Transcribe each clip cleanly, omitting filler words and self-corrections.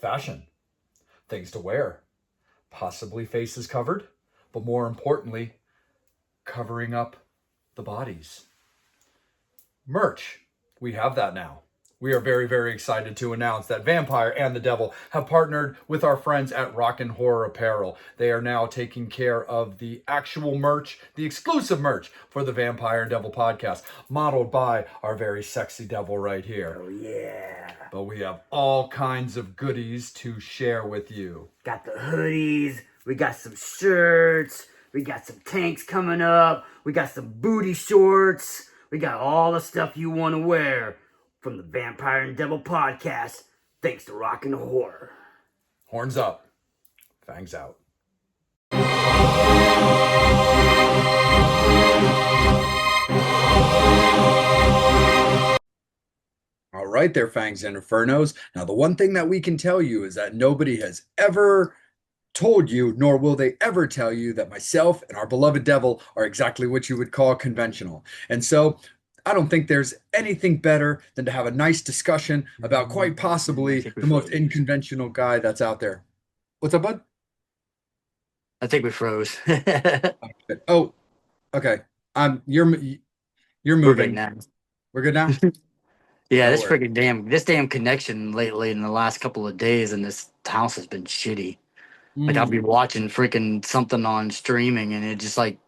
fashion, things to wear, possibly faces covered, but more importantly, covering up the bodies. Merch. We have that now. We are very, very excited to announce that Vampire and the Devil have partnered with our friends at Rock and Horror Apparel. They are now taking care of the actual merch, the exclusive merch for the Vampire and Devil podcast, modeled by our very sexy devil right here. Oh, yeah. But we have all kinds of goodies to share with you. Got the hoodies. We got some shirts. We got some tanks coming up. We got some booty shorts. We got all the stuff you want to wear from the Vampire and Devil podcast, thanks to Rock and Horror. Horns up. Fangs out. All right there, Fangs and Infernos. Now, the one thing that we can tell you is that nobody has ever told you, nor will they ever tell you, that myself and our beloved devil are exactly what you would call conventional. And so I don't think there's anything better than to have a nice discussion about quite possibly the most unconventional guy that's out there. What's up, bud? I think we froze. Oh, okay. You're moving. We're good now. We're good now? Yeah, this damn connection lately in the last couple of days in this house has been shitty. Like I'll be watching freaking something on streaming and it just like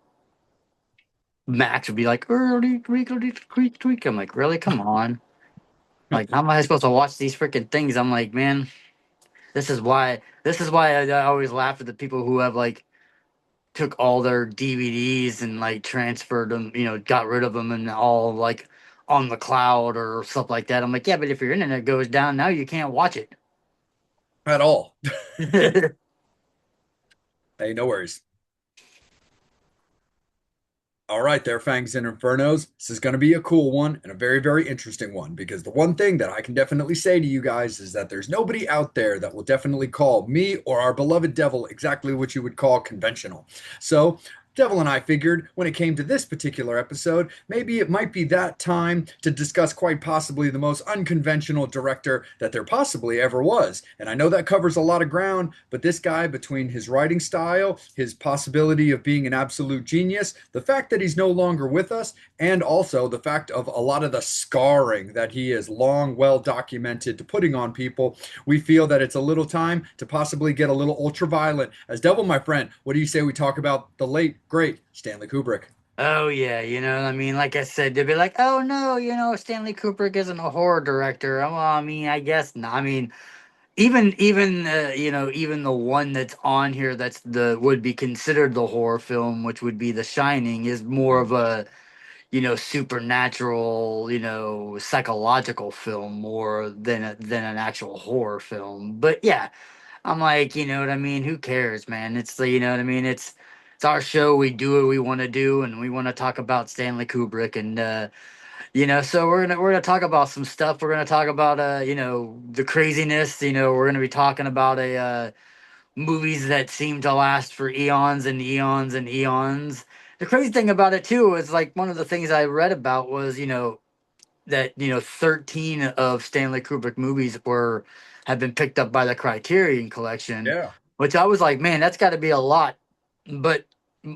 Max would be like, tweak. I'm like, really? Come on. Like, how am I supposed to watch these freaking things? I'm like, man, this is why I always laugh at the people who have like took all their DVDs and like transferred them, got rid of them and all like on the cloud or stuff like that. I'm like, yeah, but if your internet goes down now, you can't watch it at all. Hey, no worries. All right, there, Fangs and Infernos. This is going to be a cool one and a very, very interesting one, because the one thing that I can definitely say to you guys is that there's nobody out there that will definitely call me or our beloved devil exactly what you would call conventional. So Devil and I figured when it came to this particular episode, maybe it might be that time to discuss quite possibly the most unconventional director that there possibly ever was. And I know that covers a lot of ground, but this guy, between his writing style, his possibility of being an absolute genius, the fact that he's no longer with us, and also the fact of a lot of the scarring that he has long well documented to putting on people, we feel that it's a little time to possibly get a little ultra violent. As Devil, my friend, what do you say we talk about the late great Stanley Kubrick? Oh, yeah, I mean, like I said, they'd be like, oh, no, Stanley Kubrick isn't a horror director. Well, I mean, I guess not. I mean, even the one that's on here that's would be considered the horror film, which would be The Shining, is more of a, supernatural, psychological film more than an actual horror film. But yeah, I'm like, you know what I mean? Who cares, man? It's the, you know what I mean? It's our show. We do what we want to do, and we want to talk about Stanley Kubrick, and so we're gonna talk about some stuff. We're gonna talk about the craziness. We're gonna be talking about movies that seem to last for eons and eons and eons. The crazy thing about it too is like one of the things I read about was that 13 of Stanley Kubrick movies have been picked up by the Criterion Collection. Yeah. Which I was like, man, that's got to be a lot, but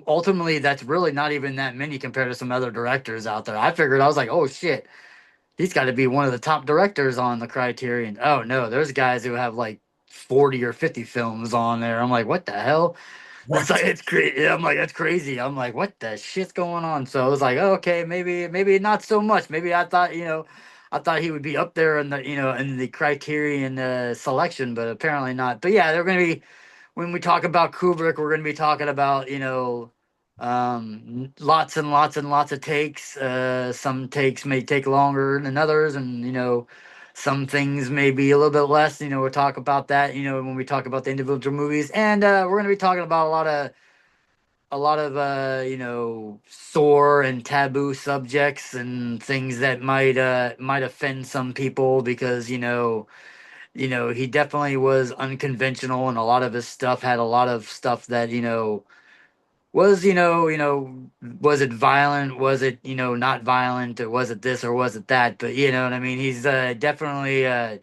ultimately that's really not even that many compared to some other directors out there. I figured, I was like, oh shit, he's got to be one of the top directors on the Criterion. Oh no, there's guys who have like 40 or 50 films on there. I'm like, what the hell? It's like, it's crazy. I'm like, that's crazy. I'm like, what the shit's going on? So I was like, oh, okay, maybe not so much. Maybe I thought, he would be up there in the Criterion selection, but apparently not. But yeah, they're going to be, when we talk about Kubrick, we're going to be talking about, lots and lots and lots of takes. Some takes may take longer than others, and, some things may be a little bit less. We'll talk about that, when we talk about the individual movies. And we're going to be talking about a lot of sore and taboo subjects and things that might offend some people, because he definitely was unconventional, and a lot of his stuff had a lot of stuff that was was it violent, was it not violent, or was it this or was it that? But you know what I mean, he's definitely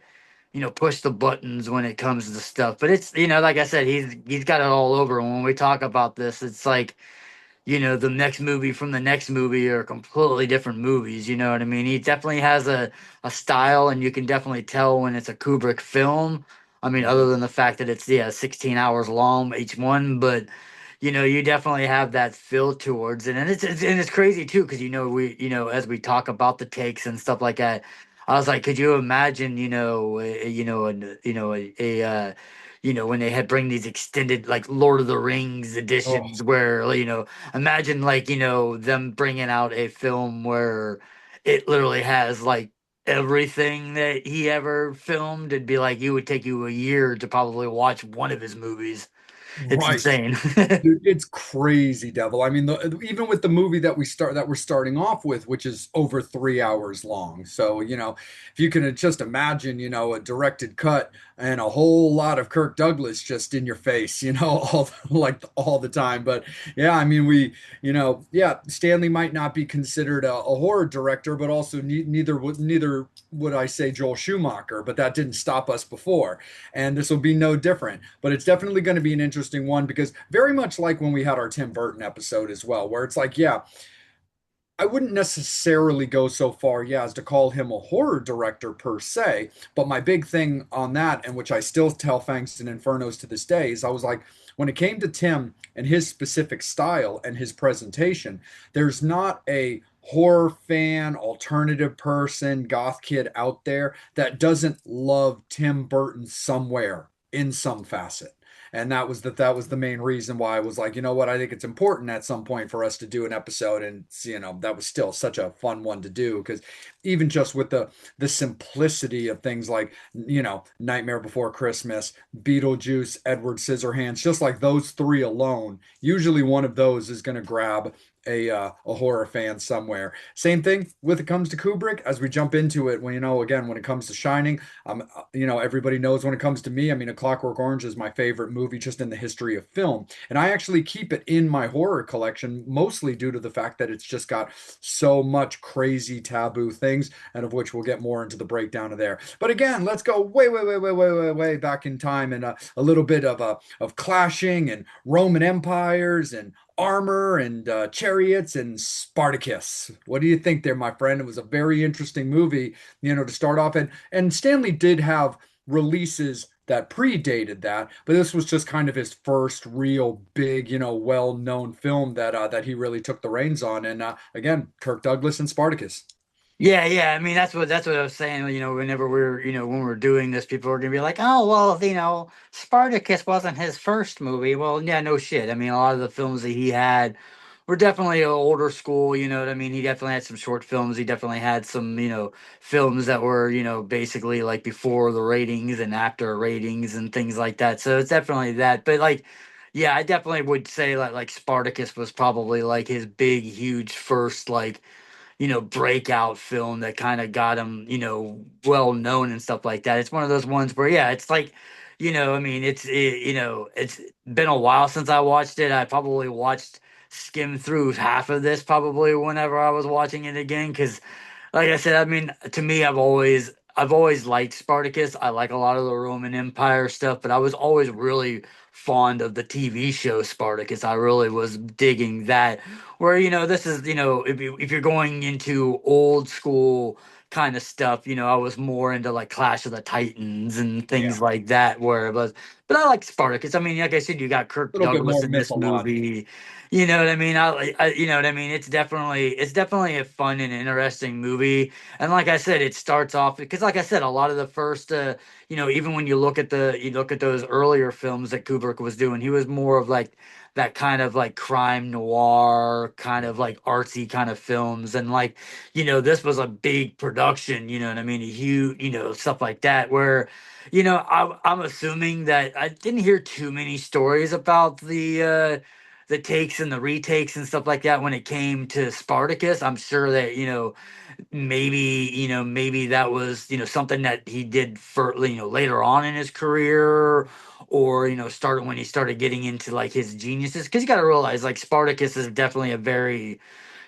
push the buttons when it comes to stuff. But it's, like I said, he's got it all over. And when we talk about this, it's like, the next movie from the next movie are completely different movies. You know what I mean? He definitely has a style, and you can definitely tell when it's a Kubrick film. I mean, other Mhm. than the fact that it's, yeah, 16 hours long each one, but you definitely have that feel towards it, and it's crazy too, because as we talk about the takes and stuff like that, I was like, could you imagine, when they had bring these extended like Lord of the Rings Oh, editions, where imagine like them bringing out a film where it literally has like everything that he ever filmed. It'd be like it would take you a year to probably watch one of his movies. It's right. insane. Dude, it's crazy, Devil. I mean, even with the movie that we're starting off with, which is over 3 hours long. So, if you can just imagine, a directed cut and a whole lot of Kirk Douglas just in your face, all like all the time. But yeah, I mean, yeah, Stanley might not be considered a horror director, but also neither would I say Joel Schumacher, but that didn't stop us before, and this will be no different. But it's definitely going to be an interesting one because very much like when we had our Tim Burton episode as well, where it's like, yeah, I wouldn't necessarily go so far, yeah, as to call him a horror director per se. But my big thing on that, and which I still tell Fangs and Infernos to this day, is I was like, when it came to Tim and his specific style and his presentation, there's not a horror fan, alternative person, goth kid out there that doesn't love Tim Burton somewhere in some facet. And that was the main reason why I was like, you know what, I think it's important at some point for us to do an episode. And that was still such a fun one to do because even just with the simplicity of things like, Nightmare Before Christmas, Beetlejuice, Edward Scissorhands, just like those three alone, usually one of those is going to grab a horror fan somewhere. Same thing when it comes to Kubrick. As we jump into it, when again, when it comes to Shining, everybody knows when it comes to me. I mean, A Clockwork Orange is my favorite movie just in the history of film, and I actually keep it in my horror collection mostly due to the fact that it's just got so much crazy taboo things, and of which we'll get more into the breakdown of there. But again, let's go way, way, way, way, way, way, way back in time, and a little bit of clashing and Roman empires and armor and chariots and Spartacus. What do you think there, my friend? It was a very interesting movie, to start off. And Stanley did have releases that predated that, but this was just kind of his first real big, well-known film that he really took the reins on. And again, Kirk Douglas and Spartacus. Yeah, yeah. I mean, that's what I was saying. Whenever when we're doing this, people are gonna be like, "Oh, well, Spartacus wasn't his first movie." Well, yeah, no shit. I mean, a lot of the films that he had were definitely older school. You know what I mean? He definitely had some short films. He definitely had some, films that were, basically like before the ratings and after ratings and things like that. So it's definitely that. But like, yeah, I definitely would say like Spartacus was probably like his big, huge first like breakout film that kind of got him, well known and stuff like that. It's one of those ones where, yeah, it's like, I mean, it's been a while since I watched it. I probably skimmed through half of this probably whenever I was watching it again, because like I said, I mean, to me, I've always liked Spartacus. I like a lot of the Roman Empire stuff, but I was always really fond of the TV show Spartacus. I really was digging that. Where this is if you're going into old school kind of stuff, I was more into like Clash of the Titans and Yeah, things like that. Where it was, but I like Spartacus. I mean, like I said, you got a Kirk little bit Douglas more in this mythological. movie. You know what I mean? You know what I mean? It's definitely a fun and interesting movie. And like I said, it starts off because, like I said, a lot of the first, even when you look at those earlier films that Kubrick was doing, he was more of like that kind of like crime noir, kind Yeah. of like artsy kind of films, and like, this was a big production. You know what I mean? A huge, stuff like that. Where, I'm assuming that I didn't hear too many stories about the takes and the retakes and stuff like that when it came to Spartacus. I'm sure that, maybe that was, something that he did for, later on in his career, or, started when he started getting into like his geniuses. Because you got to realize, like, Spartacus is definitely a very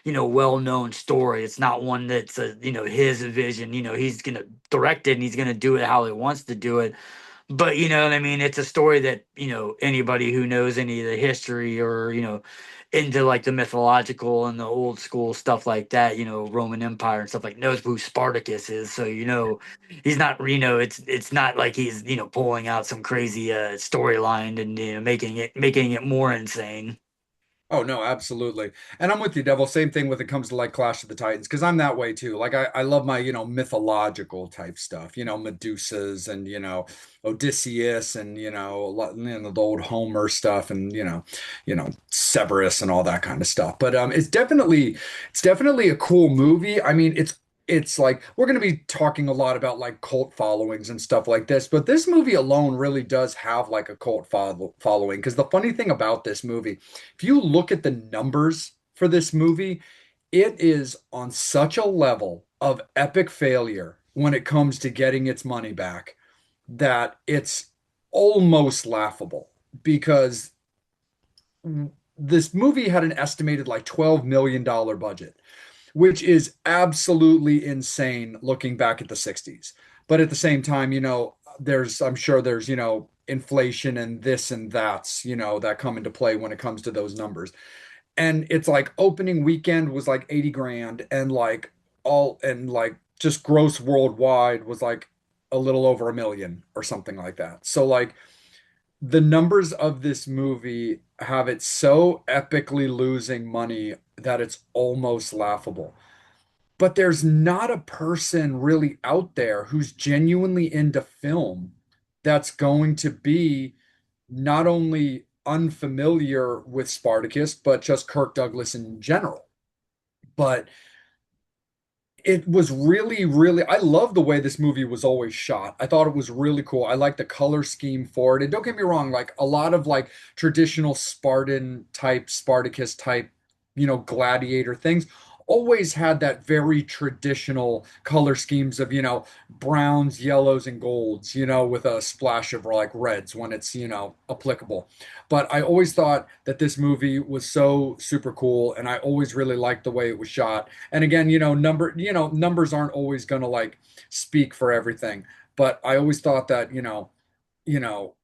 well-known story. It's not one that's his vision. He's gonna direct it and he's gonna do it how he wants to do it. But you know what I mean? It's a story that, anybody who knows any of the history or, into like the mythological and the old school stuff like that, Roman Empire and stuff like knows who Spartacus is. So, he's not, it's not like he's, pulling out some crazy storyline and making it more insane. Oh no, absolutely. And I'm with you, Devil. Same thing when it comes to like Clash of the Titans, because I'm that way too. Like I love my, mythological type stuff, Medusas and, Odysseus and, the old Homer stuff and, Cerberus and all that kind of stuff. But it's definitely a cool movie. I mean, it's like we're going to be talking a lot about like cult followings and stuff like this, but this movie alone really does have like a cult following. Because the funny thing about this movie, if you look at the numbers for this movie, it is on such a level of epic failure when it comes to getting its money back that it's almost laughable because this movie had an estimated like $12 million budget, which is absolutely insane looking back at the 60s. But at the same time, I'm sure there's, inflation and this and that's, that come into play when it comes to those numbers. And it's like opening weekend was like 80 grand and just gross worldwide was like a little over a million or something like that. So like the numbers of this movie have it so epically losing money that it's almost laughable. But there's not a person really out there who's genuinely into film that's going to be not only unfamiliar with Spartacus, but just Kirk Douglas in general. But it was really, really, I love the way this movie was always shot. I thought it was really cool. I like the color scheme for it. And don't get me wrong, like a lot of like traditional Spartan type, Spartacus type, gladiator things always had that very traditional color schemes of, browns, yellows, and golds, with a splash of like reds when it's, applicable. But I always thought that this movie was so super cool, and I always really liked the way it was shot. And again, numbers aren't always going to like speak for everything, but I always thought that, you know,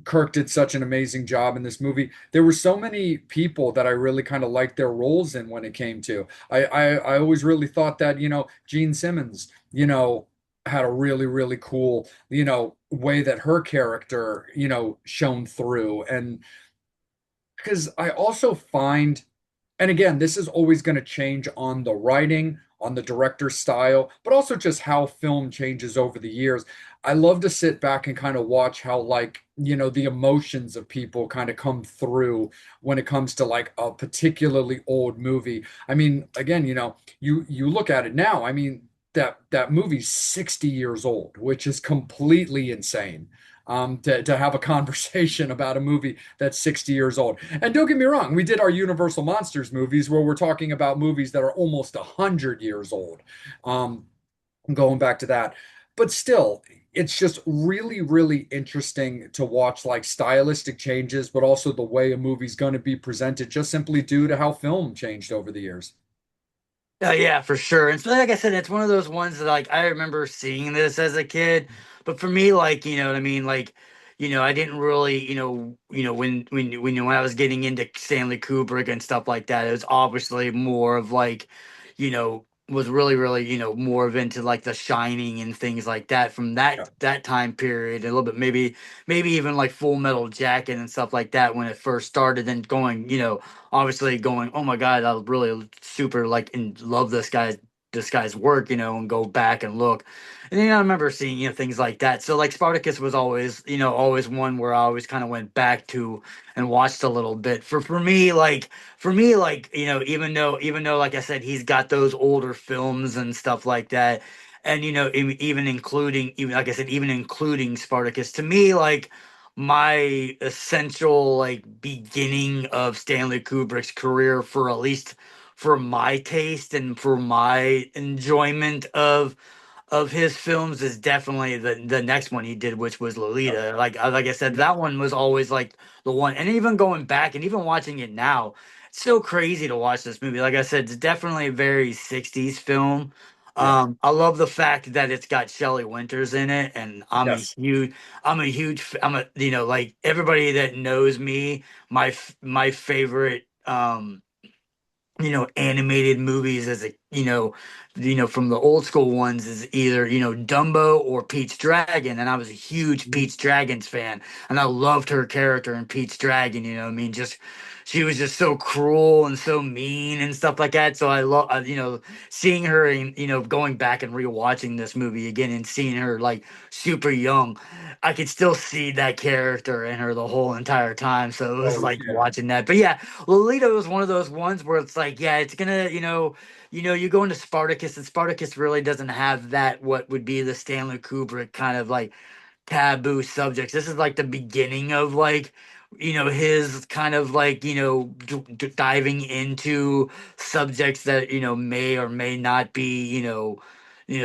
Kirk did such an amazing job in this movie. There were so many people that I really kind of liked their roles in when it came to. I always really thought that, Gene Simmons, had a really, really cool, way that her character, shone through. And because I also find, and again, this is always going to change on the writing, on the director's style, but also just how film changes over the years. I love to sit back and kind of watch how, like, the emotions of people kind of come through when it comes to like a particularly old movie. I mean, again, you look at it now. I mean, that movie's 60 years old, which is completely insane. To have a conversation about a movie that's 60 years old. And don't get me wrong, we did our Universal Monsters movies where we're talking about movies that are almost 100 years old. Um, Going back to that. But still, it's just really, really interesting to watch like stylistic changes, but also the way a movie's going to be presented, just simply due to how film changed over the years. Yeah, for sure. And so, like I said, it's one of those ones that like I remember seeing this as a kid, but for me, like you know what I mean, like I didn't really, when I was getting into Stanley Kubrick and stuff like that, it was obviously more of like, was really, really, more of into like The Shining and things like that from Yeah. that time period, a little bit maybe even like Full Metal Jacket and stuff like that when it first started, and going, obviously going, oh my God, I really super like and love this guy's work, and go back and look. And then I remember seeing, things like that. So like Spartacus was always, always one where I always kind of went back to and watched a little bit. For me, like, even though like I said, he's got those older films and stuff like that. And even including, even like I said, even including Spartacus, to me, like my essential like beginning of Stanley Kubrick's career, for at least for my taste and for my enjoyment of his films, is definitely the next one he did, which was Yeah. Lolita. Like I said, that one was always like the one. And even going back and even watching it now, so crazy to watch this movie. Like I said, it's definitely a very 60s film. Yeah. I love the fact that it's got Shelley Winters in it, and Yes. I'm a, like everybody that knows me, my favorite, animated movies as a from the old school ones is either Dumbo or Pete's Dragon, and I was a huge Mhm. Pete's Dragons fan, and I loved her character in Pete's Dragon. Just she was just so cruel and so mean and stuff like that. So I love seeing her and going back and rewatching this movie again and seeing her like super young. I could still see that character in her the whole entire time. So it was Oh, like yeah. watching that. But yeah, Lolita was one of those ones where it's like, yeah, it's gonna, you go into Spartacus, and Spartacus really doesn't have that what would be the Stanley Kubrick kind of like taboo subjects. This is like the beginning of like, his kind of like, diving into subjects that, may or may not be,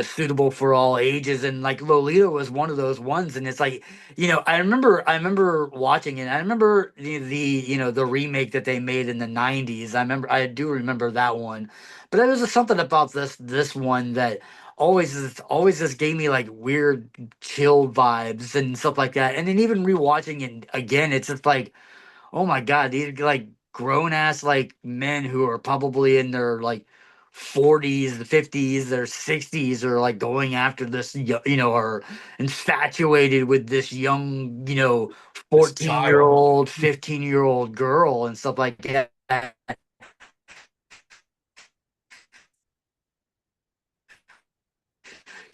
suitable for all ages. And like Lolita was one of those ones. And it's like, I remember watching it. I remember the remake that they made in the 90s. I do remember that one. But there was just something about this one that always just gave me like weird chill vibes and stuff like that. And then even rewatching it again, it's just like, oh my God, these are like grown ass like men who are probably in their like 40s, 50s, their 60s are like going after this, are infatuated with this young, This 14-year child. old, 15-year-old girl and stuff like that.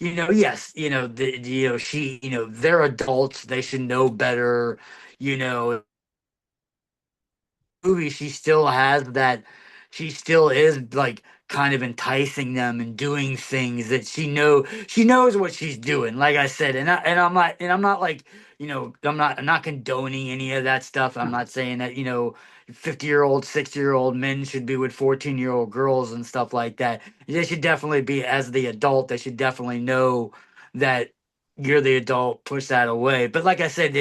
Yes, they're adults, they should know better, you know, movie, she still is like kind of enticing them and doing things that she knows what she's doing. Like I said, and I'm not like, I'm not condoning any of that stuff. I'm not saying that, 50-year-old, 60-year-old men should be with 14-year-old girls and stuff like that. They should definitely be, as the adult, they should definitely know that you're the adult, push that away. But like I said,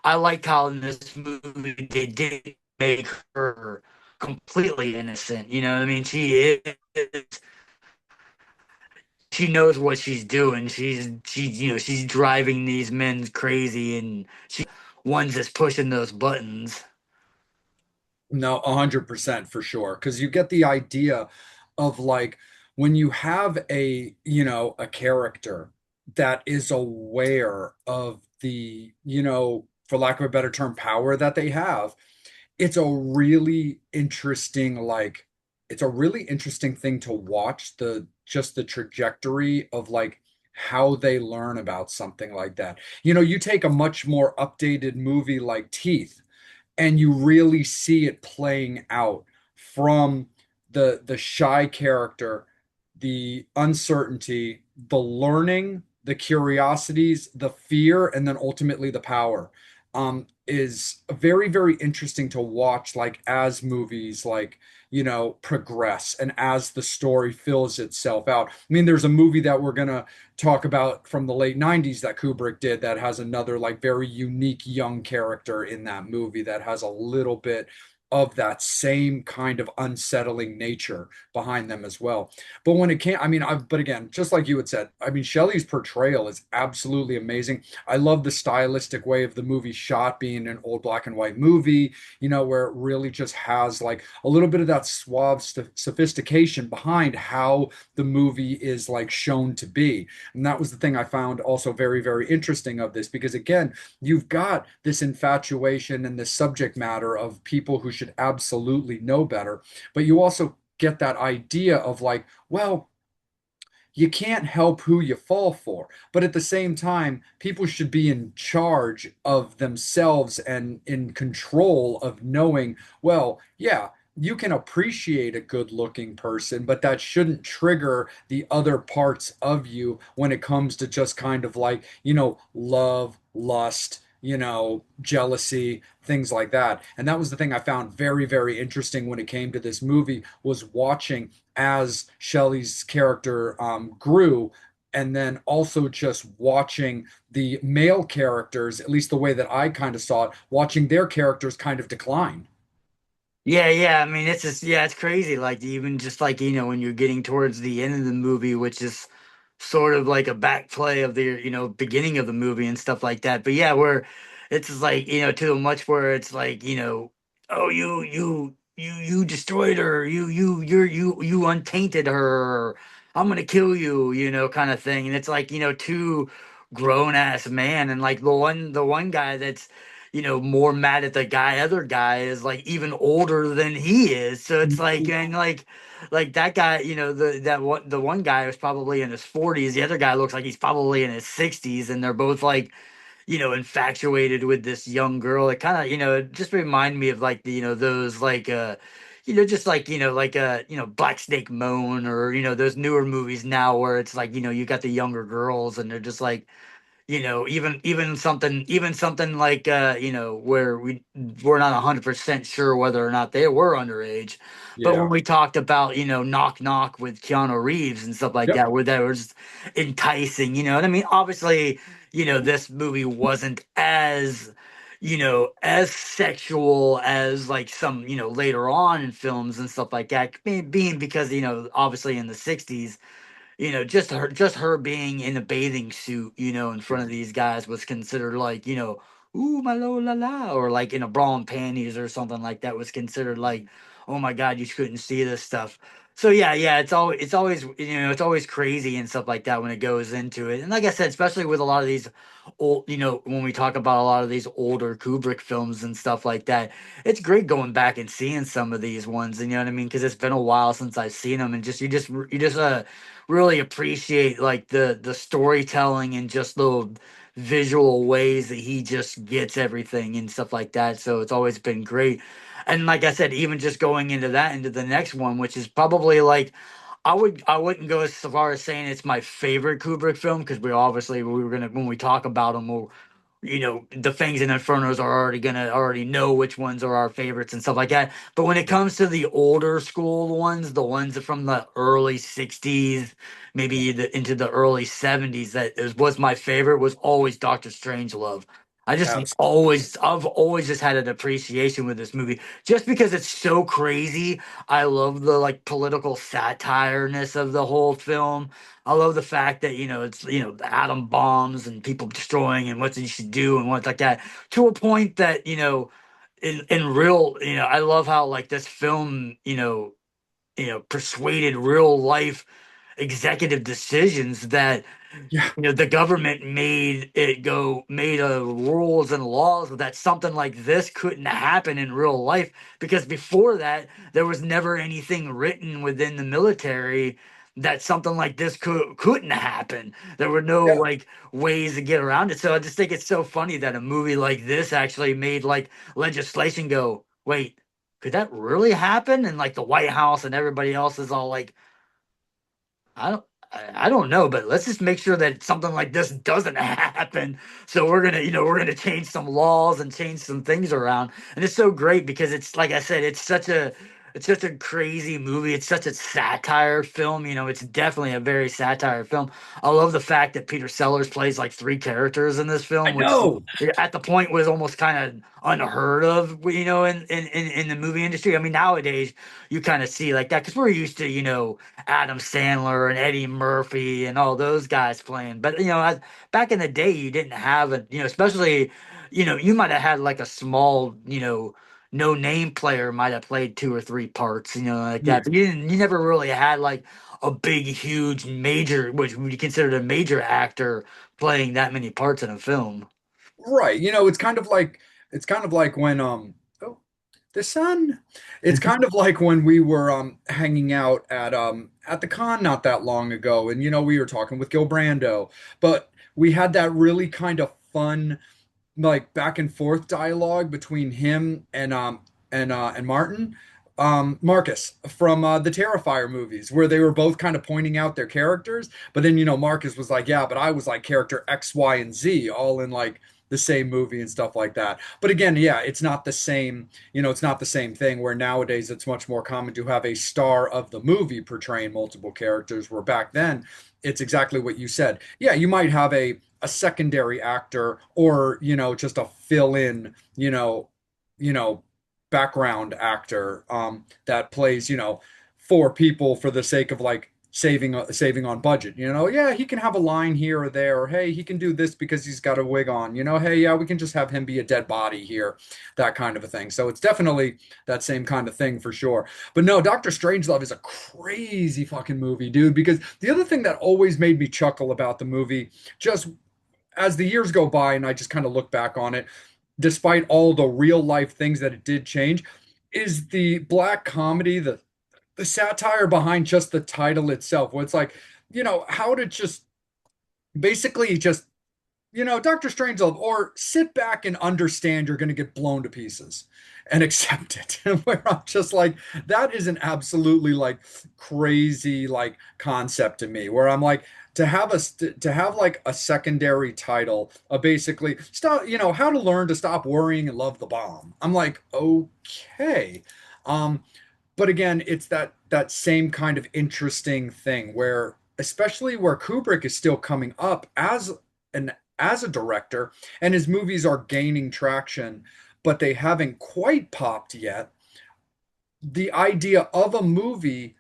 I like how in this movie they did make her completely innocent. You know what I mean? She knows what she's doing. She's driving these men crazy, and one's just pushing those buttons. No, 100% for sure. Because you get the idea of like when you have a character that is aware of for lack of a better term, power that they have, it's a really interesting, it's a really interesting thing to watch just the trajectory of like how they learn about something like that. You take a much more updated movie like Teeth, and you really see it playing out from the shy character, the uncertainty, the learning, the curiosities, the fear, and then ultimately the power. Is very, very interesting to watch, like as movies progress and as the story fills itself out. I mean, there's a movie that we're gonna talk about from the late 90s that Kubrick did that has another like very unique young character in that movie that has a little bit of that same kind of unsettling nature behind them as well. But when it came, I mean, but again, just like you had said, I mean, Shelley's portrayal is absolutely amazing. I love the stylistic way of the movie shot, being an old black and white movie, where it really just has like a little bit of that suave sophistication behind how the movie is like shown to be. And that was the thing I found also very, very interesting of this, because again, you've got this infatuation and this subject matter of people who should absolutely know better, but you also get that idea of like, well, you can't help who you fall for. But at the same time, people should be in charge of themselves and in control of knowing, well, yeah, you can appreciate a good looking person, but that shouldn't trigger the other parts of you when it comes to just kind of like, love, lust, jealousy, things like that. And that was the thing I found very, very interesting when it came to this movie, was watching as Shelley's character grew, and then also just watching the male characters, at least the way that I kind of saw it, watching their characters kind of decline. Yeah, yeah. I mean, it's just yeah, it's crazy. Like even just like when you're getting towards the end of the movie, which is sort of like a back play of the beginning of the movie and stuff like that. But yeah, where it's just like to the much where it's like oh you destroyed her, you untainted her. I'm gonna kill you, kind of thing. And it's like two grown ass man, and like the one guy that's more mad at the other guy is like even older than he is. So it's like, and like that guy, the one guy was probably in his 40s. The other guy looks like he's probably in his 60s, and they're both like, infatuated with this young girl. It kind of, it just remind me of like those like just like Black Snake Moan, or those newer movies now where it's like you got the younger girls and they're just like even something like where we're not 100% sure whether or not they were underage, but when Yeah. we talked about Knock Knock with Keanu Reeves and stuff like Yep. that, where that was enticing, what I mean. Obviously, this movie wasn't as sexual as like some later on in films and stuff like that, being because obviously in the 60s, just her being in a bathing suit, in front of these guys was considered like, ooh, my lo la la, or like in a bra and panties or something like that was considered like, oh my God, you couldn't see this stuff. So yeah, yeah, it's always it's always crazy and stuff like that when it goes into it. And like I said, especially with a lot of these old, when we talk about a lot of these older Kubrick films and stuff like that, it's great going back and seeing some of these ones, and you know what I mean? Because it's been a while since I've seen them, and just you just really appreciate like the storytelling and just little visual ways that he just gets everything and stuff like that. So it's always been great. And like I said, even just going into the next one, which is probably like I wouldn't go as far as saying it's my favorite Kubrick film, because we were gonna, when we talk about them, the Fangs and Infernos are already know which ones are our favorites and stuff like that. But when it comes to the older school ones, the ones from the early 60s, maybe into the early 70s, was my favorite, was always Doctor Strangelove. Absolutely. I've always just had an appreciation with this movie, just because it's so crazy. I love the like political satireness of the whole film. I love the fact that it's the atom bombs and people destroying and what you should do and what like that, to a point that in real, I love how like this film persuaded real life executive decisions that Yeah. the government made rules and laws that something like this couldn't happen in real life, because before that there was never anything written within the military that something like this couldn't happen. There were no Yeah. like ways to get around it. So I just think it's so funny that a movie like this actually made like legislation go, wait, could that really happen? And like the White House and everybody else is all like, I don't I don't know, but let's just make sure that something like this doesn't happen. So we're gonna change some laws and change some things around. And it's so great because it's like I said, it's such a crazy movie. It's such a satire film. It's definitely a very satire film. I love the fact that Peter Sellers plays like three characters in this I film, which know. at the point was almost kind of unheard of, in the movie industry. I mean, nowadays you kind of see like that because we're used to, Adam Sandler and Eddie Murphy and all those guys playing. But back in the day, you didn't have a, especially, you might have had like a small, no name player might have played two or three parts, like Yeah. that. But you never really had like a big, huge, major, which would be considered a major actor playing that many parts in a film. Right. It's kind of like when oh, the sun. It's kind of like when we were hanging out at the con not that long ago, and we were talking with Gil Brando, but we had that really kind of fun like back and forth dialogue between him and Martin Marcus from the Terrifier movies, where they were both kind of pointing out their characters, but then Marcus was like, yeah, but I was like character X, Y, and Z all in like the same movie and stuff like that. But again, yeah, it's not the same, it's not the same thing, where nowadays it's much more common to have a star of the movie portraying multiple characters, where back then it's exactly what you said. Yeah, you might have a secondary actor, or just a fill in, you know background actor that plays, four people for the sake of like saving on budget. Yeah, he can have a line here or there, or hey, he can do this because he's got a wig on. Hey, yeah, we can just have him be a dead body here, that kind of a thing. So it's definitely that same kind of thing for sure. But no, Doctor Strangelove is a crazy fucking movie, dude, because the other thing that always made me chuckle about the movie, just as the years go by and I just kind of look back on it, despite all the real life things that it did change, is the black comedy, the satire behind just the title itself, where it's like, how to just basically just Doctor Strangelove, or sit back and understand you're going to get blown to pieces and accept it. Where I'm just like, that is an absolutely like crazy like concept to me. Where I'm like, to have like a secondary title of basically stop, how to learn to stop worrying and love the bomb. I'm like, okay. Um, but again, it's that same kind of interesting thing where, especially where Kubrick is still coming up an as a director, and his movies are gaining traction, but they haven't quite popped yet. The idea of a movie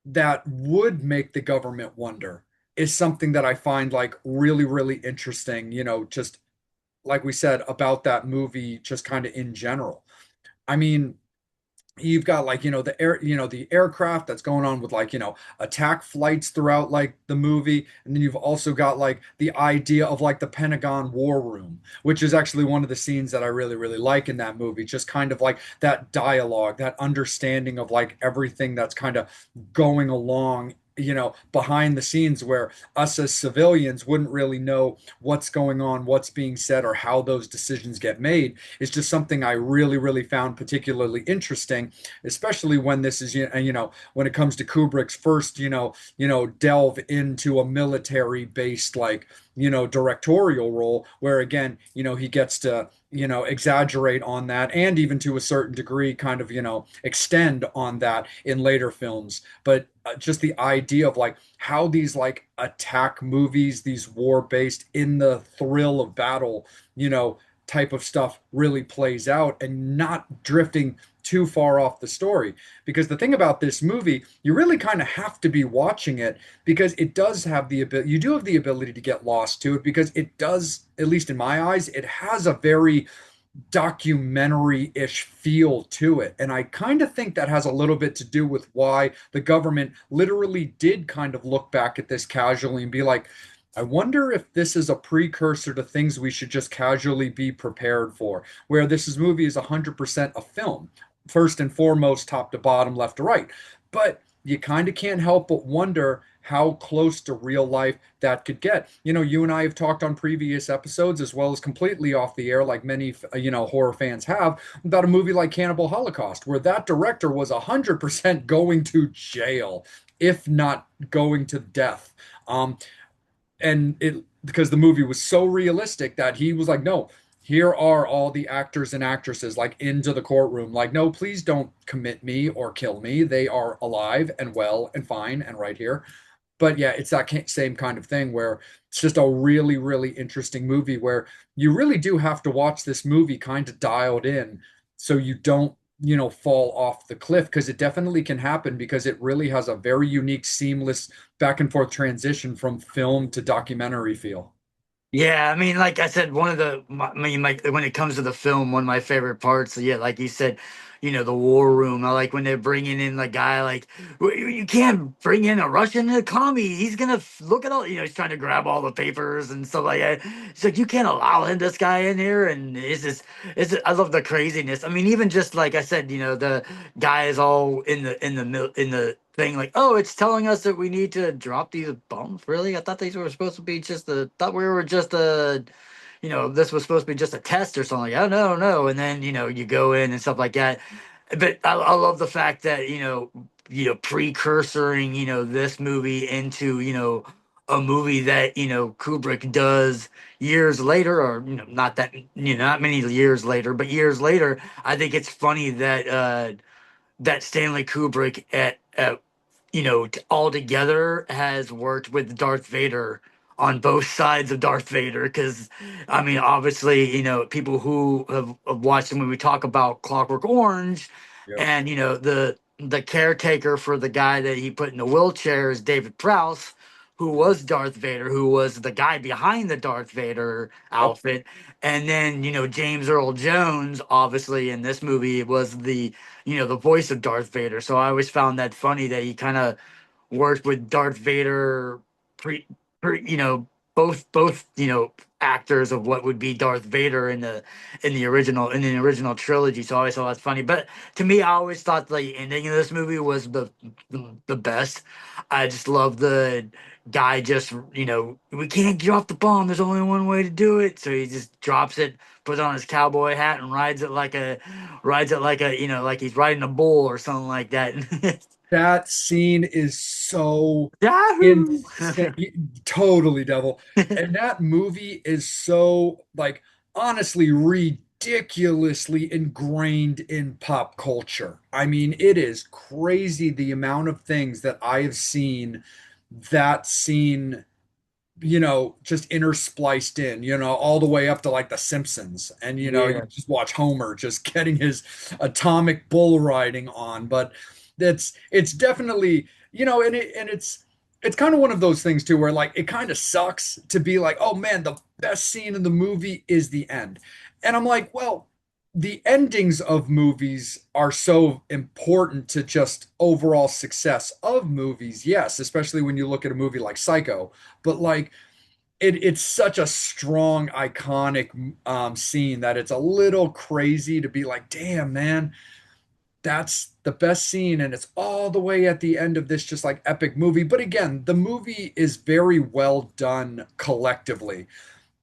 that would make the government wonder is something that I find like really, really interesting, just like we said about that movie, just kind of in general. I mean, you've got like the aircraft that's going on with like attack flights throughout like the movie, and then you've also got like the idea of like the Pentagon war room, which is actually one of the scenes that I really really like in that movie, just kind of like that dialogue, that understanding of like everything that's kind of going along behind the scenes, where us as civilians wouldn't really know what's going on, what's being said, or how those decisions get made, is just something I really, really found particularly interesting, especially when this is, when it comes to Kubrick's first, delve into a military based, like, directorial role, where again, he gets to, exaggerate on that, and even to a certain degree, kind of, extend on that in later films. But just the idea of like how these like attack movies, these war based in the thrill of battle, type of stuff really plays out, and not drifting too far off the story. Because the thing about this movie, you really kind of have to be watching it, because it does have the ability, you do have the ability to get lost to it, because it does, at least in my eyes, it has a very documentary-ish feel to it. And I kind of think that has a little bit to do with why the government literally did kind of look back at this casually and be like, I wonder if this is a precursor to things we should just casually be prepared for, where movie is 100% a film, first and foremost, top to bottom, left to right. But you kind of can't help but wonder how close to real life that could get. You and I have talked on previous episodes, as well as completely off the air, like many, horror fans have, about a movie like Cannibal Holocaust, where that director was 100% going to jail, if not going to death. And it, because the movie was so realistic that he was like, no, here are all the actors and actresses like into the courtroom, like, no, please don't commit me or kill me, they are alive and well and fine and right here. But yeah, it's that same kind of thing where it's just a really really interesting movie, where you really do have to watch this movie kind of dialed in, so you don't fall off the cliff, because it definitely can happen, because it really has a very unique seamless back and forth transition from film to documentary feel. Yeah, I mean, like I said, one of the, I mean, like when it comes to the film, one of my favorite parts, yeah, like you said, the war room. I like when they're bringing in the guy, like, You can't bring in a Russian commie. He's gonna look at all, he's trying to grab all the papers and stuff like that. It's like, you can't allow this guy in here. And I love the craziness. I mean, even just like I said, the guy is all in the thing, like, oh, it's telling us that we need to drop these bombs. Really? I thought these were supposed to be thought we were just this was supposed to be just a test or something. Like, oh, no, no. And then, you go in and stuff like that. But I love the fact that, precursoring, this movie into, a movie that, Kubrick does years later, or, not that, not many years later, but years later. I think it's funny that, that Stanley Kubrick at all together has worked with Darth Vader on both sides of Darth Vader because I mean, obviously, people who have watched the movie talk about Clockwork Orange, Yep. and the caretaker for the guy that he put in the wheelchair is David Prowse, who was Darth Vader, who was the guy behind the Darth Vader Yep. outfit, and then James Earl Jones, obviously in this movie was the voice of Darth Vader. So I always found that funny that he kind of worked with Darth Vader pre, both actors of what would be Darth Vader in the original trilogy. So I always thought that's funny. But to me, I always thought the ending of this movie was the best. I just love the guy just we can't drop the bomb. There's only one way to do it. So he just drops it, puts on his cowboy hat, and rides it like a like he's riding a bull or something like that. That scene is so Yahoo! insane. Totally, devil. And that movie is so, like, honestly, ridiculously ingrained in pop culture. I mean, it is crazy the amount of things that I have seen that scene, just interspliced in, all the way up to like The Simpsons. And, you Yeah. just watch Homer just getting his atomic bull riding on. But it's definitely, and it's kind of one of those things too, where like it kind of sucks to be like, oh man, the best scene in the movie is the end. And I'm like, well, the endings of movies are so important to just overall success of movies. Yes, especially when you look at a movie like Psycho. But like it's such a strong, iconic scene that it's a little crazy to be like, damn, man, that's the best scene, and it's all the way at the end of this just like epic movie. But again, the movie is very well done collectively.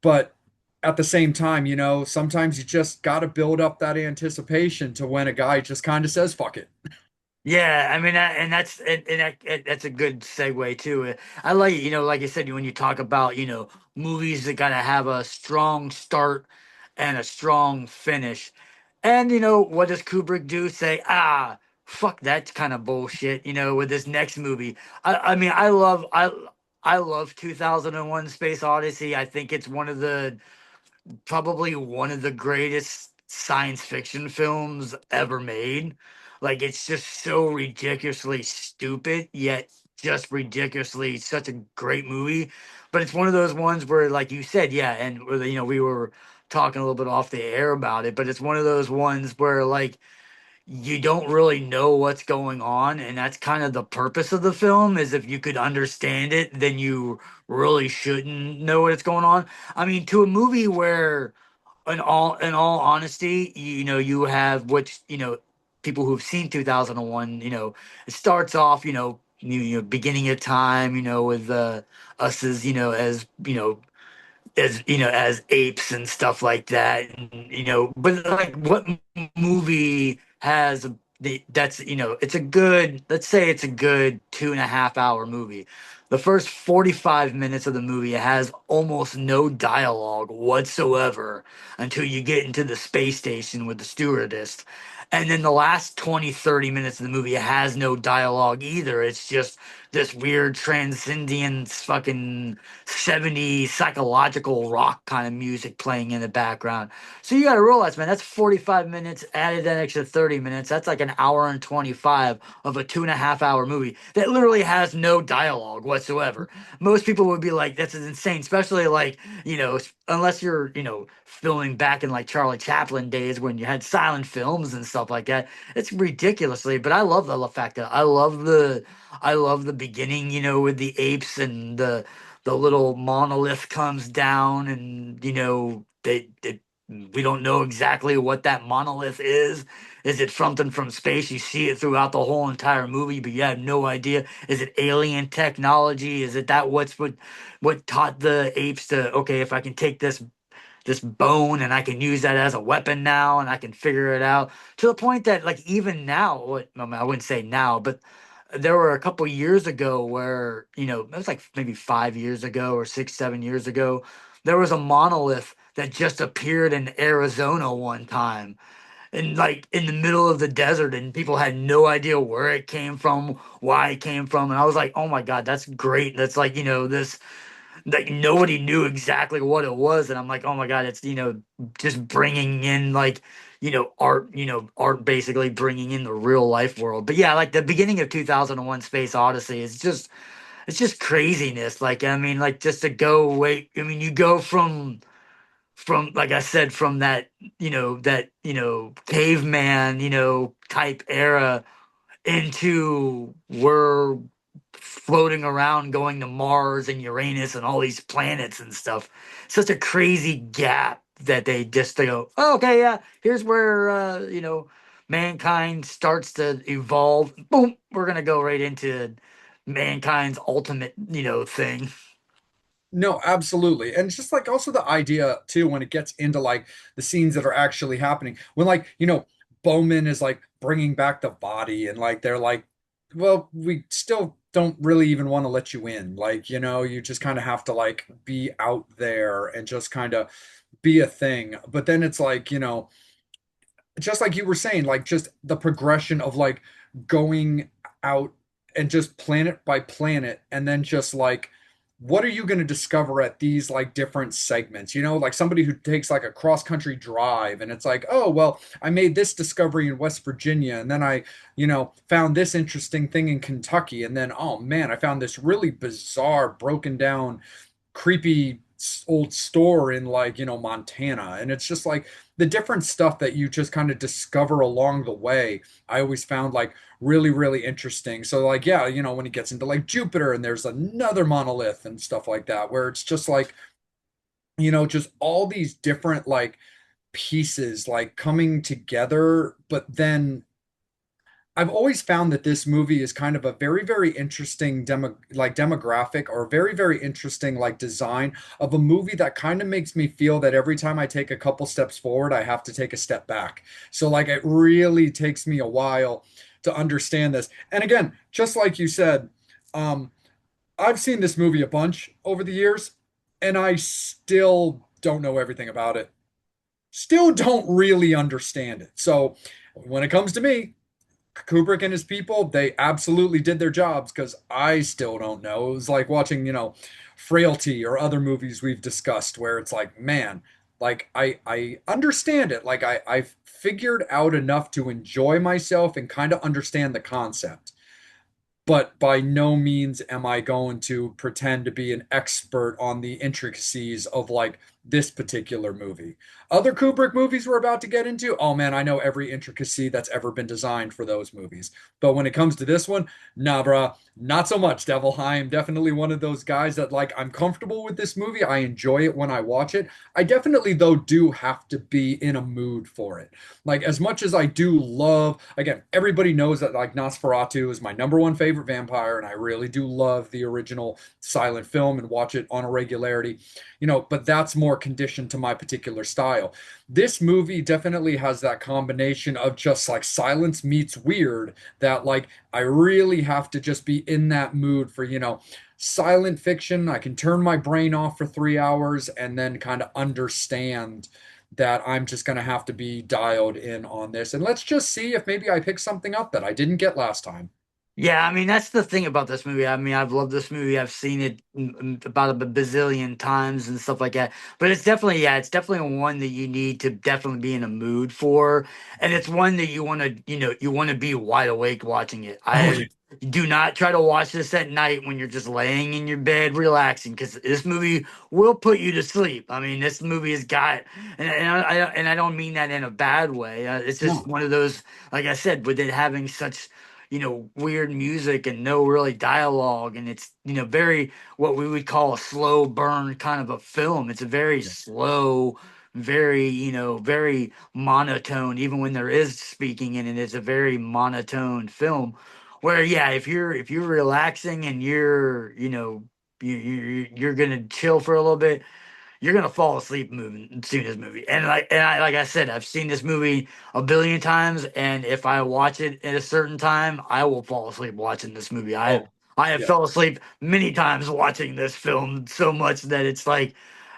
But at the same time, sometimes you just got to build up that anticipation to when a guy just kind of says, fuck it. Yeah, I mean, that's a good segue too. I like, like I said, when you talk about, movies that gotta have a strong start and a strong finish. And what does Kubrick do? Say, fuck that kind of bullshit, with this next movie. I mean, I love 2001 Space Odyssey. I think it's probably one of the greatest science fiction films ever made. Like it's just so ridiculously stupid, yet just ridiculously such a great movie. But it's one of those ones where, like you said, yeah, and we were talking a little bit off the air about it, but it's one of those ones where like you don't really know what's going on, and that's kind of the purpose of the film. Is if you could understand it, then you really shouldn't know what's going on. I mean, to a movie where in all honesty, you have which people who've seen 2001, it starts off, beginning of time, with us as apes and stuff like that, and, but like what movie has that's it's a good, let's say it's a good 2.5 hour movie. The first 45 minutes of the movie has almost no dialogue whatsoever until you get into the space station with the stewardess. And then the last 20-30 minutes of the movie has no dialogue either. It's just this weird transcendent fucking 70s psychological rock kind of music playing in the background. So you got to realize, man, that's 45 minutes, added that extra 30 minutes. That's like an hour and 25 of a 2.5 hour movie that literally has no dialogue whatsoever. Most people would be like, that's insane, especially like, unless you're, filming back in like Charlie Chaplin days when you had silent films and stuff like that. It's ridiculously, but I love the fact that I love the beginning, with the apes and the little monolith comes down, and we don't know exactly what that monolith is. Is it something from space? You see it throughout the whole entire movie, but you have no idea. Is it alien technology? Is it that what taught the apes to, okay, if I can take this bone and I can use that as a weapon now, and I can figure it out to the point that like even now, I mean, I wouldn't say now, but there were a couple years ago where it was like maybe 5 years ago or 6 7 years ago, there was a monolith that just appeared in Arizona one time, and like in the middle of the desert, and people had no idea where it came from, why it came from, and I was like, oh my god, that's great. That's like this like nobody knew exactly what it was, and I'm like, oh my God, it's just bringing in like art, art basically bringing in the real life world. But yeah, like the beginning of 2001 Space Odyssey is just it's just craziness. Like I mean, like just to go away. I mean, you go from like I said, from that caveman type era into we're floating around going to Mars and Uranus and all these planets and stuff. Such a crazy gap that they go, oh, okay, yeah, here's where mankind starts to evolve. Boom, we're gonna go right into mankind's ultimate thing. No, absolutely. And it's just like also the idea too, when it gets into like the scenes that are actually happening, when like, Bowman is like bringing back the body and like they're like, well, we still don't really even want to let you in. Like, you just kind of have to like be out there and just kind of be a thing. But then it's like, just like you were saying, like just the progression of like going out and just planet by planet, and then just like, what are you going to discover at these like different segments? Like somebody who takes like a cross country drive, and it's like, oh, well, I made this discovery in West Virginia, and then I, found this interesting thing in Kentucky, and then, oh man, I found this really bizarre, broken down creepy old store in like Montana, and it's just like the different stuff that you just kind of discover along the way. I always found like really really interesting. So like, yeah, when he gets into like Jupiter and there's another monolith and stuff like that, where it's just like, just all these different like pieces like coming together. But then I've always found that this movie is kind of a very, very interesting demographic, or very, very interesting like design of a movie that kind of makes me feel that every time I take a couple steps forward, I have to take a step back. So like it really takes me a while to understand this. And again, just like you said, um, I've seen this movie a bunch over the years, and I still don't know everything about it. Still don't really understand it. So when it comes to me, Kubrick and his people, they absolutely did their jobs, because I still don't know. It was like watching, Frailty or other movies we've discussed, where it's like, man, like I understand it. Like I've figured out enough to enjoy myself and kind of understand the concept, but by no means am I going to pretend to be an expert on the intricacies of like this particular movie. Other Kubrick movies we're about to get into, oh man, I know every intricacy that's ever been designed for those movies. But when it comes to this one, nah, bruh, not so much, Devil. I am definitely one of those guys that like, I'm comfortable with this movie. I enjoy it when I watch it. I definitely, though, do have to be in a mood for it. Like, as much as I do love, again, everybody knows that like Nosferatu is my number one favorite vampire, and I really do love the original silent film and watch it on a regularity, but that's more conditioned to my particular style. This movie definitely has that combination of just like silence meets weird, that like I really have to just be in that mood for, silent fiction. I can turn my brain off for 3 hours and then kind of understand that I'm just going to have to be dialed in on this. And let's just see if maybe I pick something up that I didn't get last time. Yeah, I mean that's the thing about this movie. I mean, I've loved this movie. I've seen it about a bazillion times and stuff like that. But it's definitely, yeah, it's definitely one that you need to definitely be in a mood for, and it's one that you want to, you want to be wide awake watching it. Oh, I yeah. do not try to watch this at night when you're just laying in your bed relaxing, because this movie will put you to sleep. I mean, this movie has got, and I don't mean that in a bad way. It's just No. one of those, like I said, with it having such weird music and no really dialogue. And it's, very what we would call a slow burn kind of a film. It's a very Yeah. slow, very, very monotone, even when there is speaking in it. It's a very monotone film where, yeah, if you're relaxing and you're, you're gonna chill for a little bit, you're gonna fall asleep moving seeing this movie. Like I said, I've seen this movie a billion times, and if I watch it at a certain time, I will fall asleep watching this movie. Oh, I have yeah. fell asleep many times watching this film, so much that it's like,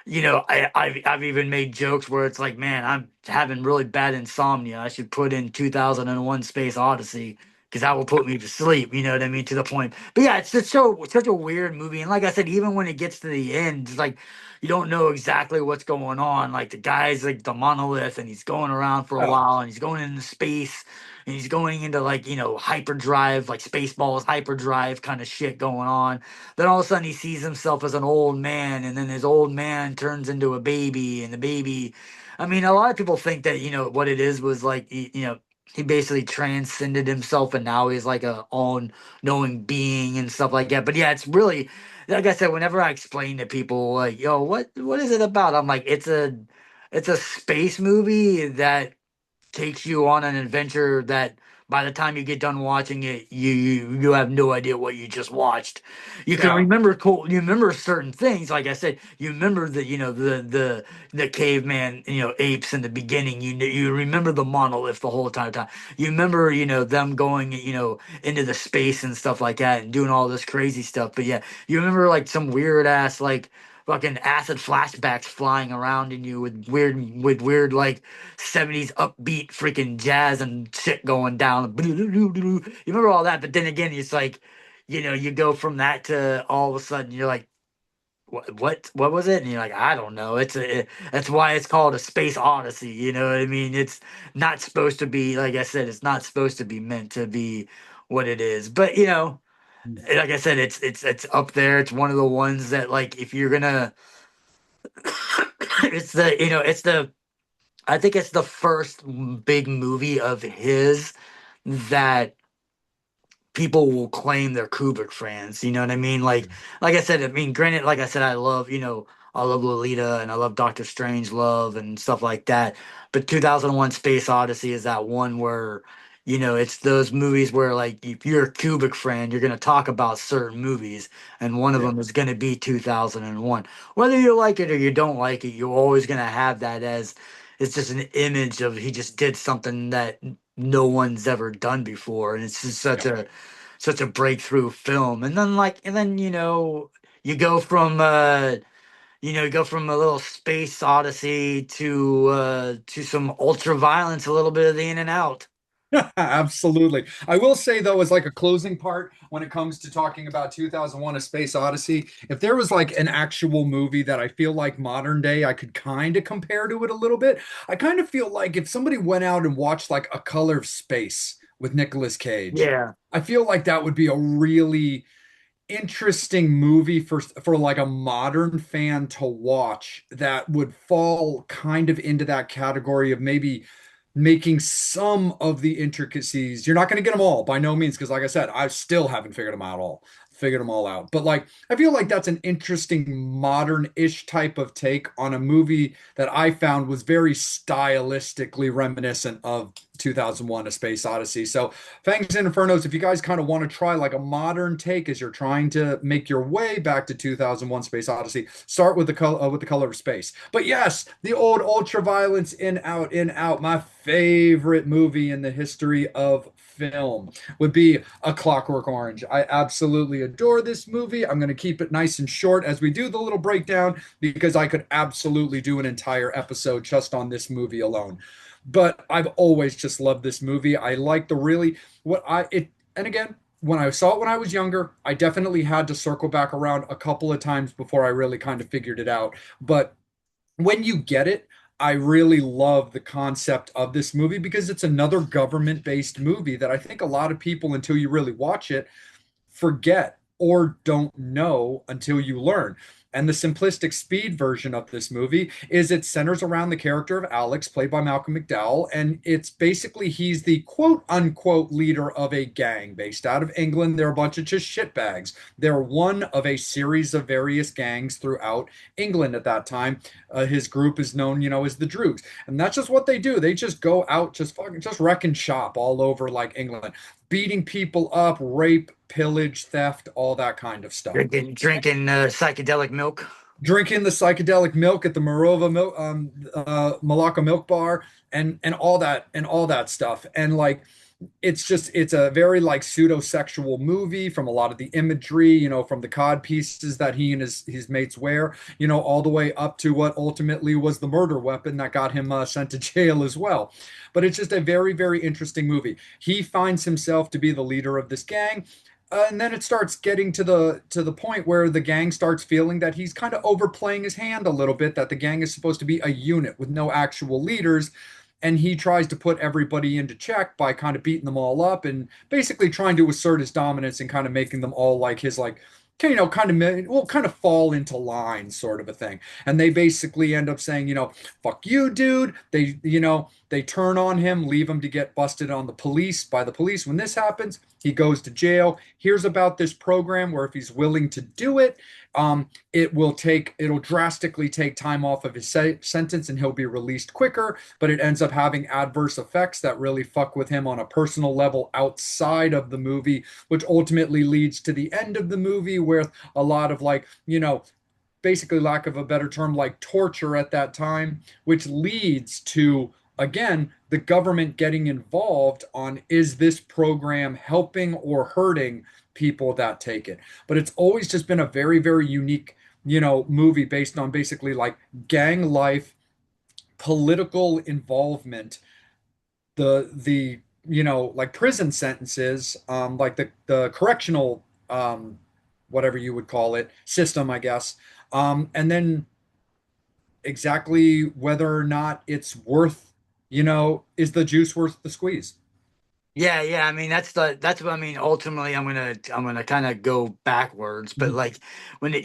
I've even made jokes where it's like, man, I'm having really bad insomnia. I should put in 2001 Space Odyssey because that will put me to sleep. You know what I mean? To the point. But yeah, it's just so such a weird movie. And like I said, even when it gets to the end, it's like you don't know exactly what's going on. Like the guy's like the monolith, and he's going around for a Oh, while, and he's going into space, and he's going into like hyperdrive, like Spaceballs hyperdrive kind of shit going on. Then all of a sudden he sees himself as an old man, and then his old man turns into a baby, and the baby. I mean, a lot of people think that what it is was like he basically transcended himself and now he's like a all knowing being and stuff like that. But yeah, it's really like I said, whenever I explain to people like, yo, what is it about? I'm like, it's a space movie that takes you on an adventure that by the time you get done watching it, you have no idea what you just watched. You can yeah. remember you remember certain things. Like I said, you remember the caveman apes in the beginning. You remember the monolith the whole entire time. You remember them going into the space and stuff like that and doing all this crazy stuff. But yeah, you remember like some weird ass like fucking acid flashbacks flying around in you with weird like 70s upbeat freaking jazz and shit going down. You remember all that, but then again, it's like, you go from that to all of a sudden you're like, what was it? And you're like, I don't know. That's why it's called a space odyssey. You know what I mean? It's not supposed to be, like I said, it's not supposed to be meant to be what it is. But like I said, it's up there. It's one of the ones that like if you're gonna, it's the I think it's the first big movie of his that people will claim they're Kubrick fans. You know what I mean? Like I said, I mean, granted, like I said, I love Lolita and I love Doctor Strange Love and stuff like that. But 2001 Space Odyssey is that one where, it's those movies where, like, if you're a Kubrick fan, you're going to talk about certain movies, and one of Yeah. them is going to be 2001. Whether you like it or you don't like it, you're always going to have that as it's just an image of he just did something that no one's ever done before, and it's just Yeah. such a breakthrough film. And then you go from a little space odyssey to some ultra violence, a little bit of the in and out. Absolutely. I will say though, as like a closing part, when it comes to talking about 2001: A Space Odyssey, if there was like an actual movie that I feel like modern day I could kind of compare to it a little bit, I kind of feel like if somebody went out and watched like A Color of Space with Nicolas Cage, Yeah, I feel like that would be a really interesting movie for like a modern fan to watch that would fall kind of into that category of maybe making some of the intricacies. You're not going to get them all by no means, because like I said, I still haven't figured them all out. But like I feel like that's an interesting modern-ish type of take on a movie that I found was very stylistically reminiscent of 2001: A Space Odyssey. So Fangs and Infernos, if you guys kind of want to try like a modern take as you're trying to make your way back to 2001: Space Odyssey, start with the color of space. But yes, the old ultra violence in out. My favorite movie in the history of film would be A Clockwork Orange. I absolutely adore this movie. I'm going to keep it nice and short as we do the little breakdown because I could absolutely do an entire episode just on this movie alone. But I've always just loved this movie. I like the really what I it and again, when I saw it when I was younger, I definitely had to circle back around a couple of times before I really kind of figured it out. But when you get it, I really love the concept of this movie because it's another government-based movie that I think a lot of people, until you really watch it, forget or don't know until you learn. And the simplistic speed version of this movie is it centers around the character of Alex, played by Malcolm McDowell. And it's basically he's the quote unquote leader of a gang based out of England. They're a bunch of just shitbags. They're one of a series of various gangs throughout England at that time. His group is known, as the Droogs. And that's just what they do. They just go out, just wreck and shop all over like England, beating people up, rape, pillage, theft, all that kind of stuff. drinking psychedelic milk. drinking the psychedelic milk at the Morova milk, Malacca milk bar, and all that stuff. And like, it's a very like pseudo-sexual movie from a lot of the imagery, from the cod pieces that he and his mates wear, all the way up to what ultimately was the murder weapon that got him sent to jail as well. But it's just a very, very interesting movie. He finds himself to be the leader of this gang. And then it starts getting to the point where the gang starts feeling that he's kind of overplaying his hand a little bit, that the gang is supposed to be a unit with no actual leaders, and he tries to put everybody into check by kind of beating them all up and basically trying to assert his dominance and kind of making them all like his like kind of fall into line sort of a thing. And they basically end up saying, fuck you, dude. They turn on him, leave him to get busted on the police by the police. When this happens, he goes to jail, hears about this program where if he's willing to do it, it'll drastically take time off of his sentence and he'll be released quicker. But it ends up having adverse effects that really fuck with him on a personal level outside of the movie, which ultimately leads to the end of the movie with a lot of like, basically, lack of a better term, like torture at that time, which leads to, again, the government getting involved on, is this program helping or hurting people that take it? But it's always just been a very, very unique, movie based on basically like gang life, political involvement, the like prison sentences, like the correctional, whatever you would call it, system, I guess. And then exactly whether or not it's worth, is the juice worth the squeeze? Yeah, yeah. I mean, that's what I mean. Ultimately, I'm gonna kind of go backwards, but Mhm. like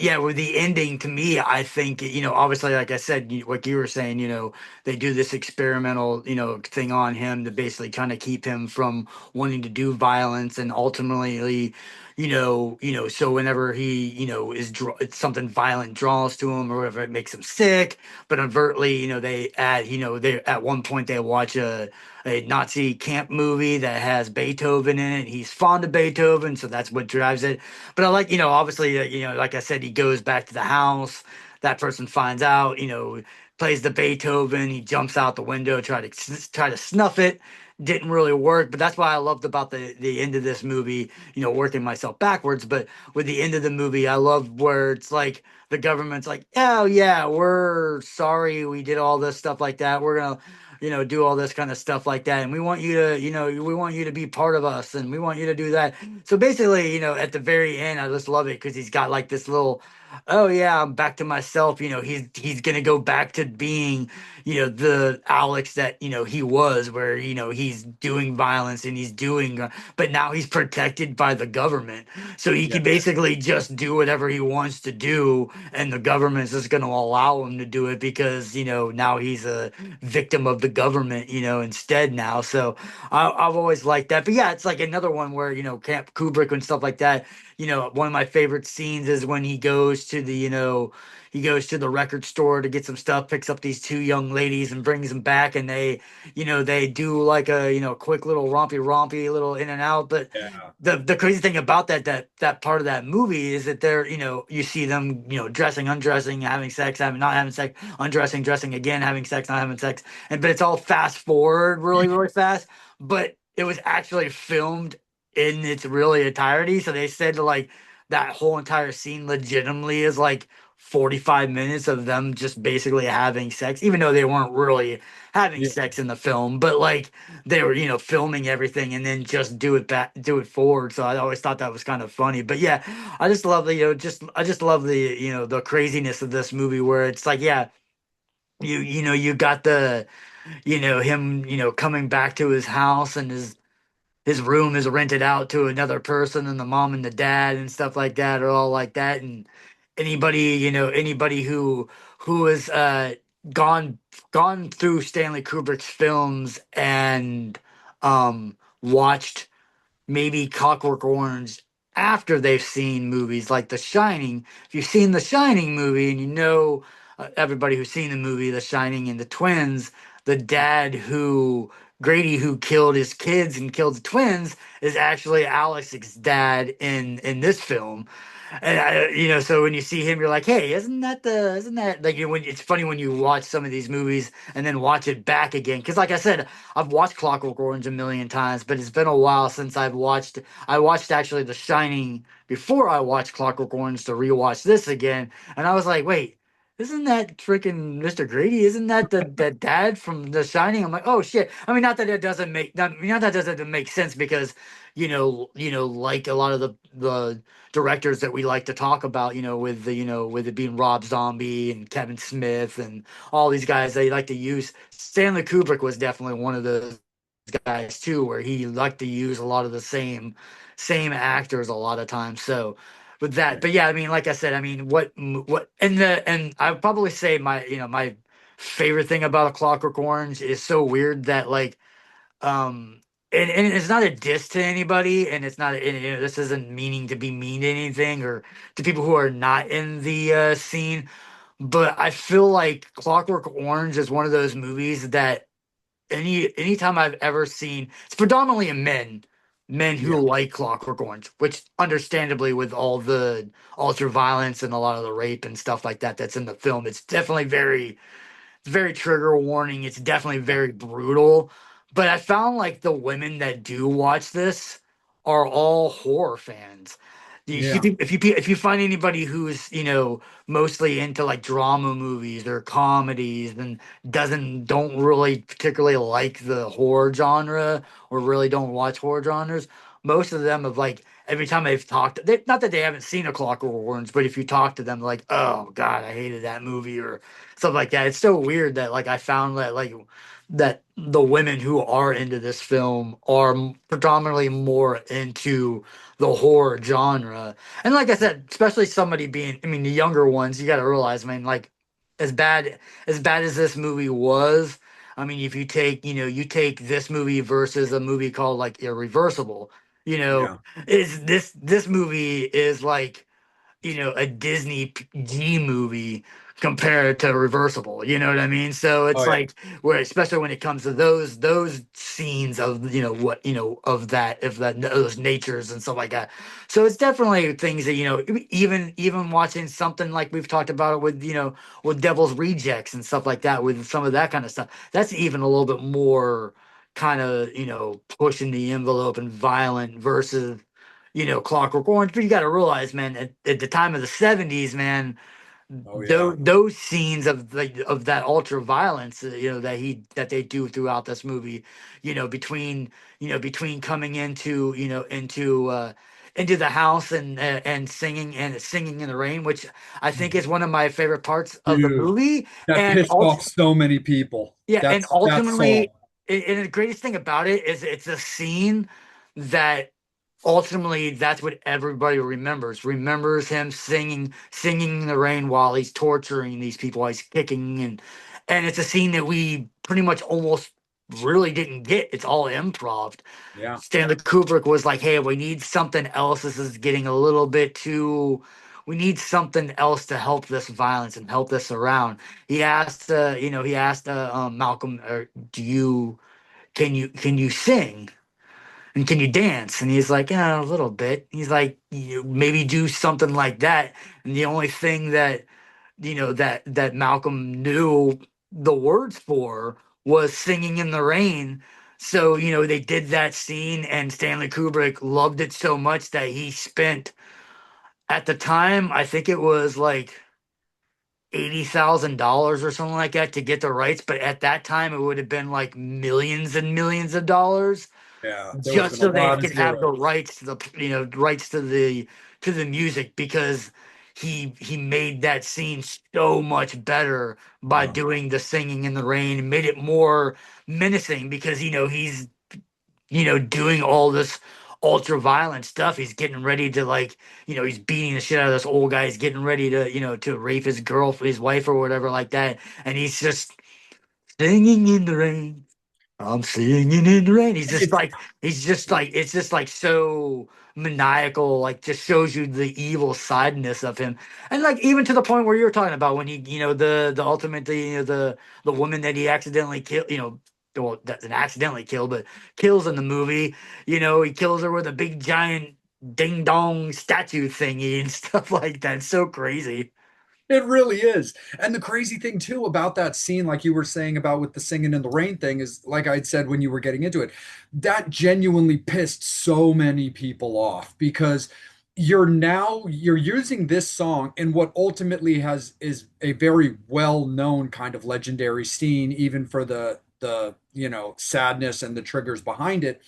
yeah, with the ending to me, I think obviously, like I said, what you were saying, they do this experimental thing on him to basically kind of keep him from wanting to do violence, and ultimately, so whenever he it's something violent draws to him or whatever, it makes him sick. But overtly, they add, they at one point they watch a Nazi camp movie that has Beethoven in it. He's fond of Beethoven, so that's what drives it. But I like, obviously, like I said, he goes back to the house. That person finds out, plays the Beethoven. He jumps out the window, try to snuff it. Didn't really work, but that's why I loved about the end of this movie. Working myself backwards, but with the end of the movie, I love where it's like the government's like, oh yeah, we're sorry we did all this stuff like that. We're gonna do all this kind of stuff like that. And we want you to, we want you to be part of us and we want you to do that. So basically, at the very end, I just love it because he's got like this little, oh yeah, I'm back to myself. He's gonna go back to being, the Alex that, he was, where, he's doing violence and he's doing, but now he's protected by the government. So he can Yes. basically just do whatever he wants to do, and the government's just going to allow him to do it because now he's a victim of the government, instead now. So I've always liked that. But yeah, it's like another one where, Camp Kubrick and stuff like that. One of my favorite scenes is when he goes to the record store to get some stuff, picks up these two young ladies and brings them back, and they do like a, quick little rompy little in and out. But Yeah. the crazy thing about that part of that movie is that they're you see them dressing, undressing, having sex, having not having sex, undressing, dressing again, having sex, not having sex, and but it's all fast forward really really fast. But it was actually filmed in its really entirety, so they said like that whole entire scene legitimately is like 45 minutes of them just basically having sex, even though they weren't really having Yeah. sex in the film, but like they were, filming everything and then just do it forward. So I always thought that was kind of funny. But yeah, I just love the, I just love the, the craziness of this movie where it's like, yeah, you got the, him, coming back to his house and his room is rented out to another person and the mom and the dad and stuff like that are all like that. And anybody who has gone gone through Stanley Kubrick's films and watched maybe Clockwork Orange after they've seen movies like The Shining. If you've seen The Shining movie and everybody who's seen the movie The Shining and the twins, the dad who Grady, who killed his kids and killed the twins, is actually Alex's dad in this film. And so when you see him, you're like, hey, isn't that like when it's funny when you watch some of these movies and then watch it back again? Because like I said, I've watched Clockwork Orange a million times, but it's been a while since I watched actually The Shining before I watched Clockwork Orange to rewatch this again, and I was like, wait. Isn't that freaking Mr. Grady? Isn't that the dad from The Shining? I'm like, oh shit. I mean, not that it doesn't make not that doesn't make sense because like a lot of the directors that we like to talk about, with it being Rob Zombie and Kevin Smith and all these guys they like to use. Stanley Kubrick was definitely one of those guys too, where he liked to use a lot of the same actors a lot of times. So with that, but yeah, I mean, like I said, I mean, and I would probably say my favorite thing about A Clockwork Orange is so weird that like um, and it's not a diss to anybody, and it's not, and, this isn't meaning to be mean to anything or to people who are not in the scene. But I feel like Clockwork Orange is one of those movies that anytime I've ever seen, it's predominantly in men who Yeah. like Clockwork Orange, which understandably with all the ultra violence and a lot of the rape and stuff like that that's in the film, it's definitely very trigger warning. It's definitely Yeah. very brutal. But I found like the women that do watch this are all horror fans. Yeah. If you find anybody who's mostly into like drama movies or comedies and don't really particularly like the horror genre or really don't watch horror genres, most of them have like every time they've not that they haven't seen A Clockwork Orange, but if you talk to them, like, oh God, I hated that movie or stuff like that. It's so weird that like I found that that the women who are into this film are predominantly more into the horror genre. And like I said, especially somebody being, I mean, the younger ones, you got to realize, I mean, like as bad as this movie was. I mean, if you take this movie versus a movie called like Irreversible, you know, Yeah. is this movie is like a Disney G movie compared to Reversible. You know what I mean? So Oh it's yeah. like where, especially when it comes to those scenes of what of that those natures and stuff like that. So it's definitely things that even watching something like we've talked about it with with Devil's Rejects and stuff like that with some of that kind of stuff. That's even a little bit more kind of pushing the envelope and violent versus Clockwork Orange. But you got to realize, man, at the time of the '70s, man, Oh yeah. those scenes of that ultra violence, that they do throughout this movie, between coming into the house and singing in the rain, which I think is one of my favorite parts of the Dude, movie, that and pissed off so many people. yeah, and That song. ultimately, and the greatest thing about it is it's a scene that ultimately that's what everybody remembers him singing in the rain while he's torturing these people, while he's kicking, and it's a scene that we pretty much almost really didn't get. It's all improv. Yeah. Stanley Kubrick was like, hey, we need something else. This is getting a little bit too. We need something else to help this violence and help this around. He asked Malcolm, do you can you sing and can you dance? And he's like, yeah, a little bit. He's like, you maybe do something like that. And the only thing that that Malcolm knew the words for was singing in the rain. So, they did that scene and Stanley Kubrick loved it so much that he spent at the time, I think it was like $80,000 or something like that to get the rights, but at that time it would have been like millions and millions of dollars Yeah. There would have just been a so they lot of could have the zeros. rights to the music because he made that scene so much better by Yeah. doing the singing in the rain and made it more menacing because he's doing all this ultra violent stuff. He's getting ready to like he's beating the shit out of this old guy. He's getting ready to to rape his wife or whatever like that, and he's just singing in the rain. I'm singing in the rain. It's He's just like it's just like so maniacal, like just shows you the evil sideness of him. And like even to the point where you're talking about when he, the ultimate the woman that he accidentally killed, well, doesn't accidentally kill, but kills in the movie. He kills her with a big giant ding dong statue thingy and stuff like that. It's so crazy. It really is. And the crazy thing too about that scene, like you were saying about with the singing in the rain thing, is like I'd said when you were getting into it, that genuinely pissed so many people off because you're using this song in what ultimately has is a very well-known kind of legendary scene, even for the sadness and the triggers behind it.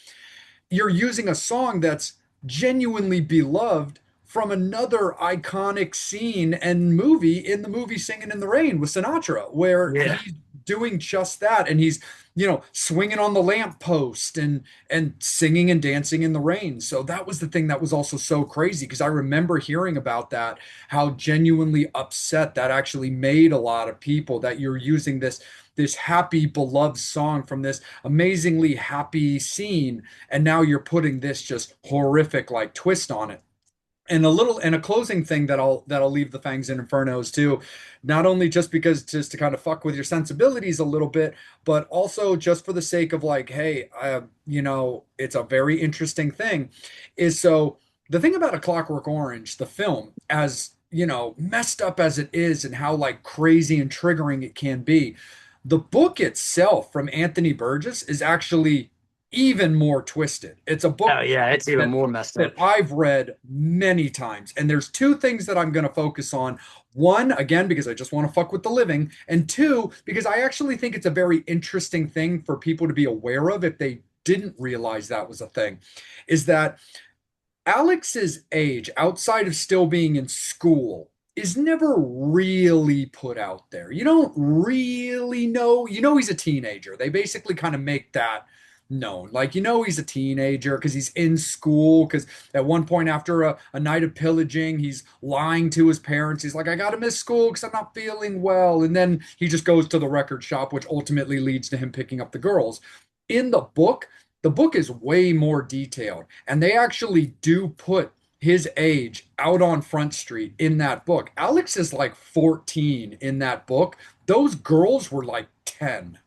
You're using a song that's genuinely beloved from another iconic scene and movie in the movie Singing in the Rain with Sinatra, where Yeah. he's doing just that and he's swinging on the lamppost and singing and dancing in the rain. So that was the thing that was also so crazy because I remember hearing about that, how genuinely upset that actually made a lot of people that you're using this happy beloved song from this amazingly happy scene and now you're putting this just horrific like twist on it. And a closing thing that I'll leave the Fangs and Infernos to, not only just to kind of fuck with your sensibilities a little bit, but also just for the sake of like, hey, it's a very interesting thing, is so the thing about A Clockwork Orange, the film, as messed up as it is and how like crazy and triggering it can be, the book itself from Anthony Burgess is actually even more twisted. It's a Oh book yeah, it's even that more messed that up. I've read many times. And there's two things that I'm going to focus on. One, again, because I just want to fuck with the living. And two, because I actually think it's a very interesting thing for people to be aware of if they didn't realize that was a thing, is that Alex's age, outside of still being in school, is never really put out there. You don't really know. You know he's a teenager. They basically kind of make that known. Like, he's a teenager because he's in school. Because at one point, after a night of pillaging, he's lying to his parents. He's like, I got to miss school because I'm not feeling well. And then he just goes to the record shop, which ultimately leads to him picking up the girls. In the book is way more detailed, and they actually do put his age out on Front Street in that book. Alex is like 14 in that book. Those girls were like 10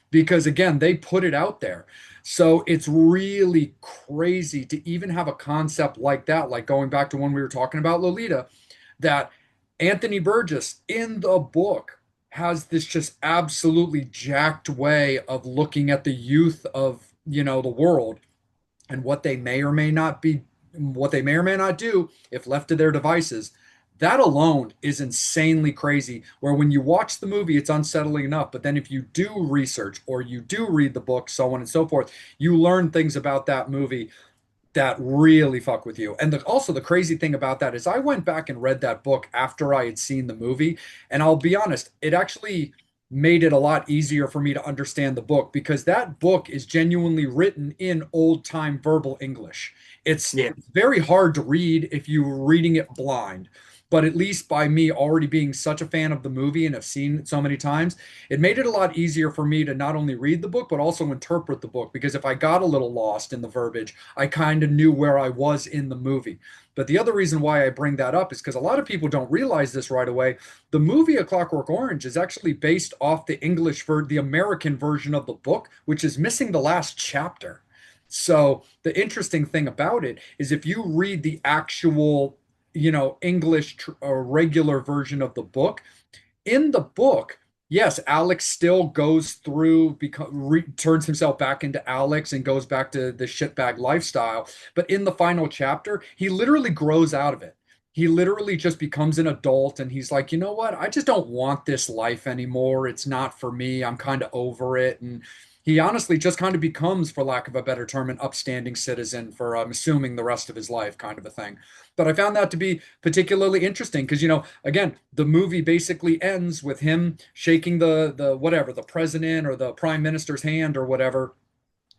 because, again, they put it out there. So it's really crazy to even have a concept like that, like going back to when we were talking about Lolita, that Anthony Burgess in the book has this just absolutely jacked way of looking at the youth of, the world and what they may or may not do if left to their devices. That alone is insanely crazy. Where when you watch the movie, it's unsettling enough. But then if you do research or you do read the book, so on and so forth, you learn things about that movie that really fuck with you. And also the crazy thing about that is I went back and read that book after I had seen the movie, and I'll be honest, it actually made it a lot easier for me to understand the book because that book is genuinely written in old-time verbal English. Yeah. It's very hard to read if you're reading it blind. But at least by me already being such a fan of the movie and have seen it so many times, it made it a lot easier for me to not only read the book, but also interpret the book. Because if I got a little lost in the verbiage, I kind of knew where I was in the movie. But the other reason why I bring that up is because a lot of people don't realize this right away. The movie A Clockwork Orange is actually based off the American version of the book, which is missing the last chapter. So the interesting thing about it is if you read the actual, English or regular version of the book, in the book, yes, Alex still goes through, turns himself back into Alex and goes back to the shitbag lifestyle. But in the final chapter, he literally grows out of it. He literally just becomes an adult and he's like, you know what? I just don't want this life anymore. It's not for me. I'm kind of over it. And he honestly just kind of becomes, for lack of a better term, an upstanding citizen for, I'm assuming, the rest of his life, kind of a thing. But I found that to be particularly interesting because, again, the movie basically ends with him shaking the whatever, the president or the prime minister's hand or whatever.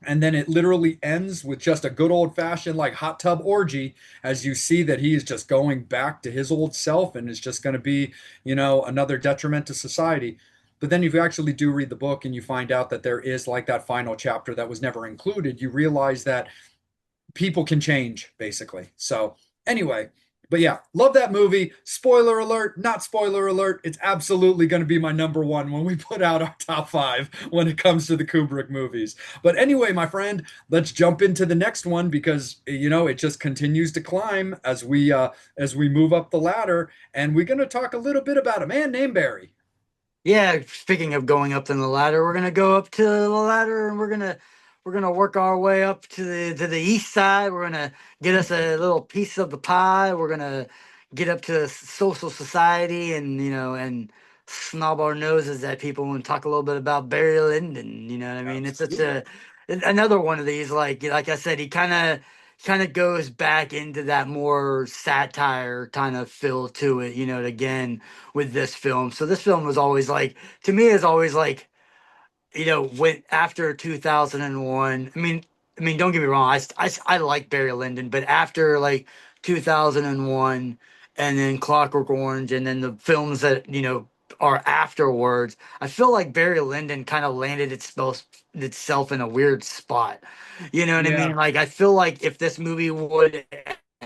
And then it literally ends with just a good old fashioned like hot tub orgy as you see that he is just going back to his old self and is just going to be, another detriment to society. But then if you actually do read the book and you find out that there is like that final chapter that was never included, you realize that people can change basically. So anyway, But yeah, love that movie. Spoiler alert, not spoiler alert. It's absolutely going to be my number one when we put out our top five when it comes to the Kubrick movies. But anyway, my friend, let's jump into the next one because it just continues to climb as we move up the ladder, and we're going to talk a little bit about a man named Barry. Yeah, speaking of going up in the ladder, we're gonna go up to the ladder and we're gonna work our way up to the east side. We're gonna get us a little piece of the pie. We're gonna get up to social society and and snob our noses at people and talk a little bit about Barry Lyndon. You know what I mean? It's such Absolutely. a another one of these like I said, he kind of goes back into that more satire kind of feel to it. Again with this film. So this film was always like to me is always like went after 2001. I mean, don't get me wrong. I like Barry Lyndon, but after like 2001 and then Clockwork Orange and then the films that, are afterwards, I feel like Barry Lyndon kind of landed itself in a weird spot. You know what I Yeah, mean? Like, I feel like if this movie would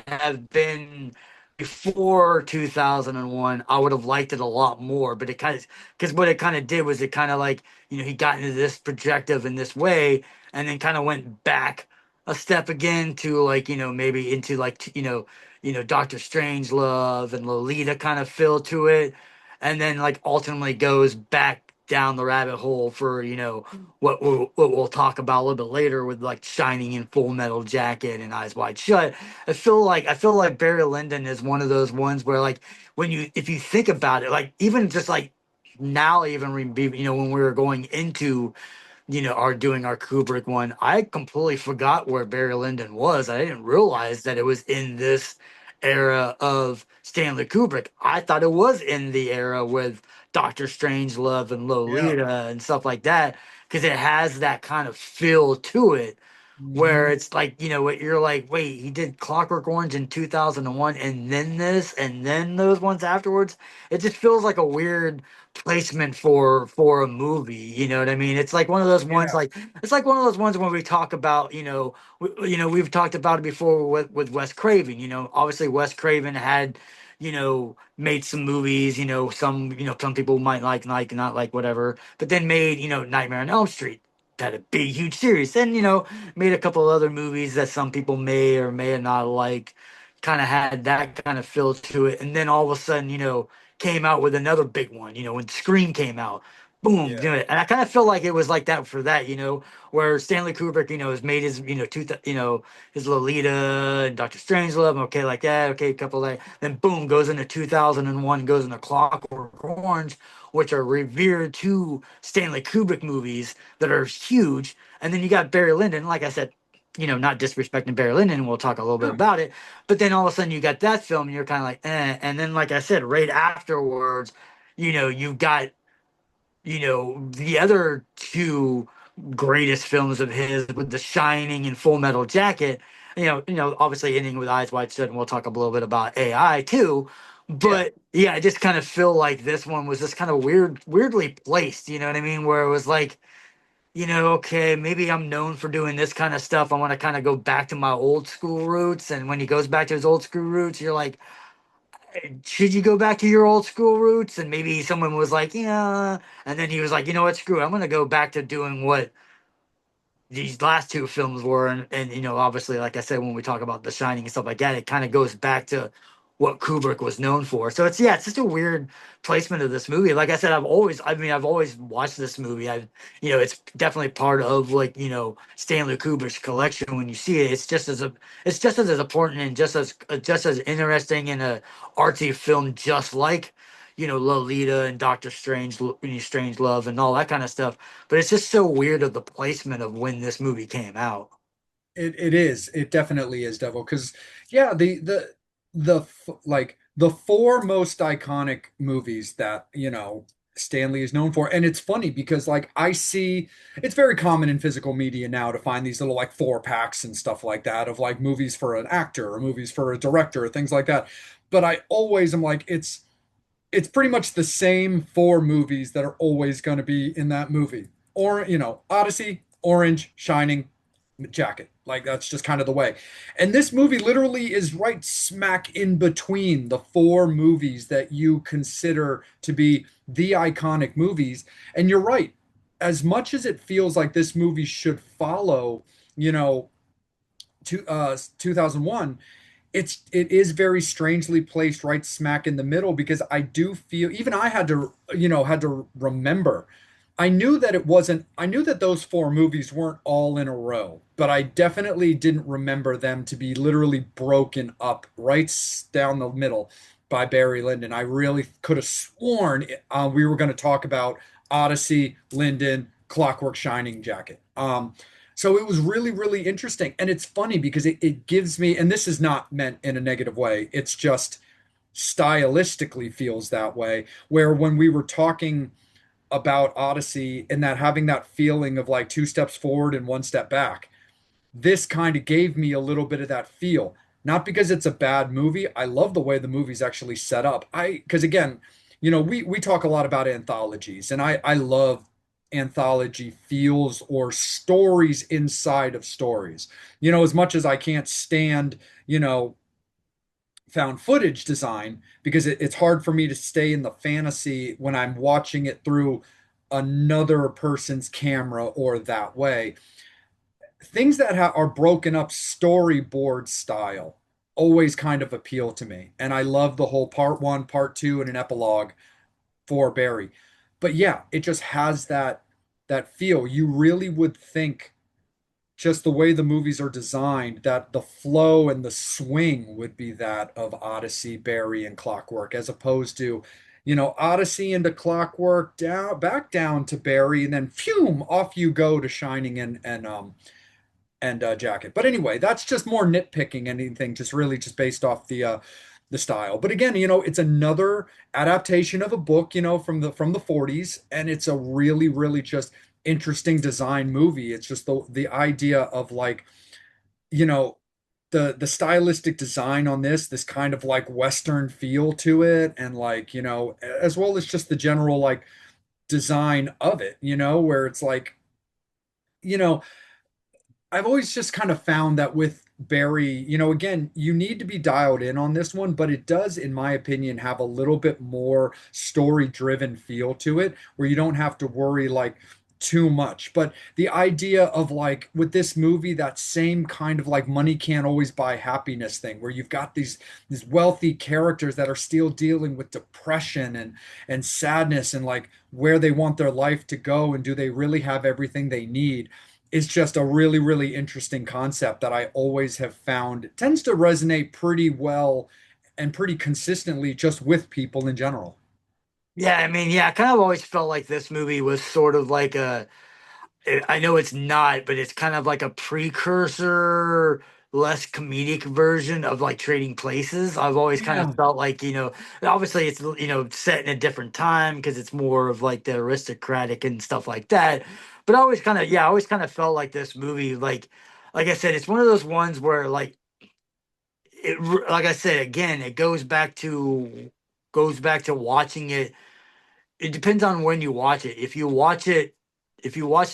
have been before 2001, I would have liked it a lot more. But it kind of, because what it kind of did was it kind of like, he got into this projective in this way and then kind of went back a step again to like, maybe into like, Doctor Strangelove and Lolita kind of feel to it. And then like ultimately goes back down the rabbit hole for, what we'll talk about a little bit later with like Shining in Full Metal Jacket and Eyes Wide Shut. I feel like Barry Lyndon is one of those ones where like if you think about it, like even just like now, even when we were going into are doing our Kubrick one, I completely forgot where Barry Lyndon was. I didn't realize that it was in this era of Stanley Kubrick. I thought it was in the era with Doctor Strangelove and yeah. Lolita and stuff like that because it has that kind of feel to it where Hmm. it's like what you're like, wait, he did Clockwork Orange in 2001 and then this and then those ones afterwards. It just feels like a weird placement for a movie. You know what I mean? It's like one of those ones Yeah. like it's like one of those ones when we talk about we've talked about it before with Wes Craven. Obviously Wes Craven had made some movies. Some people might like not like whatever, but then made Nightmare on Elm Street. Had a big huge series, and made a couple other movies that some people may or may not like. Kind of had that kind of feel to it, and then all of a sudden, came out with another big one. When Scream came out, boom, Yeah. and I kind of feel like it was like that for that. Where Stanley Kubrick, has made his, his Lolita and Doctor Strangelove, okay, like that, okay, a couple of that, then boom, goes into 2001, goes into Clockwork Orange, which are revered to Stanley Kubrick movies that are huge, and then you got Barry Lyndon, like I said. Not disrespecting Barry Lyndon, we'll talk a little bit No. about it. But then all of a sudden you got that film, and you're kind of like, eh. And then, like I said, right afterwards, you've got, the other two greatest films of his with The Shining and Full Metal Jacket. Obviously ending with Eyes Wide Shut, and we'll talk a little bit about AI too. Yeah. But yeah, I just kind of feel like this one was just kind of weirdly placed. You know what I mean? Where it was like, okay, maybe I'm known for doing this kind of stuff. I want to kind of go back to my old school roots. And when he goes back to his old school roots, you're like, should you go back to your old school roots? And maybe someone was like, yeah. And then he was like, you know what, screw it. I'm going to go back to doing what these last two films were. And, obviously, like I said, when we talk about The Shining and stuff like that, it kind of goes back to what Kubrick was known for. So it's just a weird placement of this movie. Like I said, I've always watched this movie. It's definitely part of like, Stanley Kubrick's collection. When you see it, it's just as important and just as interesting in a artsy film, just like, Lolita and Doctor Strange Love and all that kind of stuff, but it's just so weird of the placement of when this movie came out. It is. It definitely is, Devil. Because yeah, like the four most iconic movies that Stanley is known for, and it's funny because like I see it's very common in physical media now to find these little like four packs and stuff like that of like movies for an actor or movies for a director or things like that. But I always am like it's pretty much the same four movies that are always going to be in that movie. Or, Odyssey, Orange, Shining, jacket. Like that's just kind of the way. And this movie literally is right smack in between the four movies that you consider to be the iconic movies. And you're right. As much as it feels like this movie should follow, you know, 2001, it is very strangely placed right smack in the middle because I do feel even I had to had to remember. I knew that those four movies weren't all in a row, but I definitely didn't remember them to be literally broken up down the middle by Barry Lyndon. I really could have sworn we were going to talk about Odyssey, Lyndon, Clockwork Shining Jacket. So it was really, really interesting. And it's funny because it gives me, and this is not meant in a negative way, it's just stylistically feels that way. Where when we were talking about Odyssey and that having that feeling of like two steps forward and one step back, this kind of gave me a little bit of that feel. Not because it's a bad movie. I love the way the movie's actually set up. Because again, we talk a lot about anthologies, and I love anthology feels or stories inside of stories. As much as I can't stand, found footage design because it's hard for me to stay in the fantasy when I'm watching it through another person's camera or that way. Things that are broken up storyboard style always kind of appeal to me. And I love the whole part one, part two, and an epilogue for Barry. But yeah, it just has that feel. You really would think just the way the movies are designed, that the flow and the swing would be that of Odyssey, Barry, and Clockwork, as opposed to, Odyssey into Clockwork, back down to Barry, and then phew, off you go to Shining and Jacket. But anyway, that's just more nitpicking anything, just really just based off the style. But again, it's another adaptation of a book, from the 40s, and it's a really, really just interesting design movie. It's just the idea of like, you know, the stylistic design on this kind of like Western feel to it, and like, as well as just the general like design of it, where it's like, you know, I've always just kind of found that with Barry, again, you need to be dialed in on this one, but it does, in my opinion, have a little bit more story-driven feel to it, where you don't have to worry like too much. But the idea of like with this movie, that same kind of like money can't always buy happiness thing, where you've got these wealthy characters that are still dealing with depression and sadness and like where they want their life to go and do they really have everything they need is just a really, really interesting concept that I always have found tends to resonate pretty well and pretty consistently just with people in general. Yeah, I mean, yeah, I kind of always felt like this movie was sort of like I know it's not, but it's kind of like a precursor, less comedic version of like Trading Places. I've always kind of Yeah. felt like, obviously it's, set in a different time because it's more of like the aristocratic and stuff like that. But I always kind of felt like this movie, like I said, it's one of those ones where like I said, again, it goes back to watching it. It depends on when you watch it. If you watch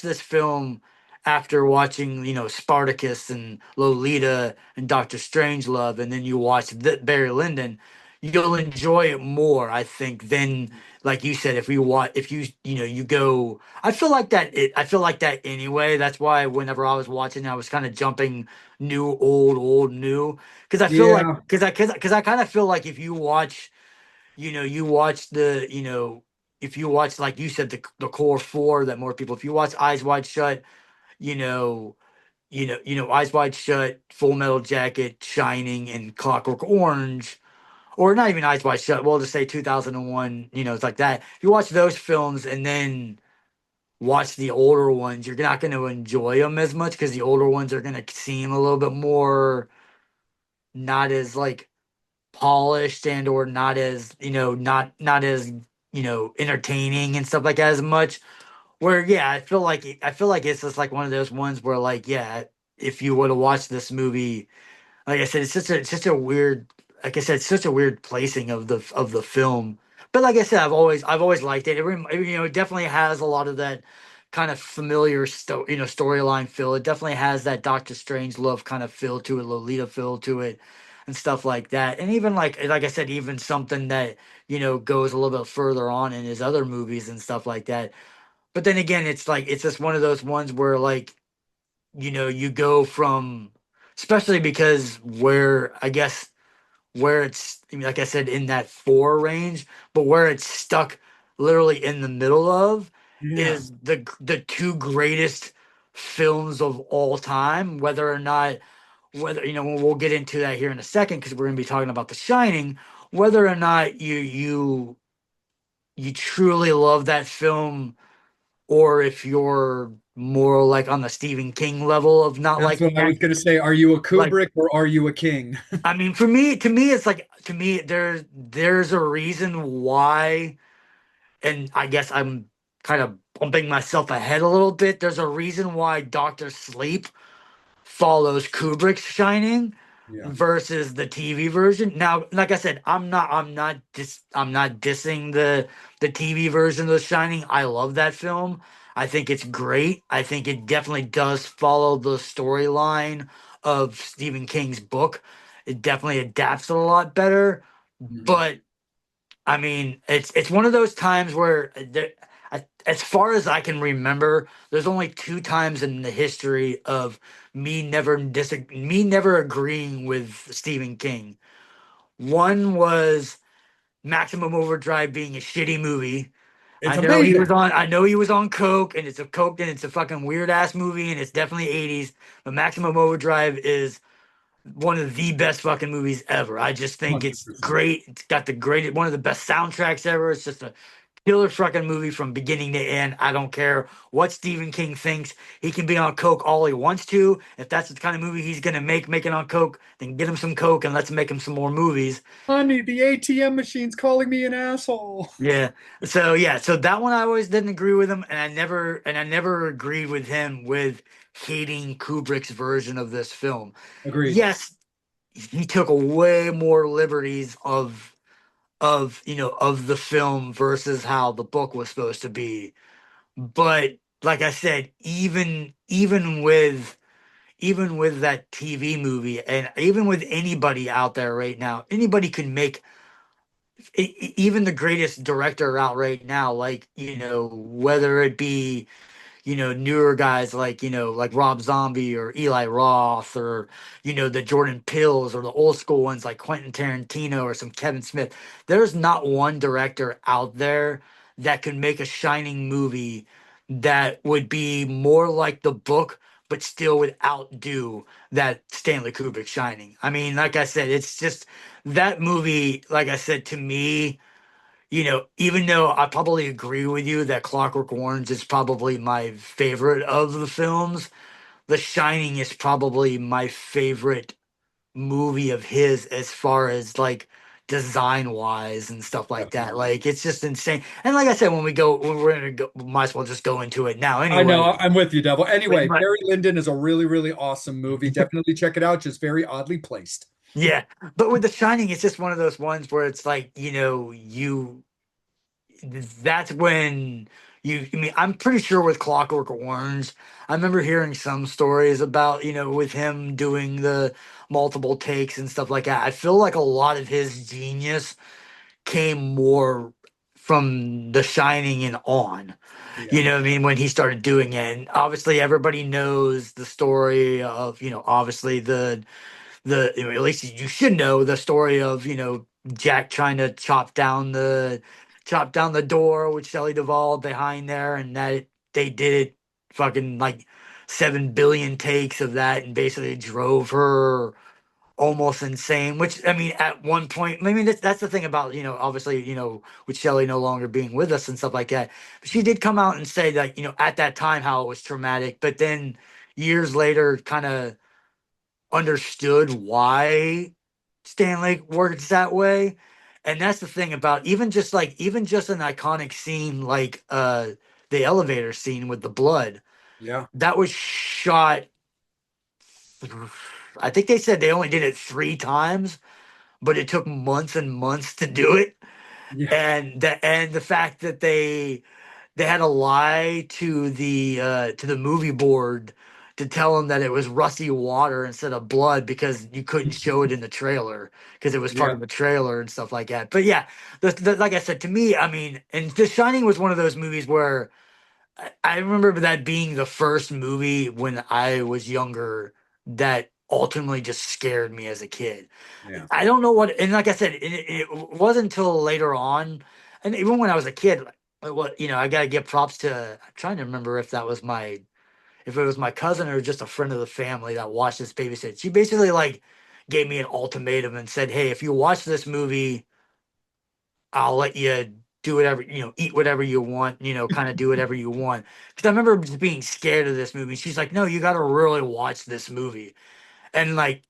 this film after watching, Spartacus and Lolita and Doctor Strangelove, and then you watch Barry Lyndon, you'll enjoy it more, I think, than like you said. If you go, I feel like that anyway. That's why whenever I was watching, I was kind of jumping new, old, new, because I feel like Yeah. because I kind of feel like if you watch you watch if you watch, like you said, the core four that more people, if you watch Eyes Wide Shut, you know, Eyes Wide Shut, Full Metal Jacket, Shining, and Clockwork Orange, or not even Eyes Wide Shut, we'll just say 2001, it's like that. If you watch those films and then watch the older ones, you're not going to enjoy them as much because the older ones are going to seem a little bit more not as like polished and or not as not as entertaining and stuff like that as much, where yeah, I feel like it's just like one of those ones where like yeah, if you were to watch this movie, like I said, it's such a weird, like I said, it's such a weird placing of the film. But like I said, I've always liked it. It definitely has a lot of that kind of familiar storyline feel. It definitely has that Doctor Strange love kind of feel to it, Lolita feel to it, and stuff like that. And even like I said, even something that goes a little bit further on in his other movies and stuff like that. But then again, it's like it's just one of those ones where like you go from, especially because where I guess where it's, I mean, like I said, in that four range, but where it's stuck literally in the middle of Yeah. is the two greatest films of all time. Whether or not, whether we'll get into that here in a second because we're going to be talking about The Shining. Whether or not you truly love that film, or if you're more like on the Stephen King level of not That's liking what I that, was going to say. Are you a like Kubrick or are you a king? I mean, for me, to me, it's like to me, there's a reason why, and I guess I'm kind of bumping myself ahead a little bit. There's a reason why Doctor Sleep follows Kubrick's Shining Yeah. versus the TV version. Now, like I said, I'm not dissing the TV version of The Shining. I love that film. I think it's great. I think it definitely does follow the storyline of Stephen King's book. It definitely adapts it a lot better. Mhm. But I mean, it's one of those times where as far as I can remember, there's only two times in the history of me never agreeing with Stephen King. One was Maximum Overdrive being a shitty movie. It's amazing. I know he was on coke, and it's a coke, and it's a fucking weird ass movie, and it's definitely 80s. But Maximum Overdrive is one of the best fucking movies ever. I just think it's 100%. great. It's got the greatest, one of the best soundtracks ever. It's just a killer fucking movie from beginning to end. I don't care what Stephen King thinks. He can be on coke all he wants to. If that's the kind of movie he's gonna make it on coke, then get him some coke and let's make him some more movies. Honey, the ATM machine's calling me an asshole. Yeah. So that one I always didn't agree with him, and I never agreed with him with hating Kubrick's version of this film. Agreed. Yes, he took way more liberties of the film versus how the book was supposed to be. But like I said, even with that TV movie, and even with anybody out there right now, anybody can make even the greatest director out right now, like whether it be newer guys like, like Rob Zombie or Eli Roth, or, the Jordan Pills, or the old school ones like Quentin Tarantino or some Kevin Smith. There's not one director out there that could make a shining movie that would be more like the book, but still would outdo that Stanley Kubrick Shining. I mean, like I said, it's just that movie, like I said, to me, even though I probably agree with you that Clockwork Orange is probably my favorite of the films, The Shining is probably my favorite movie of his as far as like design wise and stuff like that. Definitely. Like it's just insane. And like I said, when we're gonna go, might as well just go into it now I know. anyway. I'm with you, Devil. Anyway, But Barry Lyndon is a really, really awesome movie. Definitely check it out. Just very oddly placed. yeah, but with The Shining, it's just one of those ones where it's like, that's when I mean, I'm pretty sure with Clockwork Orange, I remember hearing some stories about, with him doing the multiple takes and stuff like that. I feel like a lot of his genius came more from The Shining and on. You Yeah. know what I mean? When he started doing it. And obviously everybody knows the story of, obviously at least you should know the story of Jack trying to chop down the door with Shelley Duvall behind there, and that they did it fucking like 7 billion takes of that, and basically drove her almost insane. Which I mean, at one point, I mean that's the thing about obviously with Shelley no longer being with us and stuff like that. But she did come out and say that at that time how it was traumatic, but then years later, kind of understood why Stanley works that way. And that's the thing about even just an iconic scene like the elevator scene with the blood. Yeah. That was shot, I think they said they only did it 3 times, but it took months and months to do it. Yeah. And the fact that they had to lie to the movie board to tell them that it was rusty water instead of blood because you couldn't show it in the trailer because it was part Yeah, of the trailer and stuff like that. But yeah, like I said, to me, I mean, and The Shining was one of those movies where I remember that being the first movie when I was younger that ultimately just scared me as a kid. yeah, I don't know what, and like I said, it wasn't until later on, and even when I was a kid, like, what I gotta give props to. I'm trying to remember if it was my cousin or just a friend of the family that watched this babysit. She basically like gave me an ultimatum and said, "Hey, if you watch this movie, I'll let you do whatever, eat whatever you want, kind of do whatever you want." Because I remember just being scared of this movie. She's like, "No, you got to really watch this movie." And like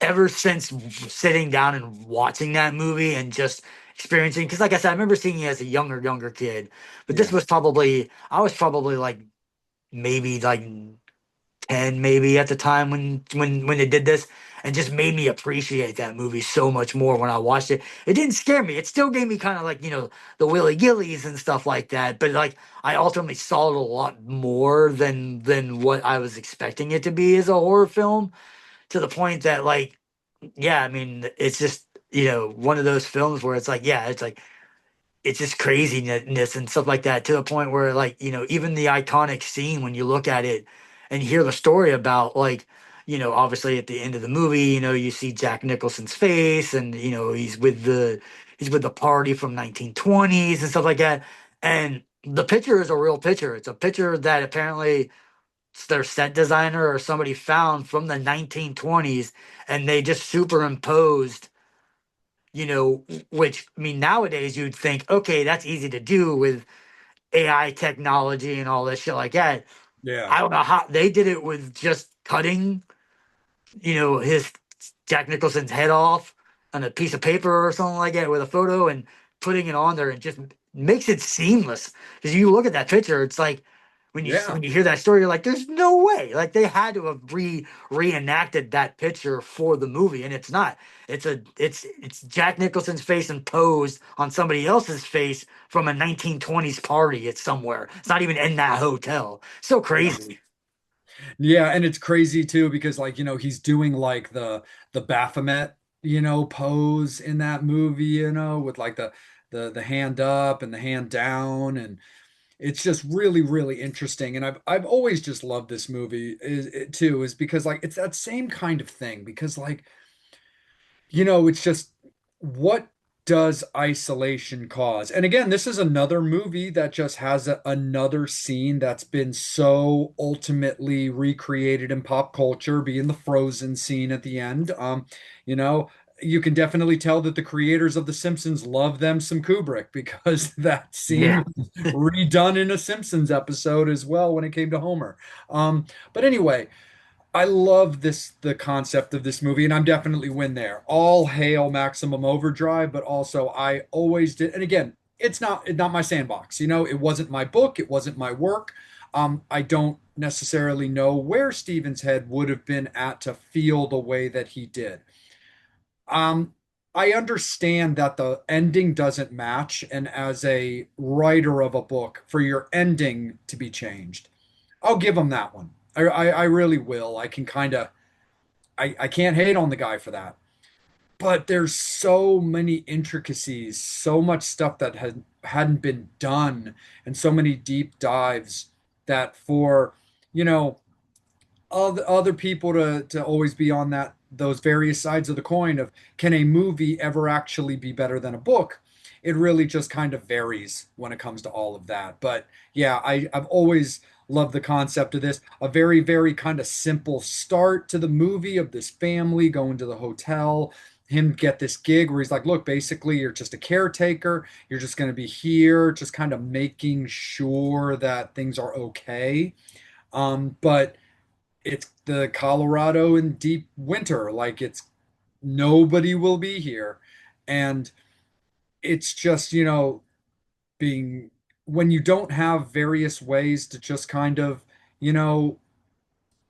ever since sitting down and watching that movie and just experiencing, because like I said, I remember seeing it as a younger kid, but this yeah, was probably I was probably like maybe like 10 maybe at the time when they did this, and just made me appreciate that movie so much more when I watched it. It didn't scare me. It still gave me kind of like, the willy gillies and stuff like that, but like I ultimately saw it a lot more than what I was expecting it to be as a horror film, to the point that like, yeah, I mean, it's just, one of those films where it's like, yeah, it's just craziness and stuff like that, to the point where like, even the iconic scene when you look at it and hear the story about like, obviously at the end of the movie, you see Jack Nicholson's face, and he's with the party from 1920s and stuff like that. And the picture is a real picture. It's a picture that apparently their set designer or somebody found from the 1920s, and they just superimposed, which, I mean, nowadays you'd think, okay, that's easy to do with AI technology and all this shit like that. yeah, I don't know how they did it with just cutting, his Jack Nicholson's head off on a piece of paper or something like that with a photo, and putting it on there, and just makes it seamless. Because you look at that picture, it's like yeah. when you hear that story, you're like, there's no way. Like they had to have reenacted that picture for the movie, and it's not. It's Jack Nicholson's face imposed on somebody else's face from a 1920s party. It's somewhere. It's not even in that hotel. So Yeah. crazy. Yeah, and it's crazy too because like, he's doing like the Baphomet, pose in that movie, with like the hand up and the hand down, and it's just really really interesting. And I've always just loved this movie is because like it's that same kind of thing because like it's just what does isolation cause? And again, this is another movie that just has another scene that's been so ultimately recreated in pop culture, being the Frozen scene at the end. You know, you can definitely tell that the creators of The Simpsons love them some Kubrick because that scene Yeah. was redone in a Simpsons episode as well when it came to Homer. But anyway, I love the concept of this movie, and I'm definitely win there. All hail Maximum Overdrive, but also I always did. And again, it's not my sandbox. It wasn't my book, it wasn't my work. I don't necessarily know where Stephen's head would have been at to feel the way that he did. Um, I understand that the ending doesn't match, and as a writer of a book, for your ending to be changed, I'll give him that one. I really will. I can kind of I can't hate on the guy for that. But there's so many intricacies, so much stuff that hadn't been done, and so many deep dives that for, you know, other people to always be on those various sides of the coin of can a movie ever actually be better than a book? It really just kind of varies when it comes to all of that. But yeah, I've always loved the concept of this. A very, very kind of simple start to the movie of this family going to the hotel, him get this gig where he's like, look, basically you're just a caretaker. You're just going to be here, just kind of making sure that things are okay. But it's the Colorado in deep winter. Like it's nobody will be here. And it's just, being when you don't have various ways to just kind of, you know,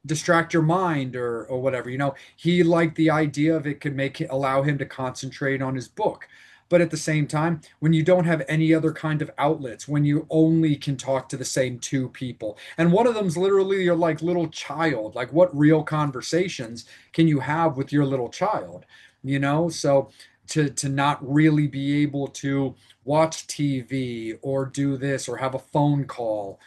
distract your mind or whatever, he liked the idea of it could allow him to concentrate on his book. But at the same time, when you don't have any other kind of outlets, when you only can talk to the same two people, and one of them's literally your like little child, like what real conversations can you have with your little child? You know, so to not really be able to watch TV or do this or have a phone call,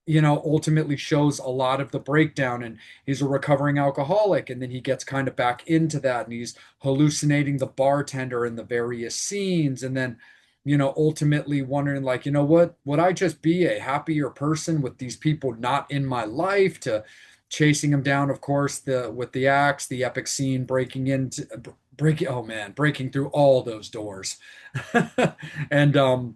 you know, ultimately shows a lot of the breakdown. And he's a recovering alcoholic, and then he gets kind of back into that, and he's hallucinating the bartender in the various scenes, and then, you know, ultimately wondering, like, you know what, would I just be a happier person with these people not in my life? To chasing him down, of course, the with the axe, the epic scene breaking into breaking, oh man, breaking through all those doors. And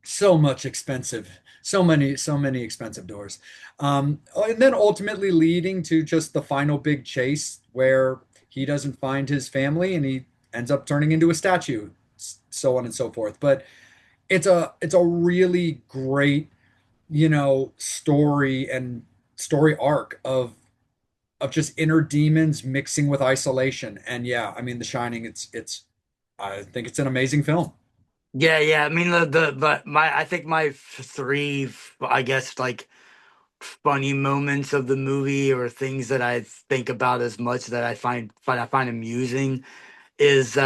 so much expensive, so many expensive doors. And then ultimately leading to just the final big chase where he doesn't find his family and he ends up turning into a statue, so on and so forth. But it's a really great, you know, story and story arc of just inner demons mixing with isolation. And yeah, I mean, The Shining, it's I think it's an amazing film. Yeah, yeah. I mean, the but my I think my three, I guess, like funny moments of the movie or things that I think about as much that I find amusing is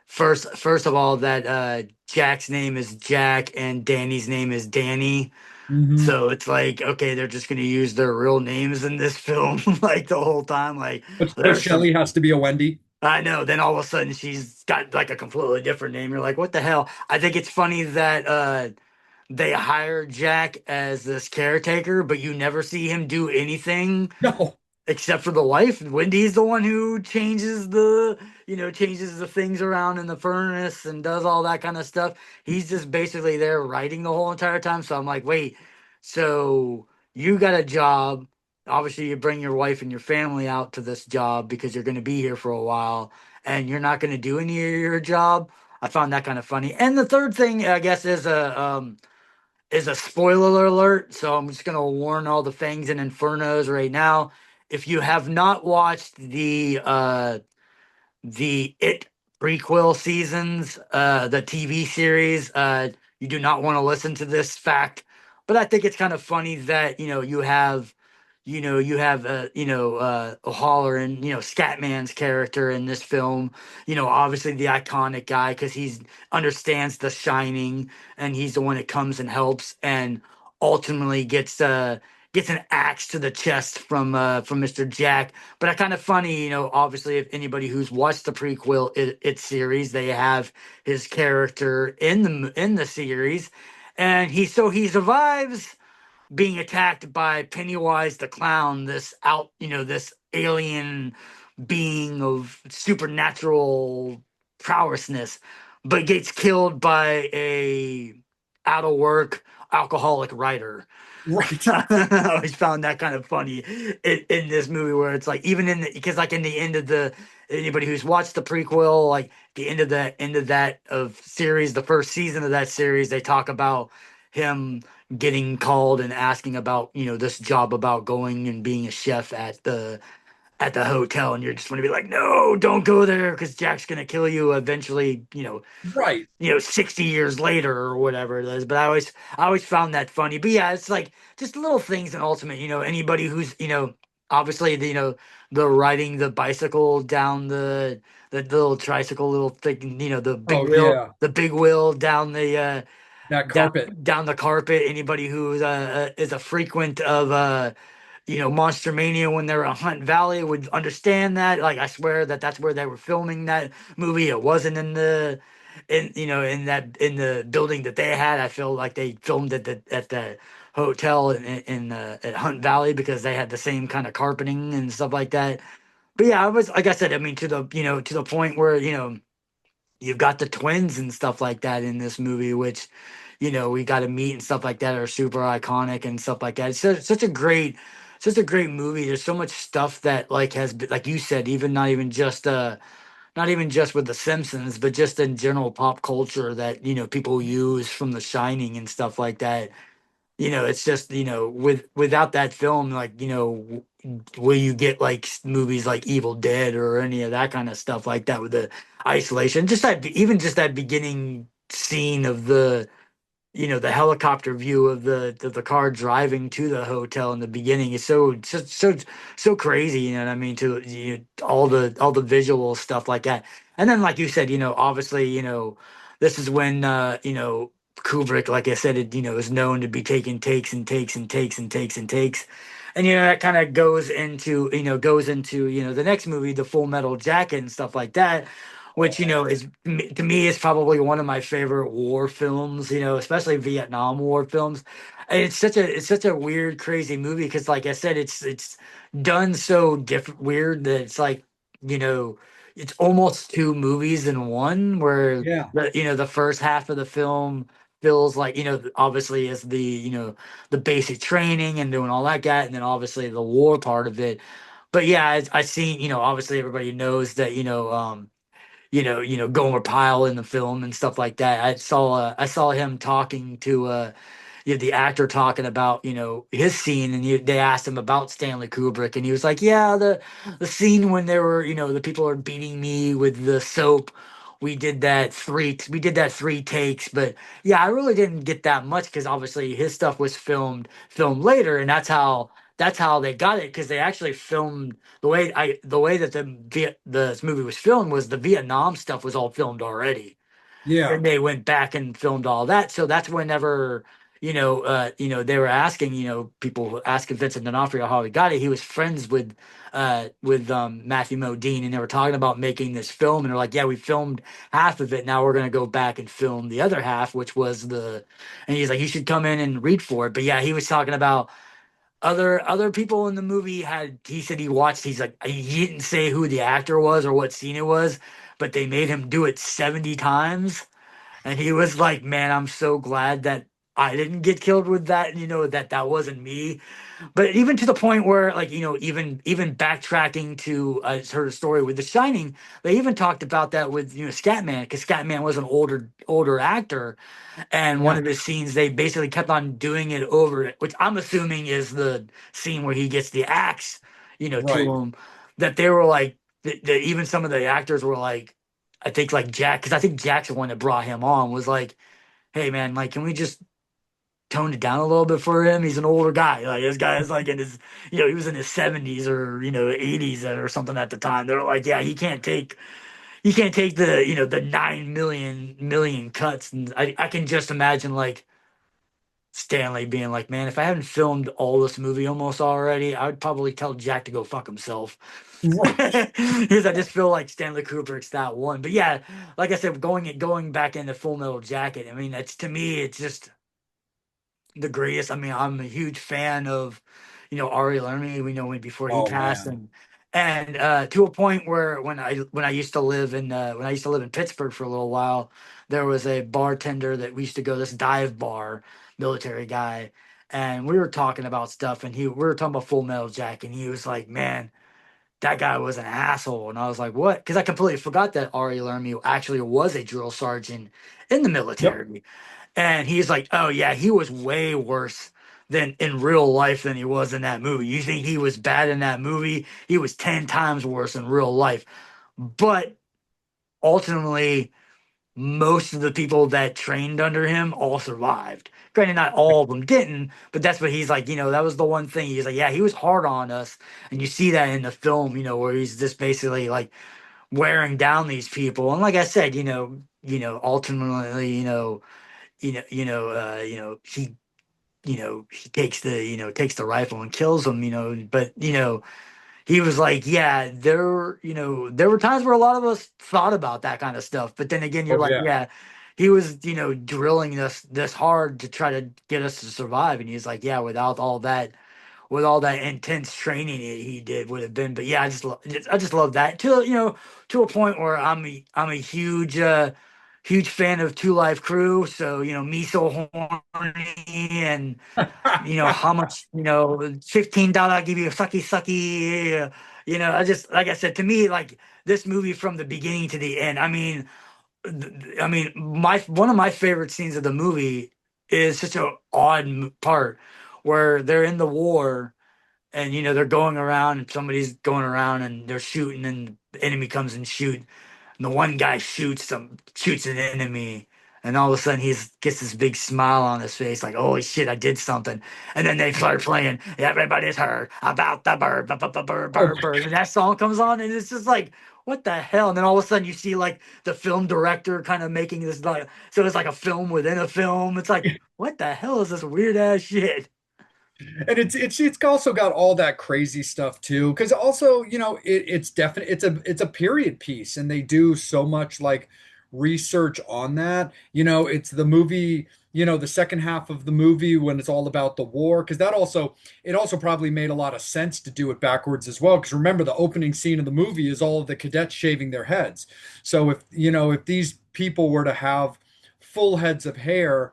first of all that Jack's name is Jack and Danny's name is Danny. Hmm. So it's like, okay, they're just gonna use their real names in this film like the whole time. Like But there's some Shelley has to be a Wendy. I know, then all of a sudden she's got like a completely different name. You're like, what the hell? I think it's funny that they hire Jack as this caretaker, but you never see him do anything No. except for the wife. Wendy's the one who changes the things around in the furnace and does all that kind of stuff. He's just basically there writing the whole entire time. So I'm like, wait, so you got a job. Obviously, you bring your wife and your family out to this job because you're going to be here for a while and you're not going to do any of your job. I found that kind of funny. And the third thing, I guess, is a spoiler alert. So I'm just gonna warn all the Fangs and Infernos right now. If you have not watched the It prequel seasons, the TV series, you do not want to listen to this fact. But I think it's kind of funny that O'Haller and Scatman's character in this film. Obviously the iconic guy because he's understands The Shining and he's the one that comes and helps and ultimately gets an axe to the chest from Mr. Jack. But I kind of funny, obviously, if anybody who's watched the prequel it series, they have his character in the series, and he survives being attacked by Pennywise the clown, this alien being of supernatural prowessness, but gets killed by a out of work alcoholic writer. Right. I always found that kind of funny in this movie where it's like even because like in the end of the anybody who's watched the prequel, like the end of that of series, the first season of that series, they talk about him getting called and asking about this job about going and being a chef at the hotel, and you're just want to be like, no, don't go there because Jack's gonna kill you eventually. 60 years later or whatever it is. But I always found that funny. But yeah, it's like just little things in Ultimate. Anybody who's obviously the riding the bicycle down the little tricycle little thing. Oh yeah. The big wheel down That carpet. down the carpet. Anybody who is a frequent of Monster Mania when they're on Hunt Valley would understand that. Like, I swear that's where they were filming that movie. It wasn't in the building that they had. I feel like they filmed it at the hotel at Hunt Valley because they had the same kind of carpeting and stuff like that. But yeah, I was like I said, I mean to the point where you've got the twins and stuff like that in this movie, which we got to meet and stuff like that are super iconic and stuff like that. It's such a great movie. There's so much stuff that like has been, like you said, even not even just with The Simpsons, but just in general pop culture that people use from The Shining and stuff like that. it's just, without that film, like, will you get like movies like Evil Dead or any of that kind of stuff like that with the isolation, just that, even just that beginning scene of the helicopter view of the car driving to the hotel in the beginning is so crazy, you know what I mean, to all the visual stuff like that. And then like you said, obviously, this is when Kubrick, like I said, is known to be taking takes and takes and takes and takes and takes. And that kind of goes into the next movie, the Full Metal Jacket and stuff like that, which is to me is probably one of my favorite war films, especially Vietnam War films. And it's such a weird, crazy movie because, like I said, it's done so different, weird that it's like, you know, it's almost two movies in one. Where Yeah. the first half of the film feels like, obviously is the basic training and doing all that guy, and then obviously the war part of it. But yeah, I seen, obviously everybody knows that, Gomer Pyle in the film and stuff like that. I saw him talking to the actor talking about his scene, and they asked him about Stanley Kubrick, and he was like, "Yeah, the scene when they were the people are beating me with the soap. We did that three takes, but yeah, I really didn't get that much because obviously his stuff was filmed later, and that's how they got it because they actually filmed the way that this movie was filmed was the Vietnam stuff was all filmed already. Yeah. Then they went back and filmed all that. So that's whenever they were asking, people asking Vincent D'Onofrio how he got it. He was friends with Matthew Modine, and they were talking about making this film, and they're like, yeah, we filmed half of it. Now we're gonna go back and film the other half, which was and he's like, you should come in and read for it. But yeah, he was talking about other people in the movie he said he watched, he's like, he didn't say who the actor was or what scene it was, but they made him do it 70 times. And he was like, man, I'm so glad that I didn't get killed with that, that wasn't me. But even to the point where, like, even backtracking to her story with The Shining, they even talked about that with Scatman, because Scatman was an older actor, and one Yeah. of the scenes they basically kept on doing it over, which I'm assuming is the scene where he gets the axe, to Right. him. That they were like, that even some of the actors were like, I think like Jack, because I think Jack's the one that brought him on, was like, hey man, like, can we just tone it down a little bit for him? He's an older guy. Like, this guy is like in his, he was in his 70s or 80s or something at the time. They're like, yeah, he can't take the 9 million cuts. And I can just imagine like Stanley being like, man, if I hadn't filmed all this movie almost already, I would probably tell Jack to go fuck himself. Right. Because I just feel like Stanley Kubrick's that one. But yeah, like I said, going back into Full Metal Jacket, I mean, that's, to me, it's just the greatest. I mean, I'm a huge fan of, Ari Lermy. We know when before he Oh passed, man. and to a point where when I used to live in Pittsburgh for a little while, there was a bartender that we used to go, this dive bar, military guy, and we were talking about stuff, and we were talking about Full Metal Jacket, and he was like, "Man, that guy was an asshole," and I was like, "What?" Because I completely forgot that Ari Lermy actually was a drill sergeant in the Yep. military. And he's like, "Oh yeah, he was way worse than in real life than he was in that movie. You think he was bad in that movie? He was 10 times worse in real life." But ultimately, most of the people that trained under him all survived. Granted, not all of them didn't, but that's what he's like, that was the one thing. He's like, yeah, he was hard on us. And you see that in the film, where he's just basically like wearing down these people. And like I said, ultimately, he takes the rifle and kills him, but he was like, yeah, there were times where a lot of us thought about that kind of stuff, but then again, you're Oh like, yeah. yeah, he was, drilling us this hard to try to get us to survive, and he's like, yeah, without all that intense training he did would have been. But yeah, I just love that to to a point where I'm a huge fan of Two Live Crew. So me so horny, and how much, $15, I'll give you a sucky sucky. I just, like I said, to me, like, this movie from the beginning to the end. I mean, my one of my favorite scenes of the movie. is such an odd part where they're in the war and they're going around and somebody's going around and they're shooting and the enemy comes and shoot and the one guy shoots an enemy, and all of a sudden he's gets this big smile on his face, like, "Holy shit, I did something!" And then they start playing, "Everybody's heard about the bird, bird, Oh bird, bird," and that song comes on, and it's just like, what the hell? And then all of a sudden you see like the film director kind of making this like, so it's like a film within a film. It's like, what the hell is this weird ass shit? and it's also got all that crazy stuff too, because also it's definitely it's a period piece, and they do so much like research on that. It's the movie, the second half of the movie when it's all about the war, because it also probably made a lot of sense to do it backwards as well. Because remember, the opening scene of the movie is all of the cadets shaving their heads. So if these people were to have full heads of hair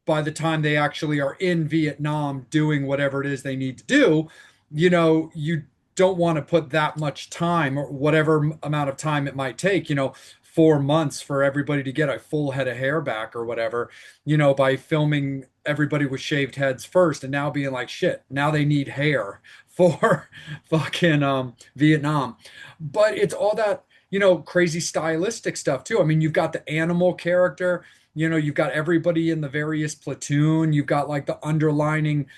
by the time they actually are in Vietnam doing whatever it is they need to do, you don't want to put that much time or whatever amount of time it might take, 4 months for everybody to get a full head of hair back or whatever, by filming everybody with shaved heads first and now being like, shit, now they need hair for fucking Vietnam. But it's all that, crazy stylistic stuff too. I mean, you've got the animal character, you've got everybody in the various platoon. You've got like the underlining,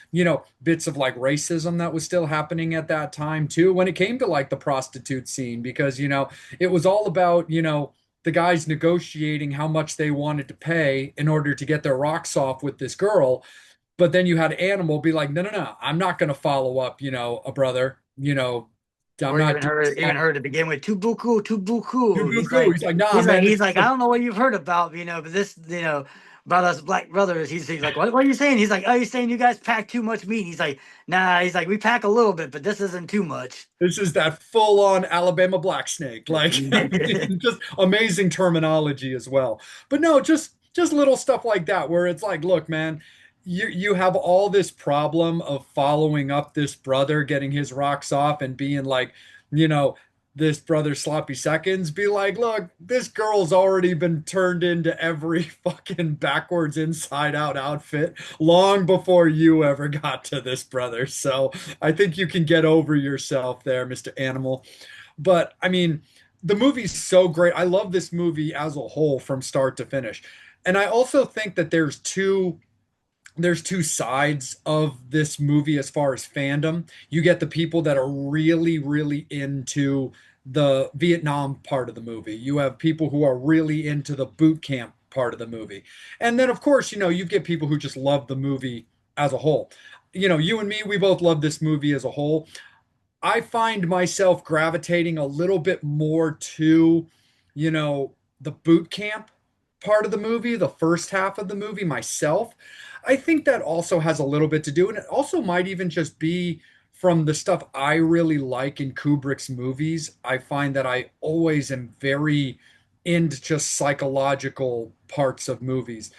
bits of like racism that was still happening at that time too, when it came to like the prostitute scene, because, it was all about, the guys negotiating how much they wanted to pay in order to get their rocks off with this girl. But then you had Animal be like, no, no, no, I'm not going to follow up, a brother, I'm Or not even doing her, to begin with, tubuku, tubuku. He's this. like, He's like, nah, man, this he's is like, I don't know what you've heard about, but this, brothers, black brothers. He's like, what are you saying? He's like, oh, you're saying you guys pack too much meat. He's like, nah. He's like, we pack a little bit, but this isn't too much. This is that full-on Alabama black snake. Like, I mean, just amazing terminology as well. But no, just little stuff like that where it's like, look, man, you have all this problem of following up this brother getting his rocks off and being like, you know, this brother sloppy seconds. Be like, look, this girl's already been turned into every fucking backwards inside out outfit long before you ever got to this brother. So I think you can get over yourself there, Mr. Animal. But I mean, the movie's so great. I love this movie as a whole from start to finish. And I also think that there's two sides of this movie as far as fandom. You get the people that are really, really into the Vietnam part of the movie. You have people who are really into the boot camp part of the movie. And then, of course, you get people who just love the movie as a whole. You and me, we both love this movie as a whole. I find myself gravitating a little bit more to, the boot camp part of the movie, the first half of the movie myself. I think that also has a little bit to do, and it also might even just be from the stuff I really like in Kubrick's movies. I find that I always am very into just psychological parts of movies.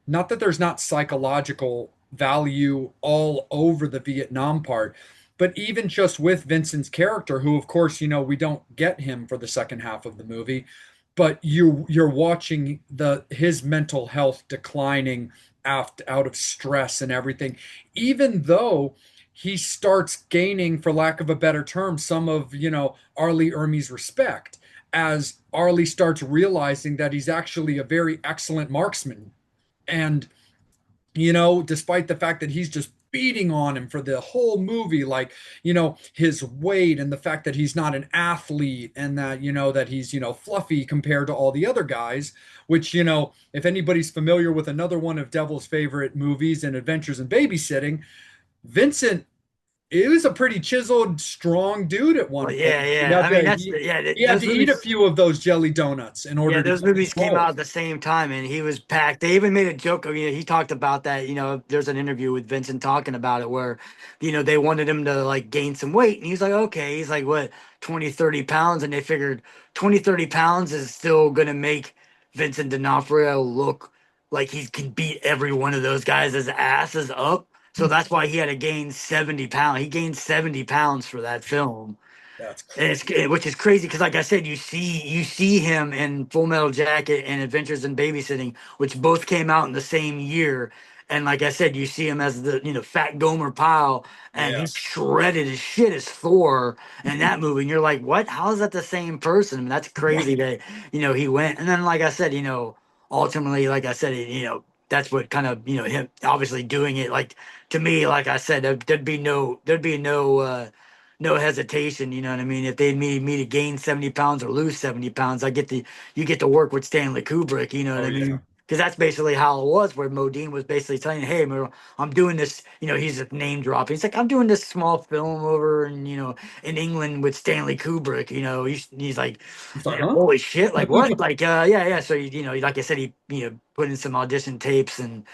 Not that there's not psychological value all over the Vietnam part, but even just with Vincent's character, who of course, we don't get him for the second half of the movie, but you're watching his mental health declining out of stress and everything, even though he starts gaining, for lack of a better term, some of, Arlie Ermey's respect as Arlie starts realizing that he's actually a very excellent marksman. And despite the fact that he's just beating on him for the whole movie, like, his weight and the fact that he's not an athlete and that, that he's, fluffy compared to all the other guys, which, if anybody's familiar with another one of Devil's favorite movies and Adventures in Babysitting, Vincent, he was a pretty chiseled, strong dude at Well, one point. yeah, yeah. I mean, He had those to eat a movies. few of those jelly donuts in Yeah, order to those get his movies came out role. at the same time, and he was packed. They even made a joke of, he talked about that. There's an interview with Vincent talking about it where, they wanted him to like gain some weight, and he's like, okay, he's like, what, 20, 30 pounds, and they figured 20, 30 pounds is still gonna make Vincent D'Onofrio look like he can beat every one of those guys' asses up. So that's why he had to gain 70 pounds. He gained 70 pounds for that film. That's And crazy. which is crazy because, like I said, you see him in Full Metal Jacket and Adventures in Babysitting, which both came out in the same year, And like I said, you see him as the fat Gomer Pyle, and Yeah. he's shredded as shit as Thor in that movie. And you're like, what? How is that the same person? I mean, that's crazy Right. that he went. And then like I said, ultimately, like I said, that's what kind of him obviously doing it. Like to me, like I said, there'd be no hesitation. You know what I mean? If they needed me to gain 70 pounds or lose 70 pounds, you get to work with Stanley Kubrick. You know what Oh I yeah. mean? Because that's basically how it was, where Modine was basically saying, "Hey, I'm doing this." He's a name dropping. He's like, "I'm doing this small film over in England with Stanley Kubrick." He's like, It's like, huh? "Holy shit! Like what? Like yeah, yeah." So like I said, he put in some audition tapes and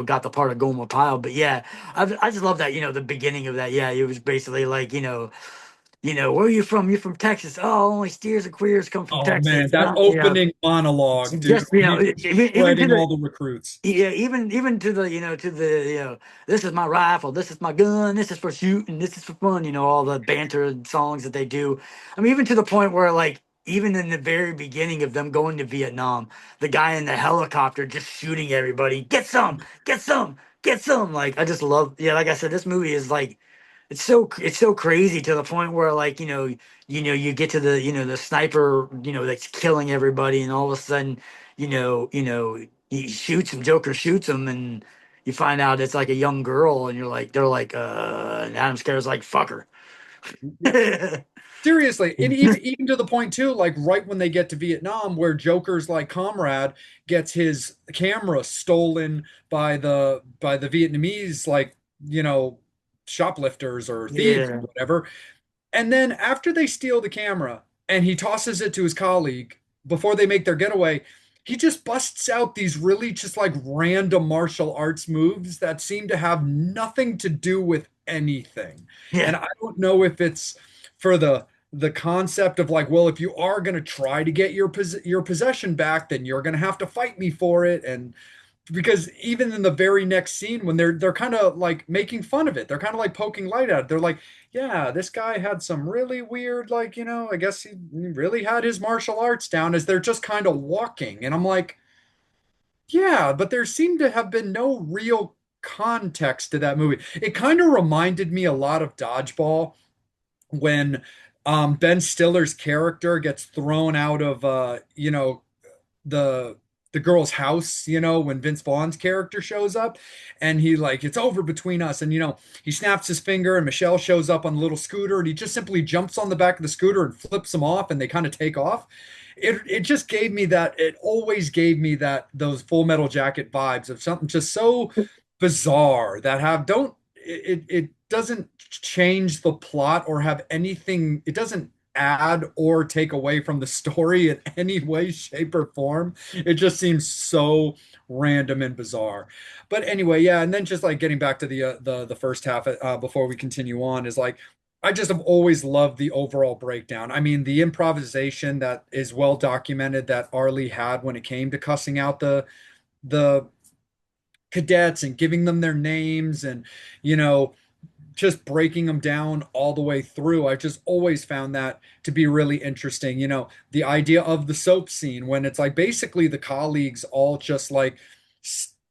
got the part of Gomer Pyle. But yeah, I just love that the beginning of that. Yeah, it was basically like where are you from? You're from Texas. Oh, only steers and queers come from Oh Texas. man, that opening monologue, dude, Just when he's even to shredding the all the recruits. yeah, even to the this is my rifle, this is my gun, this is for shooting, this is for fun, all the banter and songs that they do. I mean, even to the point where like even in the very beginning of them going to Vietnam, the guy in the helicopter just shooting everybody, get some, get some. Like I just love, yeah, like I said, this movie is like it's so crazy to the point where like you get to the the sniper that's killing everybody, and all of a sudden he shoots him, Joker shoots him, and you find out it's like a young girl, and they're like and Adam Scare's like fuck her. Yeah. Seriously, and even to the point too, like right when they get to Vietnam, where Joker's like comrade gets his camera stolen by the Vietnamese, like, you know, shoplifters or thieves or Yeah, whatever. And then after they steal the camera and he tosses it to his colleague before they make their getaway, he just busts out these really just like random martial arts moves that seem to have nothing to do with anything. yeah. And I don't know if it's for the concept of like, well, if you are going to try to get your possession back, then you're going to have to fight me for it. And because even in the very next scene when they're kind of like making fun of it, they're kind of like poking light at it. They're like, yeah, this guy had some really weird, like, I guess he really had his martial arts down, as they're just kind of walking. And I'm like, yeah, but there seemed to have been no real context to that movie. It kind of reminded me a lot of Dodgeball when Ben Stiller's character gets thrown out of the the girl's house, when Vince Vaughn's character shows up, and he like, it's over between us, and he snaps his finger and Michelle shows up on the little scooter, and he just simply jumps on the back of the scooter and flips them off, and they kind of take off. It just gave me that, it always gave me that, those Full Metal Jacket vibes of something just so bizarre that have don't it doesn't change the plot or have anything, it doesn't add or take away from the story in any way, shape, or form. It just seems so random and bizarre. But anyway, yeah, and then just like getting back to the first half, before we continue on, is like, I just have always loved the overall breakdown. I mean, the improvisation that is well documented that Arlie had when it came to cussing out the cadets and giving them their names, and you know just breaking them down all the way through. I just always found that to be really interesting. The idea of the soap scene when it's like basically the colleagues all just like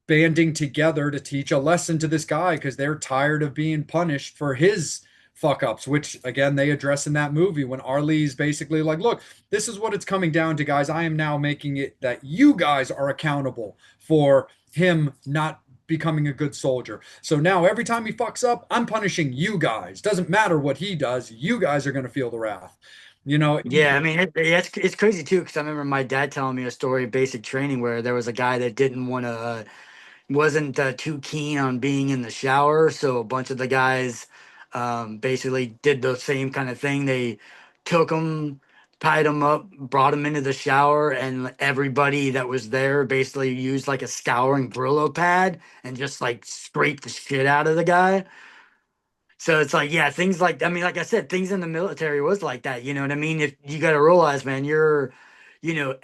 banding together to teach a lesson to this guy because they're tired of being punished for his fuck ups, which again they address in that movie when Arlie's basically like, look, this is what it's coming down to, guys. I am now making it that you guys are accountable for him not becoming a good soldier. So now every time he fucks up, I'm punishing you guys. Doesn't matter what he does, you guys are going to feel the wrath. You know, Yeah, I mean, it's crazy too, because I remember my dad telling me a story of basic training where there was a guy that didn't want to wasn't too keen on being in the shower. So a bunch of the guys basically did the same kind of thing. They took him, tied him up, brought him into the shower, and everybody that was there basically used like a scouring Brillo pad and just like scraped the shit out of the guy. So it's like, yeah, things like, I mean, like I said, things in the military was like that. You know what I mean? If you got to realize, man,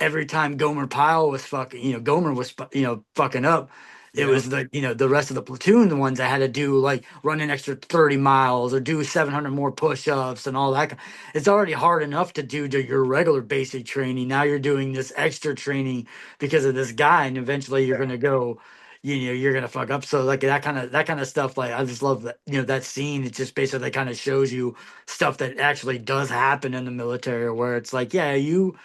every time Gomer Pyle was fucking, Gomer was, fucking up, it yeah. was the rest of the platoon, the ones that had to do like run an extra 30 miles or do 700 more push ups and all that. It's already hard enough to do your regular basic training. Now you're doing this extra training because of this guy. And eventually you're going to go. you're gonna fuck up. So like that kind of stuff, like I just love that, that scene. It just basically kind of shows you stuff that actually does happen in the military, where it's like, yeah, you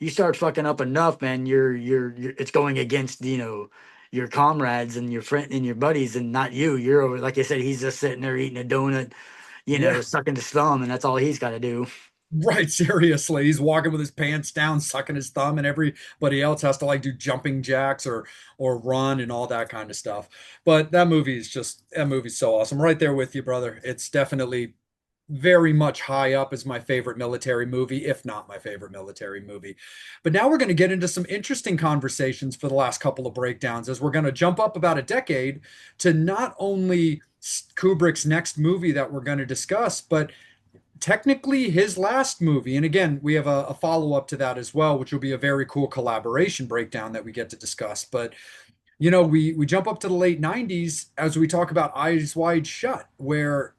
start fucking up enough, man, you're it's going against, your comrades and your friend and your buddies, and not you. You're over, like I said, he's just sitting there eating a donut, Yeah. sucking his thumb, and that's all he's got to do. Right, seriously. He's walking with his pants down, sucking his thumb, and everybody else has to like do jumping jacks or run and all that kind of stuff. But that movie's so awesome. Right there with you, brother. It's definitely very much high up as my favorite military movie, if not my favorite military movie. But now we're going to get into some interesting conversations for the last couple of breakdowns, as we're going to jump up about a decade to not only Kubrick's next movie that we're going to discuss, but technically his last movie. And again, we have a follow-up to that as well, which will be a very cool collaboration breakdown that we get to discuss. But we jump up to the late 90s as we talk about Eyes Wide Shut, where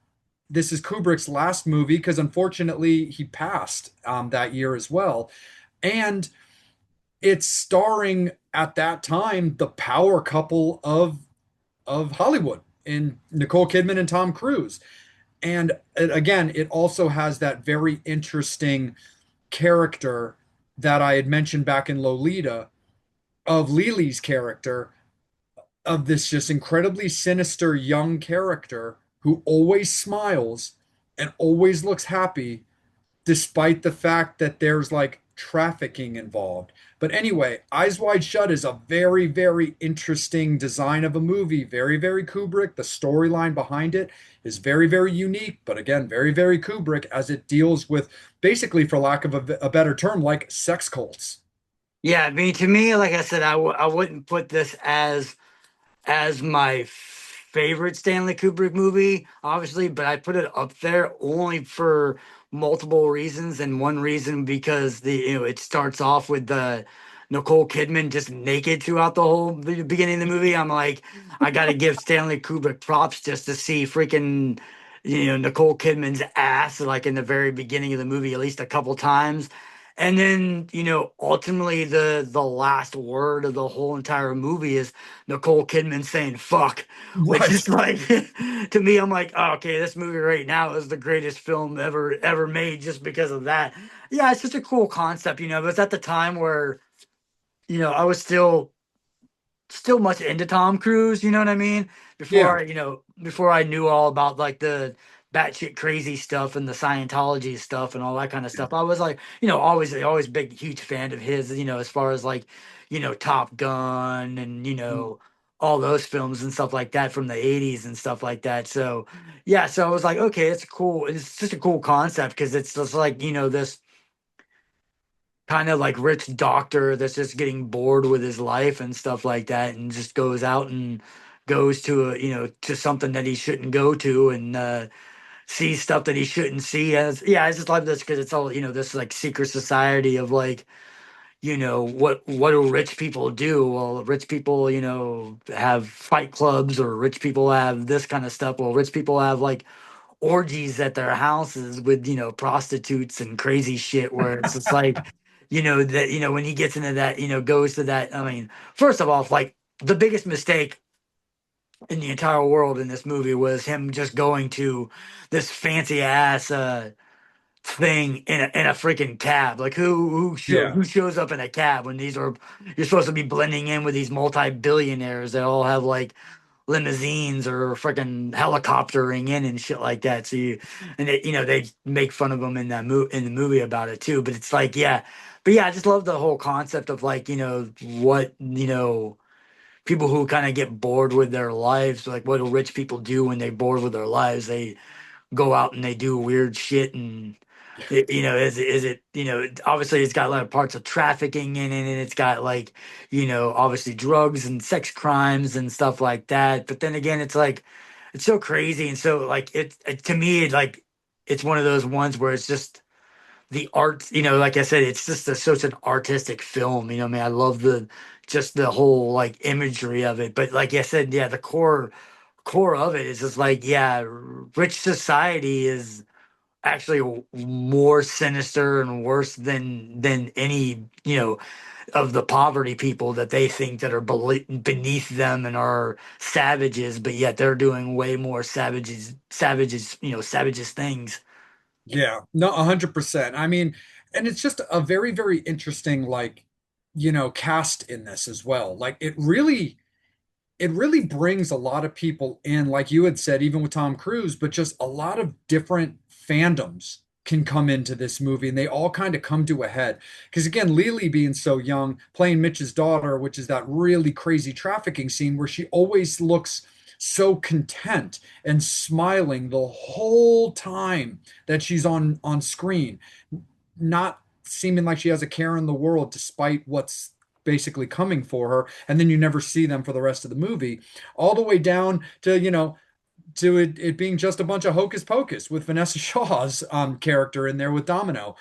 this is Kubrick's last movie because unfortunately he passed that year as well. And it's starring at that time the power couple of Hollywood in Nicole Kidman and Tom Cruise. And again, it also has that very interesting character that I had mentioned back in Lolita of Lily's character, of this just incredibly sinister young character who always smiles and always looks happy, despite the fact that there's like trafficking involved. But anyway, Eyes Wide Shut is a very, very interesting design of a movie. Very, very Kubrick. The storyline behind it is very, very unique, but again, very, very Kubrick as it deals with basically, for lack of a better term, like sex cults. Yeah, I mean, to me, like I said, I wouldn't put this as my favorite Stanley Kubrick movie, obviously, but I put it up there only for multiple reasons. And one reason because it starts off with the Nicole Kidman just naked throughout the whole beginning of the movie. I'm like, I got to give Stanley Kubrick props just to see freaking Nicole Kidman's ass like in the very beginning of the movie at least a couple times. And then, ultimately the last word of the whole entire movie is Nicole Kidman saying fuck, which Right. is like to me, I'm like, oh, okay, this movie right now is the greatest film ever made just because of that. Yeah, it's just a cool concept, but it's at the time where, I was still much into Tom Cruise, you know what I mean? Yeah. Before I knew all about like the batshit crazy stuff and the Scientology stuff and all that kind of Yeah. stuff. I was like, always big, huge fan of his, as far as like, Top Gun and, all those films and stuff like that from the 80s and stuff like that. So, yeah, so I was like, okay, it's just a cool concept because it's just like, this kind of like rich doctor that's just getting bored with his life and stuff like that and just goes out and goes to to something that he shouldn't go to and sees stuff that he shouldn't see. As yeah, I just love this because it's all this like secret society of like what do rich people do? Well, rich people have fight clubs, or rich people have this kind of stuff. Well, rich people have like orgies at their houses with prostitutes and crazy shit where it's just like that when he gets into that goes to that. I mean, first of all, like the biggest mistake in the entire world in this movie was him just going to this fancy ass thing in a freaking cab. Like Yeah. who shows up in a cab when you're supposed to be blending in with these multi-billionaires that all have like limousines or freaking helicoptering in and shit like that. So they make fun of them in in the movie about it too. But it's like, yeah, but yeah, I just love the whole concept of like what people who kind of get bored with their lives. Like, what do rich people do when they're bored with their lives? They go out and they do weird shit and. Is it, obviously it's got a lot of parts of trafficking in it, and it's got like, obviously drugs and sex crimes and stuff like that. But then again, it's like, it's so crazy. And so like, to me, like, it's one of those ones where it's just the art, like I said, it's just such an artistic film. I mean, I love just the whole like imagery of it. But like I said, yeah, the core of it is just like, yeah, rich society is actually more sinister and worse than any, of the poverty people that they think that are beneath them and are savages, but yet they're doing way more savages things. Yeah, no, 100%. I mean, and it's just a very, very interesting, like, cast in this as well. Like, it really brings a lot of people in, like you had said, even with Tom Cruise, but just a lot of different fandoms can come into this movie and they all kind of come to a head. Because again, Lily being so young, playing Mitch's daughter, which is that really crazy trafficking scene where she always looks so content and smiling the whole time that she's on screen, not seeming like she has a care in the world despite what's basically coming for her, and then you never see them for the rest of the movie, all the way down to it being just a bunch of hocus pocus with Vanessa Shaw's character in there with Domino.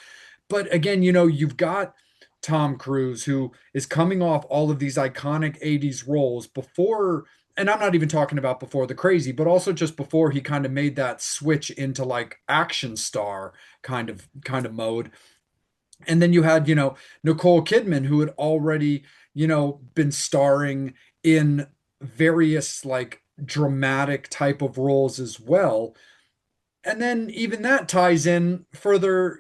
But again, you've got Tom Cruise who is coming off all of these iconic 80s roles before, and I'm not even talking about before The Crazy, but also just before he kind of made that switch into like action star kind of mode. And then you had, Nicole Kidman, who had already, been starring in various like dramatic type of roles as well. And then even that ties in further,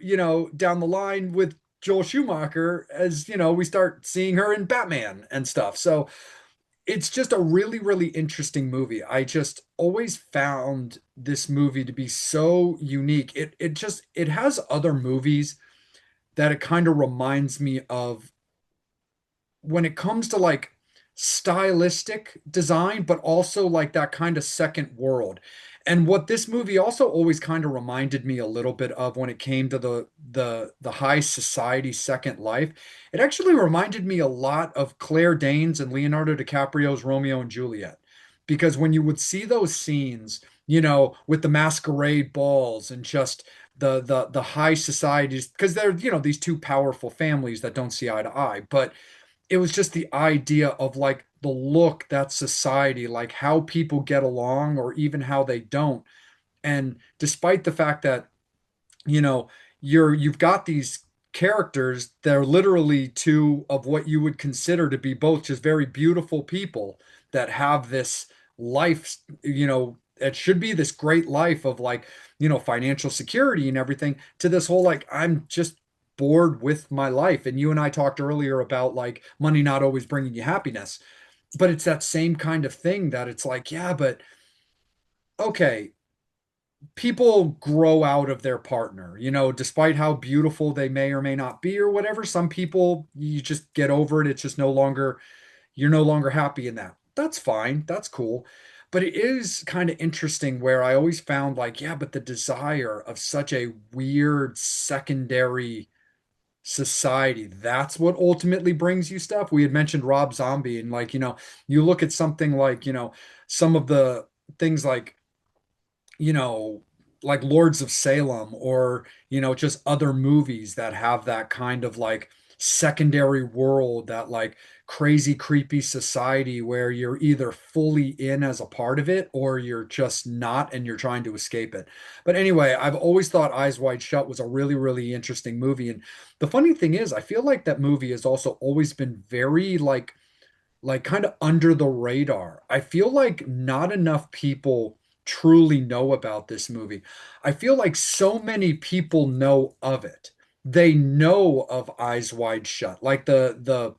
down the line with Joel Schumacher as, we start seeing her in Batman and stuff. So it's just a really, really interesting movie. I just always found this movie to be so unique. It has other movies that it kind of reminds me of when it comes to like stylistic design, but also like that kind of second world. And what this movie also always kind of reminded me a little bit of when it came to the high society Second Life, it actually reminded me a lot of Claire Danes and Leonardo DiCaprio's Romeo and Juliet. Because when you would see those scenes, with the masquerade balls and just the high societies, because they're, these two powerful families that don't see eye to eye, but it was just the idea of like the look that society, like how people get along or even how they don't. And despite the fact that, you know, you've got these characters that are literally two of what you would consider to be both just very beautiful people that have this life, it should be this great life of like, financial security and everything, to this whole like I'm just bored with my life. And you and I talked earlier about like money not always bringing you happiness, but it's that same kind of thing that it's like, yeah, but okay, people grow out of their partner, despite how beautiful they may or may not be or whatever. Some people, you just get over it. It's just you're no longer happy in that. That's fine. That's cool. But it is kind of interesting where I always found like, yeah, but the desire of such a weird secondary society, that's what ultimately brings you stuff. We had mentioned Rob Zombie, and like, you look at something like, some of the things like, you know, like Lords of Salem, or, just other movies that have that kind of like secondary world, that like crazy, creepy society where you're either fully in as a part of it or you're just not and you're trying to escape it. But anyway, I've always thought Eyes Wide Shut was a really, really interesting movie. And the funny thing is, I feel like that movie has also always been very like kind of under the radar. I feel like not enough people truly know about this movie. I feel like so many people know of it. They know of Eyes Wide Shut. Like the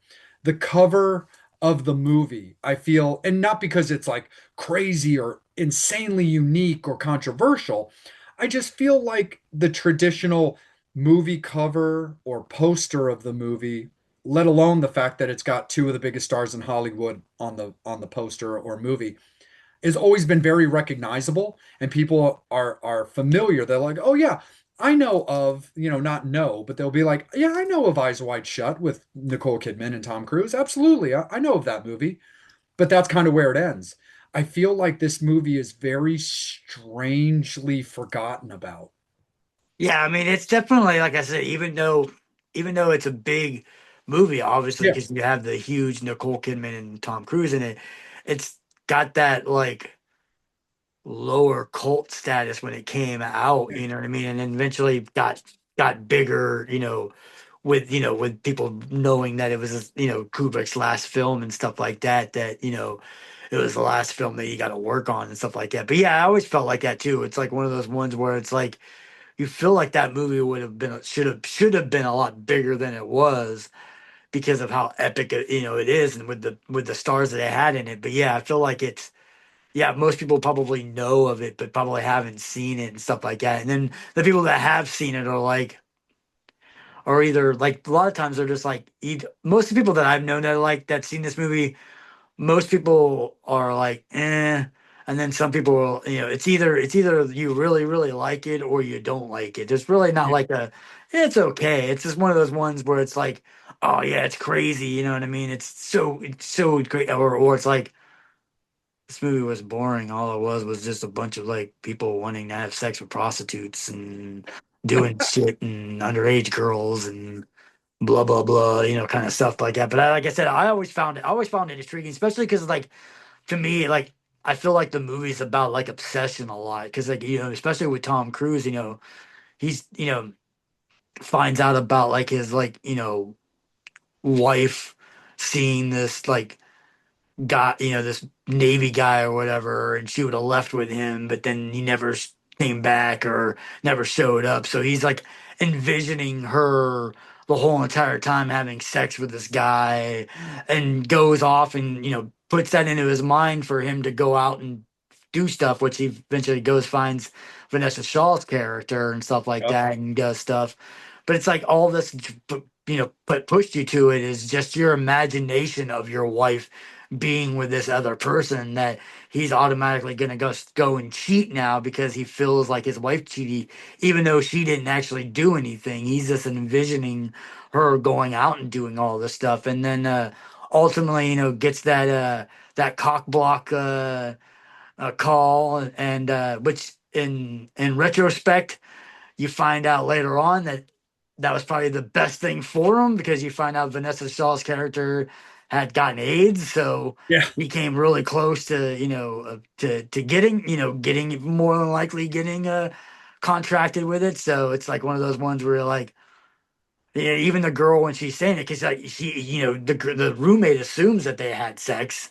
cover of the movie, I feel, and not because it's like crazy or insanely unique or controversial. I just feel like the traditional movie cover or poster of the movie, let alone the fact that it's got two of the biggest stars in Hollywood on the poster or movie, has always been very recognizable, and people are familiar. They're like, "Oh yeah, I know of, not know, but they'll be like, "Yeah, I know of Eyes Wide Shut with Nicole Kidman and Tom Cruise. Absolutely. I know of that movie." But that's kind of where it ends. I feel like this movie is very strangely forgotten about. Yeah, I mean, it's definitely like I said, even though it's a big movie, obviously, Yeah. because you have the huge Nicole Kidman and Tom Cruise in it, it's got that like lower cult status when it came out, you know what I mean? And then eventually got bigger, with people knowing that it was, Kubrick's last film and stuff like that, it was the last film that you got to work on and stuff like that. But yeah, I always felt like that too. It's like one of those ones where it's like you feel like that movie would have been should have been a lot bigger than it was because of how epic it is and with the stars that it had in it. But yeah, I feel like it's yeah, most people probably know of it, but probably haven't seen it and stuff like that. And then the people that have seen it are either like a lot of times they're just like most of the people that I've known that that seen this movie, most people are like and then some people will, it's either you really really like it or you don't like it. There's really not Yeah. like it's okay. It's just one of those ones where it's like, oh yeah, it's crazy. You know what I mean? It's so great, or it's like this movie was boring. All it was just a bunch of like people wanting to have sex with prostitutes and doing shit and underage girls and blah blah blah, kind of stuff like that. But like I said, I always found it intriguing, especially because like to me, like I feel like the movie's about like obsession a lot. Because like especially with Tom Cruise, he's finds out about like his like wife seeing this like got this Navy guy or whatever, and she would have left with him, but then he never came back or never showed up. So he's like envisioning her the whole entire time having sex with this guy, and goes off and puts that into his mind for him to go out and do stuff, which he eventually goes finds Vanessa Shaw's character and stuff like Yep. that and does stuff. But it's like all this, pushed you to it is just your imagination of your wife being with this other person, that he's automatically going to go and cheat now because he feels like his wife cheated even though she didn't actually do anything. He's just envisioning her going out and doing all this stuff, and then ultimately gets that cock block call, and which in retrospect you find out later on that that was probably the best thing for him, because you find out Vanessa Shaw's character had gotten AIDS, so Yeah. he came really close to to getting more than likely getting contracted with it. So it's like one of those ones where you're like, yeah, even the girl when she's saying it, because like she, the roommate assumes that they had sex,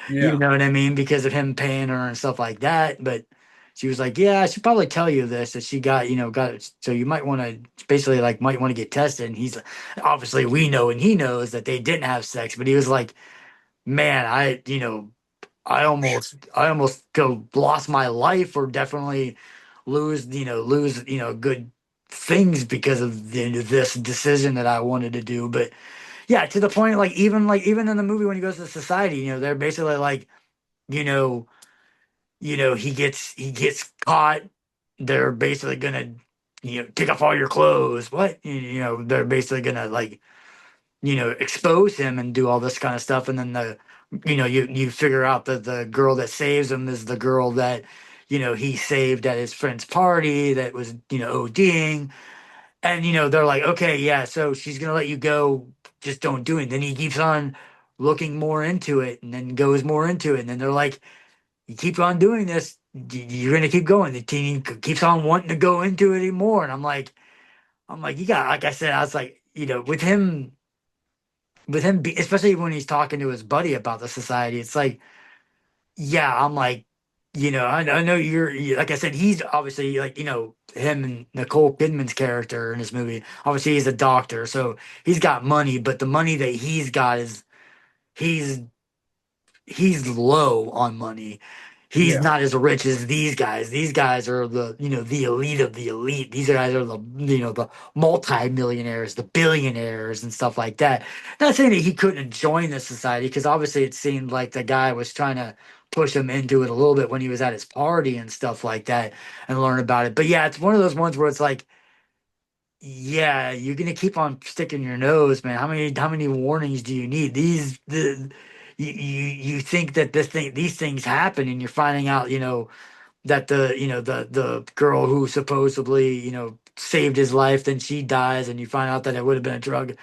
you Yeah. know what I mean? Because of him paying her and stuff like that. But she was like, "Yeah, I should probably tell you this that she got it. So you might want to basically like might want to get tested." And he's obviously we know and he knows that they didn't have sex, but he was like, "Man, I almost go lost my life or definitely lose good things because of this decision that I wanted to do." But yeah, to the point like even in the movie when he goes to society, they're basically like you know, he gets caught. They're basically gonna, take off all your clothes. What? They're basically gonna like, expose him and do all this kind of stuff. And then you figure out that the girl that saves him is the girl that, he saved at his friend's party that was, ODing. And they're like, okay, yeah, so she's gonna let you go. Just don't do it. Then he keeps on looking more into it, and then goes more into it. And then they're like, you keep on doing this, you're gonna keep going. The team keeps on wanting to go into it more, and I'm like, you got, like I said, I was like, with him, especially when he's talking to his buddy about the society, it's like, yeah, I'm like, I know like I said, he's obviously like, him and Nicole Kidman's character in this movie. Obviously, he's a doctor, so he's got money, but the money that he's got is he's he's low on money. He's Yeah. not as rich as these guys. These guys are the elite of the elite. These guys are the multi-millionaires, the billionaires and stuff like that. Not saying that he couldn't join the society, because obviously it seemed like the guy was trying to push him into it a little bit when he was at his party and stuff like that and learn about it. But yeah, it's one of those ones where it's like, yeah, you're gonna keep on sticking your nose, man. How many warnings do you need? You think that these things happen, and you're finding out, that the girl who supposedly, saved his life, then she dies, and you find out that it would have been a drug,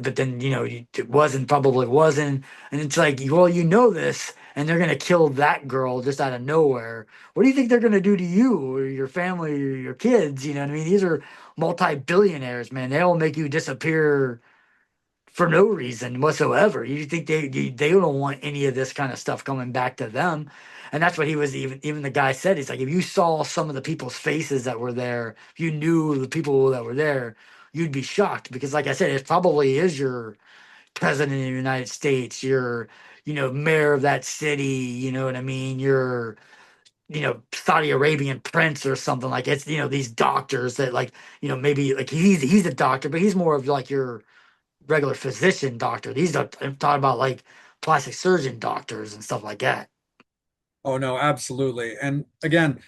but then it wasn't, probably wasn't, and it's like, well, you know this, and they're gonna kill that girl just out of nowhere. What do you think they're gonna do to you or your family or your kids? You know what I mean? These are multi-billionaires, man. They'll make you disappear for no reason whatsoever. You think they don't want any of this kind of stuff coming back to them. And that's what he was, even the guy said. He's like, if you saw some of the people's faces that were there, if you knew the people that were there, you'd be shocked, because like I said, it probably is your president of the United States, your mayor of that city, you know what I mean? Your Saudi Arabian prince or something. Like, it's these doctors that, like, maybe like he's a doctor, but he's more of like your regular physician doctor. These are, I'm talking about like plastic surgeon doctors and stuff like that. Oh no, absolutely. And again,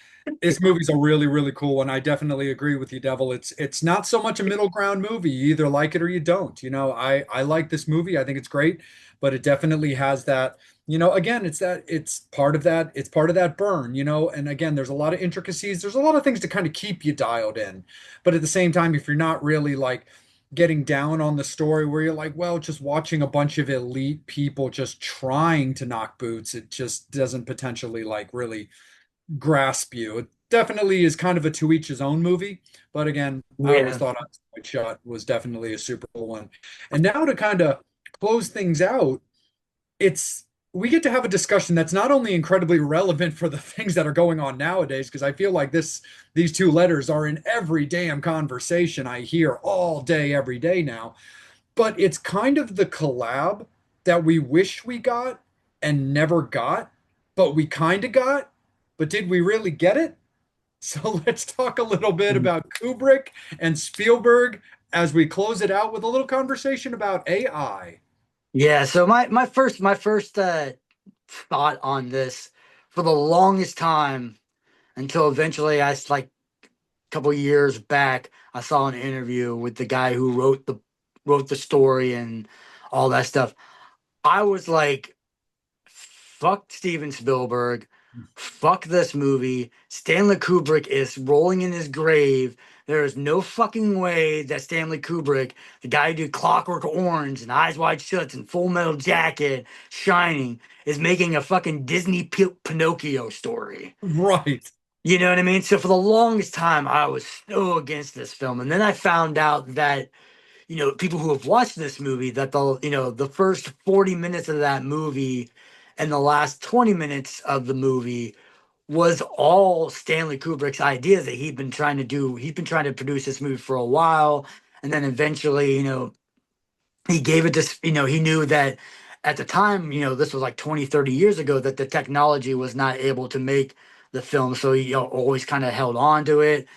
this movie's a really, really cool one. I definitely agree with you, Devil. It's not so much a middle ground movie. You either like it or you don't. I like this movie. I think it's great, but it definitely has that, again, it's part of that burn, and again, there's a lot of intricacies. There's a lot of things to kind of keep you dialed in. But at the same time, if you're not really like getting down on the story where you're like, well, just watching a bunch of elite people just trying to knock boots, it just doesn't potentially like really grasp you. It definitely is kind of a to each his own movie. But again, I always Yeah. thought Eyes Wide Shut was definitely a super cool one. And now to kind of close things out, it's we get to have a discussion that's not only incredibly relevant for the things that are going on nowadays, because I feel like these two letters are in every damn conversation I hear all day, every day now, but it's kind of the collab that we wish we got and never got, but we kind of got, but did we really get it? So let's talk a little bit about Kubrick and Spielberg as we close it out with a little conversation about AI. Yeah, so my first thought on this, for the longest time, until eventually like a couple years back, I saw an interview with the guy who wrote the story and all that stuff. I was like, fuck Steven Spielberg. Fuck this movie. Stanley Kubrick is rolling in his grave. There is no fucking way that Stanley Kubrick, the guy who did Clockwork Orange and Eyes Wide Shut and Full Metal Jacket, Shining, is making a fucking Disney Pinocchio story. Right. You know what I mean? So for the longest time, I was so against this film. And then I found out that people who have watched this movie, that the first 40 minutes of that movie and the last 20 minutes of the movie was all Stanley Kubrick's ideas that he'd been trying to do. He'd been trying to produce this movie for a while. And then eventually, he gave it this, he knew that at the time, this was like 20, 30 years ago, that the technology was not able to make the film. So he, always kind of held on to it.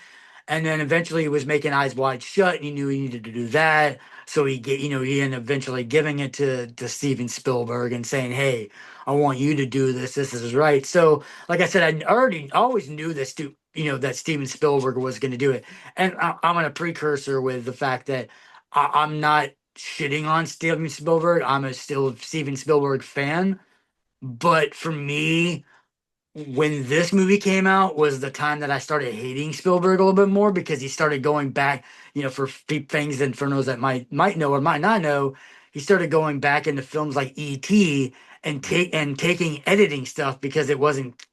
And then eventually he was making Eyes Wide Shut, and he knew he needed to do that. So he ended up eventually giving it to Steven Spielberg and saying, "Hey, I want you to do this. This is right." So, like I said, always knew this, that Steven Spielberg was going to do it. And I'm on a precursor with the fact that I'm not shitting on Steven Spielberg. I'm a still Steven Spielberg fan. But for me, when this movie came out was the time that I started hating Spielberg a little bit more, because he started going back, for things and for those that might know or might not know, he started going back into films like E.T. and taking editing stuff because it wasn't,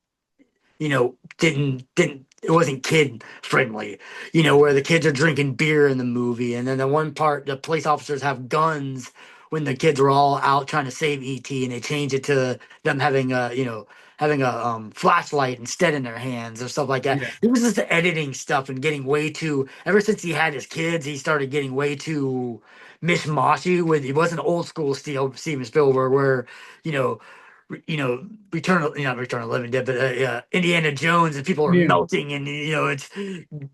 didn't it wasn't kid friendly, where the kids are drinking beer in the movie, and then the one part the police officers have guns when the kids were all out trying to save ET, and they change it to them having a flashlight instead in their hands or stuff like that. Yeah. It was just the editing stuff and getting way too. Ever since he had his kids, he started getting way too mishmashy. With it wasn't old school Steven Spielberg where you know not Return of the Living Dead, but Indiana Jones, and people are Yeah. melting, and it's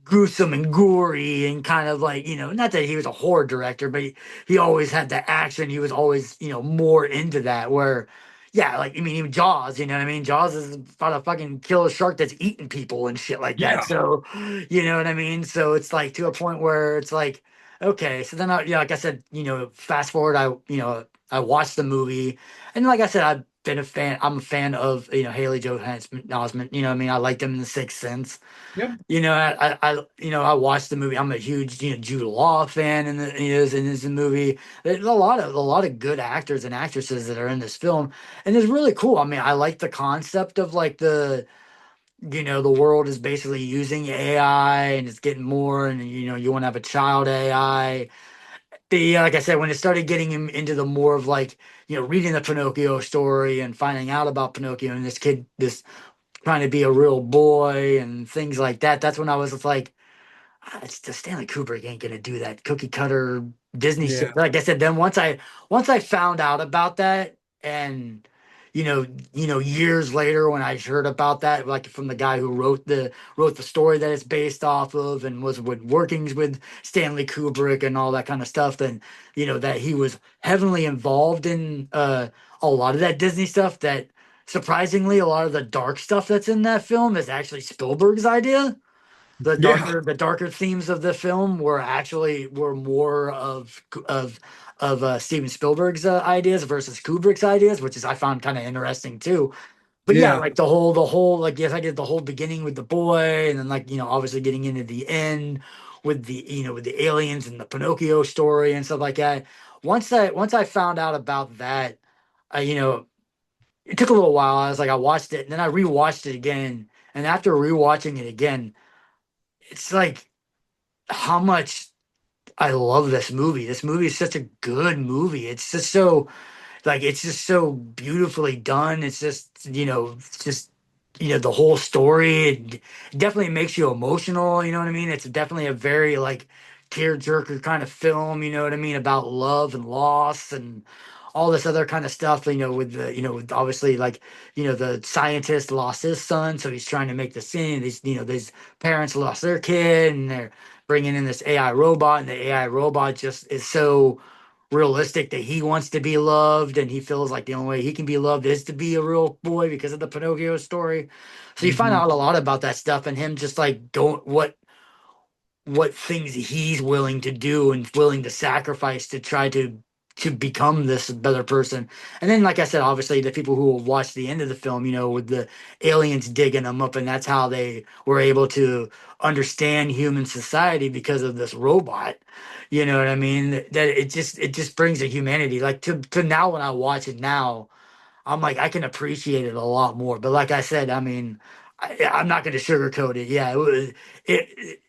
gruesome and gory, and kind of like, not that he was a horror director, but he always had the action. He was always, more into that. Where, yeah, like, I mean, even Jaws, you know what I mean? Jaws is about to fucking kill a shark that's eating people and shit like that. Yeah. So, you know what I mean? So it's like to a point where it's like, okay, so then like I said, fast forward, I watched the movie, and like I said, been a fan. I'm a fan of Haley Joel Osment. You know, what I mean, I liked him in The Sixth Sense. Yep. I watched the movie. I'm a huge Jude Law fan, and he is in this movie. There's a lot of good actors and actresses that are in this film, and it's really cool. I mean, I like the concept of like the world is basically using AI and it's getting more, and you want to have a child AI. Like I said, when it started getting him into the more of like reading the Pinocchio story and finding out about Pinocchio and this kid, this trying to be a real boy and things like that. That's when I was just like, it's the Stanley Kubrick ain't gonna do that cookie cutter Disney shit. Yeah. Like I said, then once I found out about that, and years later when I heard about that, like from the guy who wrote the story that it's based off of, and was with workings with Stanley Kubrick and all that kind of stuff, then that he was heavily involved in a lot of that Disney stuff. That surprisingly, a lot of the dark stuff that's in that film is actually Spielberg's idea. the Yeah. darker the darker themes of the film were more of Steven Spielberg's ideas versus Kubrick's ideas, which is I found kind of interesting too. But yeah, Yeah. like the whole like yes, I did the whole beginning with the boy, and then like obviously getting into the end with the aliens and the Pinocchio story and stuff like that. Once I found out about that, I it took a little while. I was like I watched it and then I rewatched it again, and after rewatching it again, it's like how much I love this movie. This movie is such a good movie. It's just so beautifully done. It's just the whole story. It definitely makes you emotional. You know what I mean? It's definitely a very like tearjerker kind of film. You know what I mean about love and loss and all this other kind of stuff. With obviously like the scientist lost his son, so he's trying to make the scene. These parents lost their kid, and they're bringing in this AI robot, and the AI robot just is so realistic that he wants to be loved, and he feels like the only way he can be loved is to be a real boy because of the Pinocchio story. So you find Hmm. out a lot about that stuff and him just like going what things he's willing to do and willing to sacrifice to try to become this better person. And then, like I said, obviously the people who will watch the end of the film, with the aliens digging them up, and that's how they were able to understand human society because of this robot. You know what I mean? That it just brings a humanity. Like to now when I watch it now, I'm like I can appreciate it a lot more. But like I said, I mean, I'm not going to sugarcoat it. Yeah, it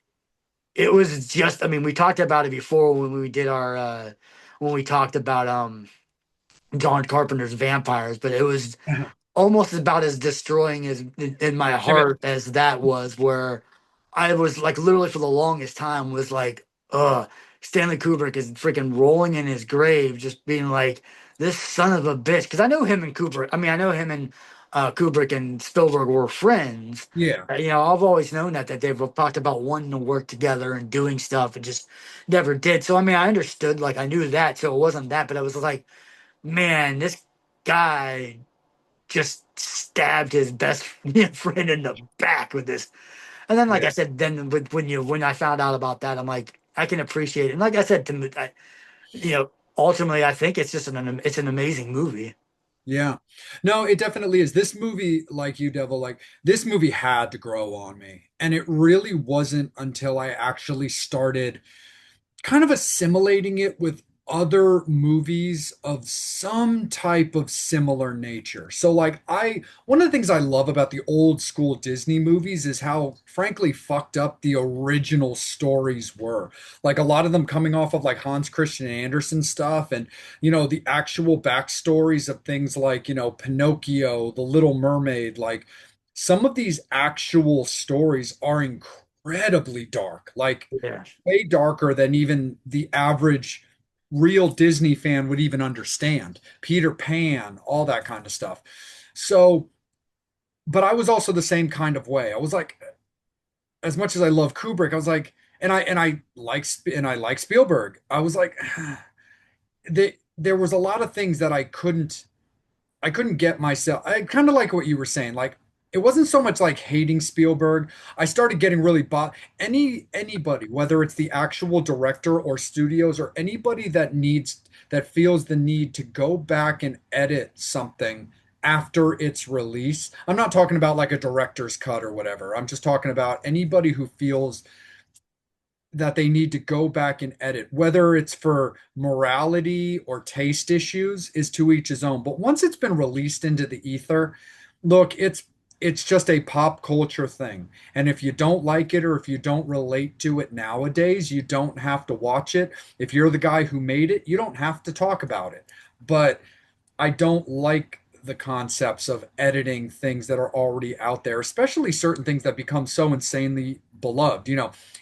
it was just, I mean, we talked about it before when we did when we talked about John Carpenter's vampires, but it was almost about as destroying as in my heart as that was, where I was like literally for the longest time was like, Stanley Kubrick is freaking rolling in his grave, just being like, this son of a bitch. Because I know him and Kubrick. I mean, I know him and Kubrick and Spielberg were friends. Yeah. I've always known that they've talked about wanting to work together and doing stuff and just never did. So I mean, I understood, like I knew that, so it wasn't that, but I was like, man, this guy just stabbed his best friend in the back with this. And then, like Yeah. I said, then when I found out about that, I'm like, I can appreciate it. And like I said, ultimately, I think it's just an amazing movie. Yeah. No, it definitely is. This movie, like you, Devil, like this movie had to grow on me. And it really wasn't until I actually started kind of assimilating it with other movies of some type of similar nature. So like one of the things I love about the old school Disney movies is how frankly fucked up the original stories were. Like a lot of them coming off of like Hans Christian Andersen stuff and the actual backstories of things like, Pinocchio, The Little Mermaid, like some of these actual stories are incredibly dark. Like Yeah, way darker than even the average real Disney fan would even understand. Peter Pan, all that kind of stuff. So, but I was also the same kind of way. I was like, as much as I love Kubrick, I was like, and I like Spielberg. I was like, there was a lot of things that I couldn't get myself. I kind of like what you were saying. Like it wasn't so much like hating Spielberg. I started getting really bought. Anybody, whether it's the actual director or studios or anybody that feels the need to go back and edit something after its release. I'm not talking about like a director's cut or whatever. I'm just talking about anybody who feels that they need to go back and edit, whether it's for morality or taste issues, is to each his own. But once it's been released into the ether, look, it's just a pop culture thing. And if you don't like it or if you don't relate to it nowadays, you don't have to watch it. If you're the guy who made it, you don't have to talk about it. But I don't like the concepts of editing things that are already out there, especially certain things that become so insanely beloved,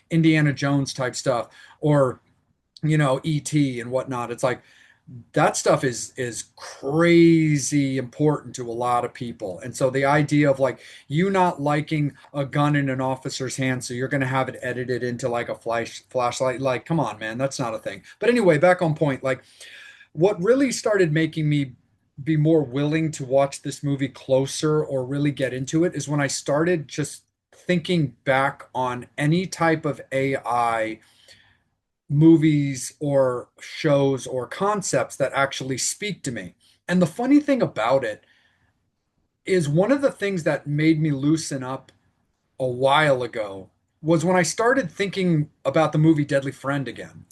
Indiana Jones type stuff or, E.T. and whatnot. It's like that stuff is crazy important to a lot of people. And so the idea of like you not liking a gun in an officer's hand, so you're going to have it edited into like a flashlight, like, come on, man, that's not a thing. But anyway, back on point, like what really started making me be more willing to watch this movie closer or really get into it is when I started just thinking back on any type of AI movies or shows or concepts that actually speak to me. And the funny thing about it is one of the things that made me loosen up a while ago was when I started thinking about the movie Deadly Friend again.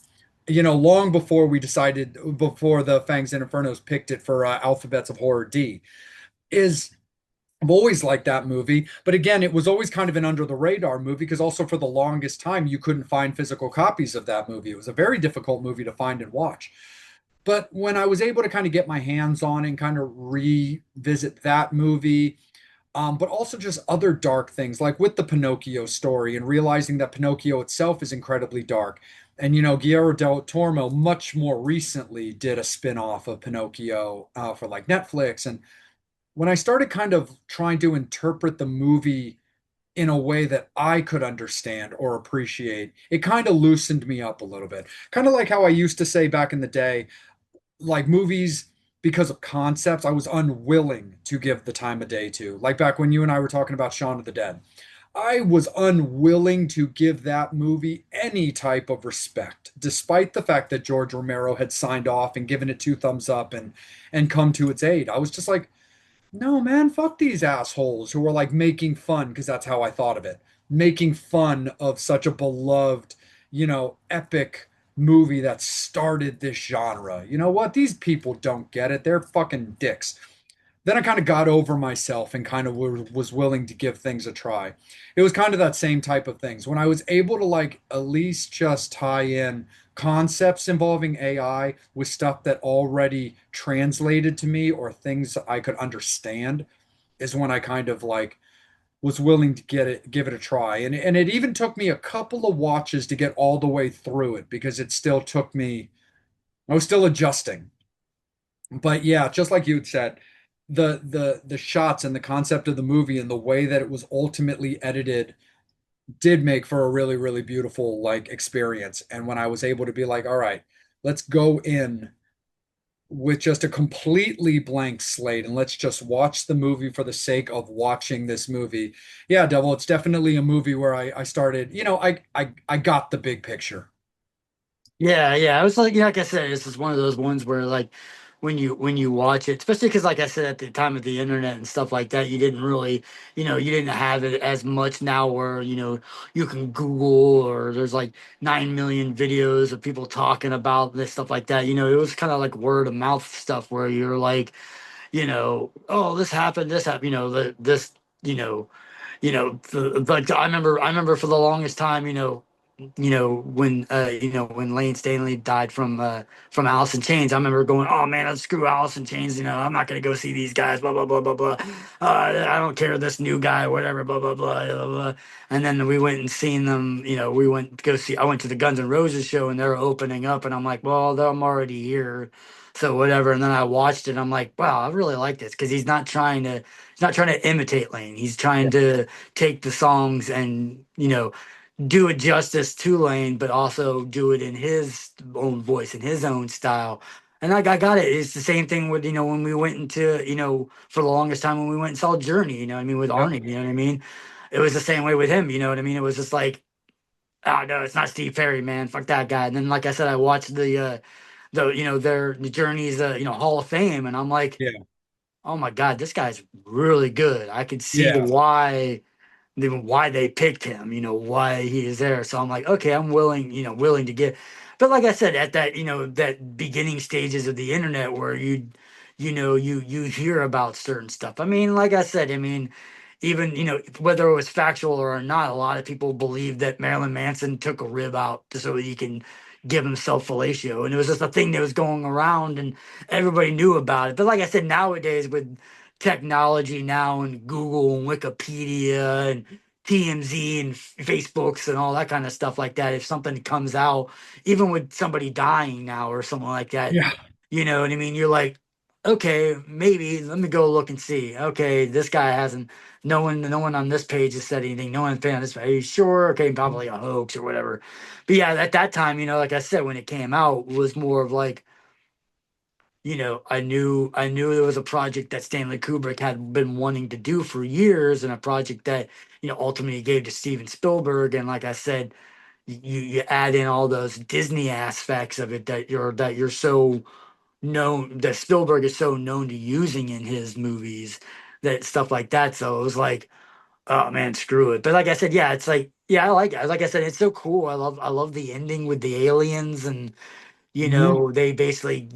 Long before we decided, before the Fangs and Infernos picked it for Alphabets of Horror D, is I've always liked that movie. But again, it was always kind of an under the radar movie because also for the longest time, you couldn't find physical copies of that movie. It was a very difficult movie to find and watch. But when I was able to kind of get my hands on and kind of revisit that movie, but also just other dark things, like with the Pinocchio story and realizing that Pinocchio itself is incredibly dark. And, Guillermo del Toro much more recently did a spin-off of Pinocchio for like Netflix. And when I started kind of trying to interpret the movie in a way that I could understand or appreciate, it kind of loosened me up a little bit. Kind of like how I used to say back in the day, like movies because of concepts, I was unwilling to give the time of day to. Like back when you and I were talking about Shaun of the Dead. I was unwilling to give that movie any type of respect, despite the fact that George Romero had signed off and given it two thumbs up and come to its aid. I was just like, no, man, fuck these assholes who are like making fun, because that's how I thought of it, making fun of such a beloved, epic movie that started this genre. You know what? These people don't get it. They're fucking dicks. Then I kind of got over myself and kind of was willing to give things a try. It was kind of that same type of things. When I was able to like at least just tie in concepts involving AI with stuff that already translated to me or things I could understand, is when I kind of like was willing to give it a try. And it even took me a couple of watches to get all the way through it because it still took me, I was still adjusting. But yeah, just like you had said, the shots and the concept of the movie and the way that it was ultimately edited did make for a really, really beautiful like experience. And when I was able to be like, all right, let's go in with just a completely blank slate and let's just watch the movie for the sake of watching this movie. Yeah, Devil, it's definitely a movie where I started, I got the big picture. Yeah, yeah. I was like I said, this is one of those ones where like when you watch it, especially because like I said at the time of the internet and stuff like that, you didn't really, you didn't have it as much now where, you can Google or there's like 9 million videos of people talking about this stuff like that. It was kind of like word of mouth stuff where you're like, oh, this happened, this, you know, but I remember for the longest time, when Lane Stanley died from Alice in Chains. I remember going, oh man, let's screw Alice in Chains. I'm not gonna go see these guys. Blah blah blah blah blah. I don't care this new guy, whatever. Blah blah blah blah blah. And then we went and seen them. We went to go see. I went to the Guns N' Roses show and they're opening up, and I'm like, well, I'm already here, so whatever. And then I watched it. And I'm like, wow, I really like this because he's not trying to imitate Lane. He's trying to take the songs and do it justice to Lane, but also do it in his own voice, in his own style. And I got it. It's the same thing with, when we went into, for the longest time when we went and saw Journey, what I mean, with Yep. Arnie, you know what I mean? It was the same way with him, you know what I mean? It was just like, oh no, it's not Steve Perry, man. Fuck that guy. And then, like I said, I watched the Journey's, Hall of Fame, and I'm like, Yeah. oh my God, this guy's really good. I could see Yeah. why they picked him, why he is there. So I'm like, okay, I'm willing, willing to get. But like I said, at that, that beginning stages of the internet where you hear about certain stuff. I mean, like I said, I mean, even, whether it was factual or not, a lot of people believe that Marilyn Manson took a rib out so that he can give himself fellatio. And it was just a thing that was going around and everybody knew about it. But like I said, nowadays with technology now and Google and Wikipedia and TMZ and Facebooks and all that kind of stuff like that. If something comes out, even with somebody dying now or something like that, Yeah. you know what I mean? You're like, okay, maybe let me go look and see. Okay, this guy hasn't. No one on this page has said anything. No one's been on this. Are you sure? Okay, probably a hoax or whatever. But yeah, at that time, like I said, when it came out, it was more of like, I knew there was a project that Stanley Kubrick had been wanting to do for years, and a project that ultimately gave to Steven Spielberg. And like I said, you add in all those Disney aspects of it that you're so known, that Spielberg is so known to using in his movies, that stuff like that. So it was like, oh man, screw it. But like I said, yeah, it's like, yeah, I like it. Like I said, it's so cool. I love the ending with the aliens, and Mhm. they basically,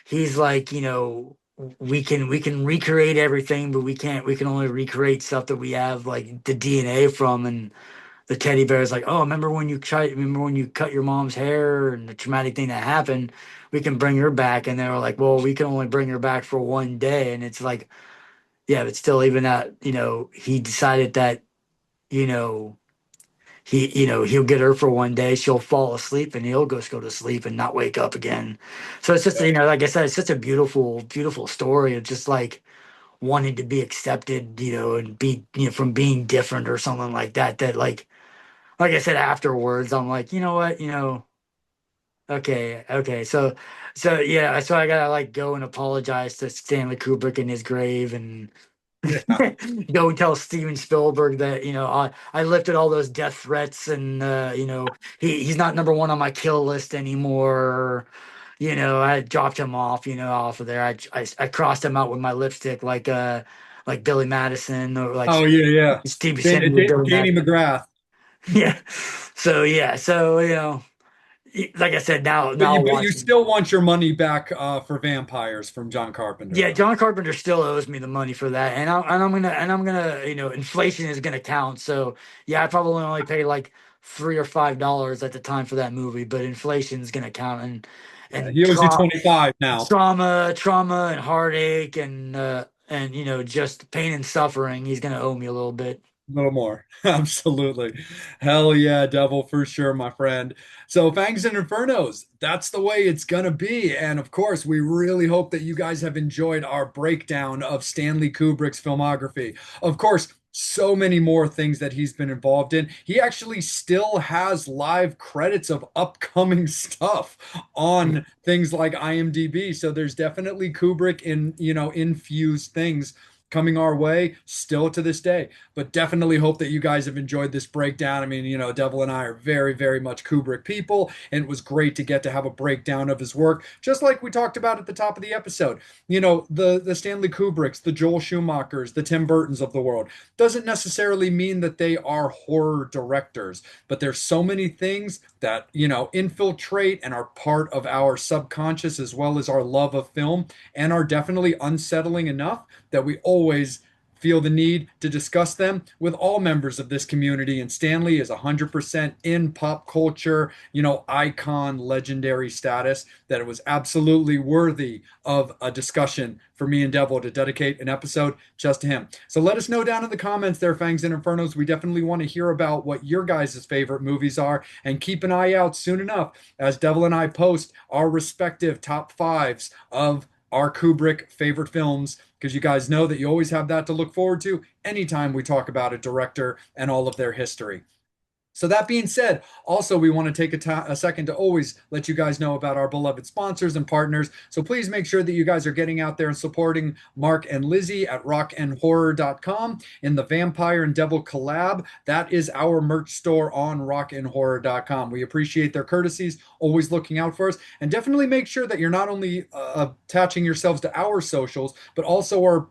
he's like, we can recreate everything, but we can only recreate stuff that we have like the DNA from. And the teddy bear is like, oh, remember when you cut your mom's hair and the traumatic thing that happened, we can bring her back. And they were like, well, we can only bring her back for one day. And it's like, yeah, but still, even that, he decided that, you know he'll get her for one day, she'll fall asleep, and he'll just go to sleep and not wake up again. So it's just, Yep. like I said, it's such a beautiful, beautiful story of just like wanting to be accepted, and be, from being different or something like that. That like I said, afterwards, I'm like, you know what, okay, okay. So yeah, so I gotta like go and apologize to Stanley Kubrick in his grave, and Yeah. go and tell Steven Spielberg that I lifted all those death threats, and he's not number one on my kill list anymore. I dropped him off of there. I crossed him out with my lipstick, like Billy Madison, or like Oh yeah, yeah. Steve Buscemi with Billy Danny Madison. McGrath. Yeah. So yeah. So like I said, now But you watching. still want your money back for Vampires from John Carpenter Yeah, though. John Carpenter still owes me the money for that, and I'm gonna, inflation is gonna count. So yeah, I probably only paid like $3 or $5 at the time for that movie, but inflation is gonna count, and Yeah, and he owes you 25 now. trauma and heartache, and just pain and suffering. He's gonna owe me a little bit. A little more. Absolutely. Hell yeah, devil, for sure, my friend. So, Fangs and Infernos, that's the way it's gonna be. And of course, we really hope that you guys have enjoyed our breakdown of Stanley Kubrick's filmography. Of course, so many more things that he's been involved in. He actually still has live credits of upcoming stuff on things like IMDb. So there's definitely Kubrick infused things coming our way still to this day. But definitely hope that you guys have enjoyed this breakdown. I mean, Devil and I are very, very much Kubrick people, and it was great to get to have a breakdown of his work, just like we talked about at the top of the episode. The Stanley Kubricks, the Joel Schumachers, the Tim Burtons of the world doesn't necessarily mean that they are horror directors, but there's so many things that, infiltrate and are part of our subconscious as well as our love of film and are definitely unsettling enough that we always feel the need to discuss them with all members of this community. And Stanley is 100% in pop culture, icon, legendary status, that it was absolutely worthy of a discussion for me and Devil to dedicate an episode just to him. So let us know down in the comments there, Fangs and Infernos. We definitely want to hear about what your guys' favorite movies are. And keep an eye out soon enough as Devil and I post our respective top fives of our Kubrick favorite films, because you guys know that you always have that to look forward to anytime we talk about a director and all of their history. So that being said, also we want to take a second to always let you guys know about our beloved sponsors and partners. So please make sure that you guys are getting out there and supporting Mark and Lizzie at rockandhorror.com in the Vampire and Devil collab. That is our merch store on rockandhorror.com. We appreciate their courtesies, always looking out for us, and definitely make sure that you're not only attaching yourselves to our socials, but also are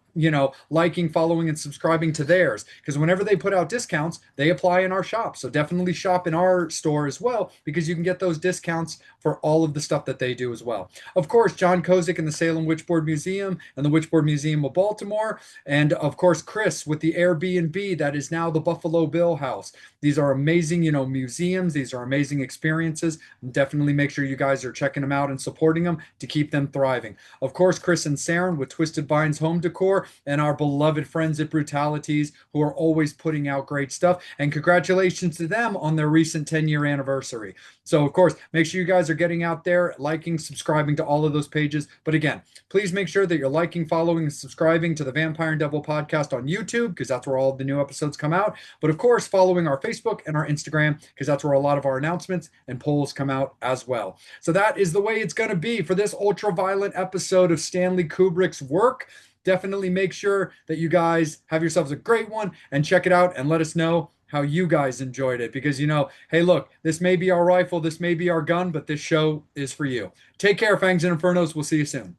liking, following, and subscribing to theirs. Because whenever they put out discounts, they apply in our shop. So definitely shop in our store as well, because you can get those discounts for all of the stuff that they do as well. Of course, John Kozik and the Salem Witchboard Museum and the Witchboard Museum of Baltimore. And of course, Chris with the Airbnb that is now the Buffalo Bill House. These are amazing, museums. These are amazing experiences. Definitely make sure you guys are checking them out and supporting them to keep them thriving. Of course, Chris and Saren with Twisted Vines Home Decor and our beloved friends at Brutalities, who are always putting out great stuff. And congratulations to them on their recent 10-year anniversary. So, of course, make sure you guys are getting out there, liking, subscribing to all of those pages. But again, please make sure that you're liking, following, and subscribing to the Vampire and Devil podcast on YouTube, because that's where all of the new episodes come out. But of course, following our Facebook and our Instagram, because that's where a lot of our announcements and polls come out as well. So that is the way it's going to be for this ultra violent episode of Stanley Kubrick's work. Definitely make sure that you guys have yourselves a great one and check it out and let us know how you guys enjoyed it. Because, hey, look, this may be our rifle, this may be our gun, but this show is for you. Take care, Fangs and Infernos. We'll see you soon.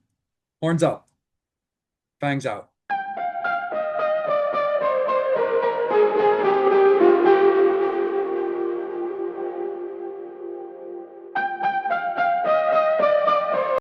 Horns up. Fangs out.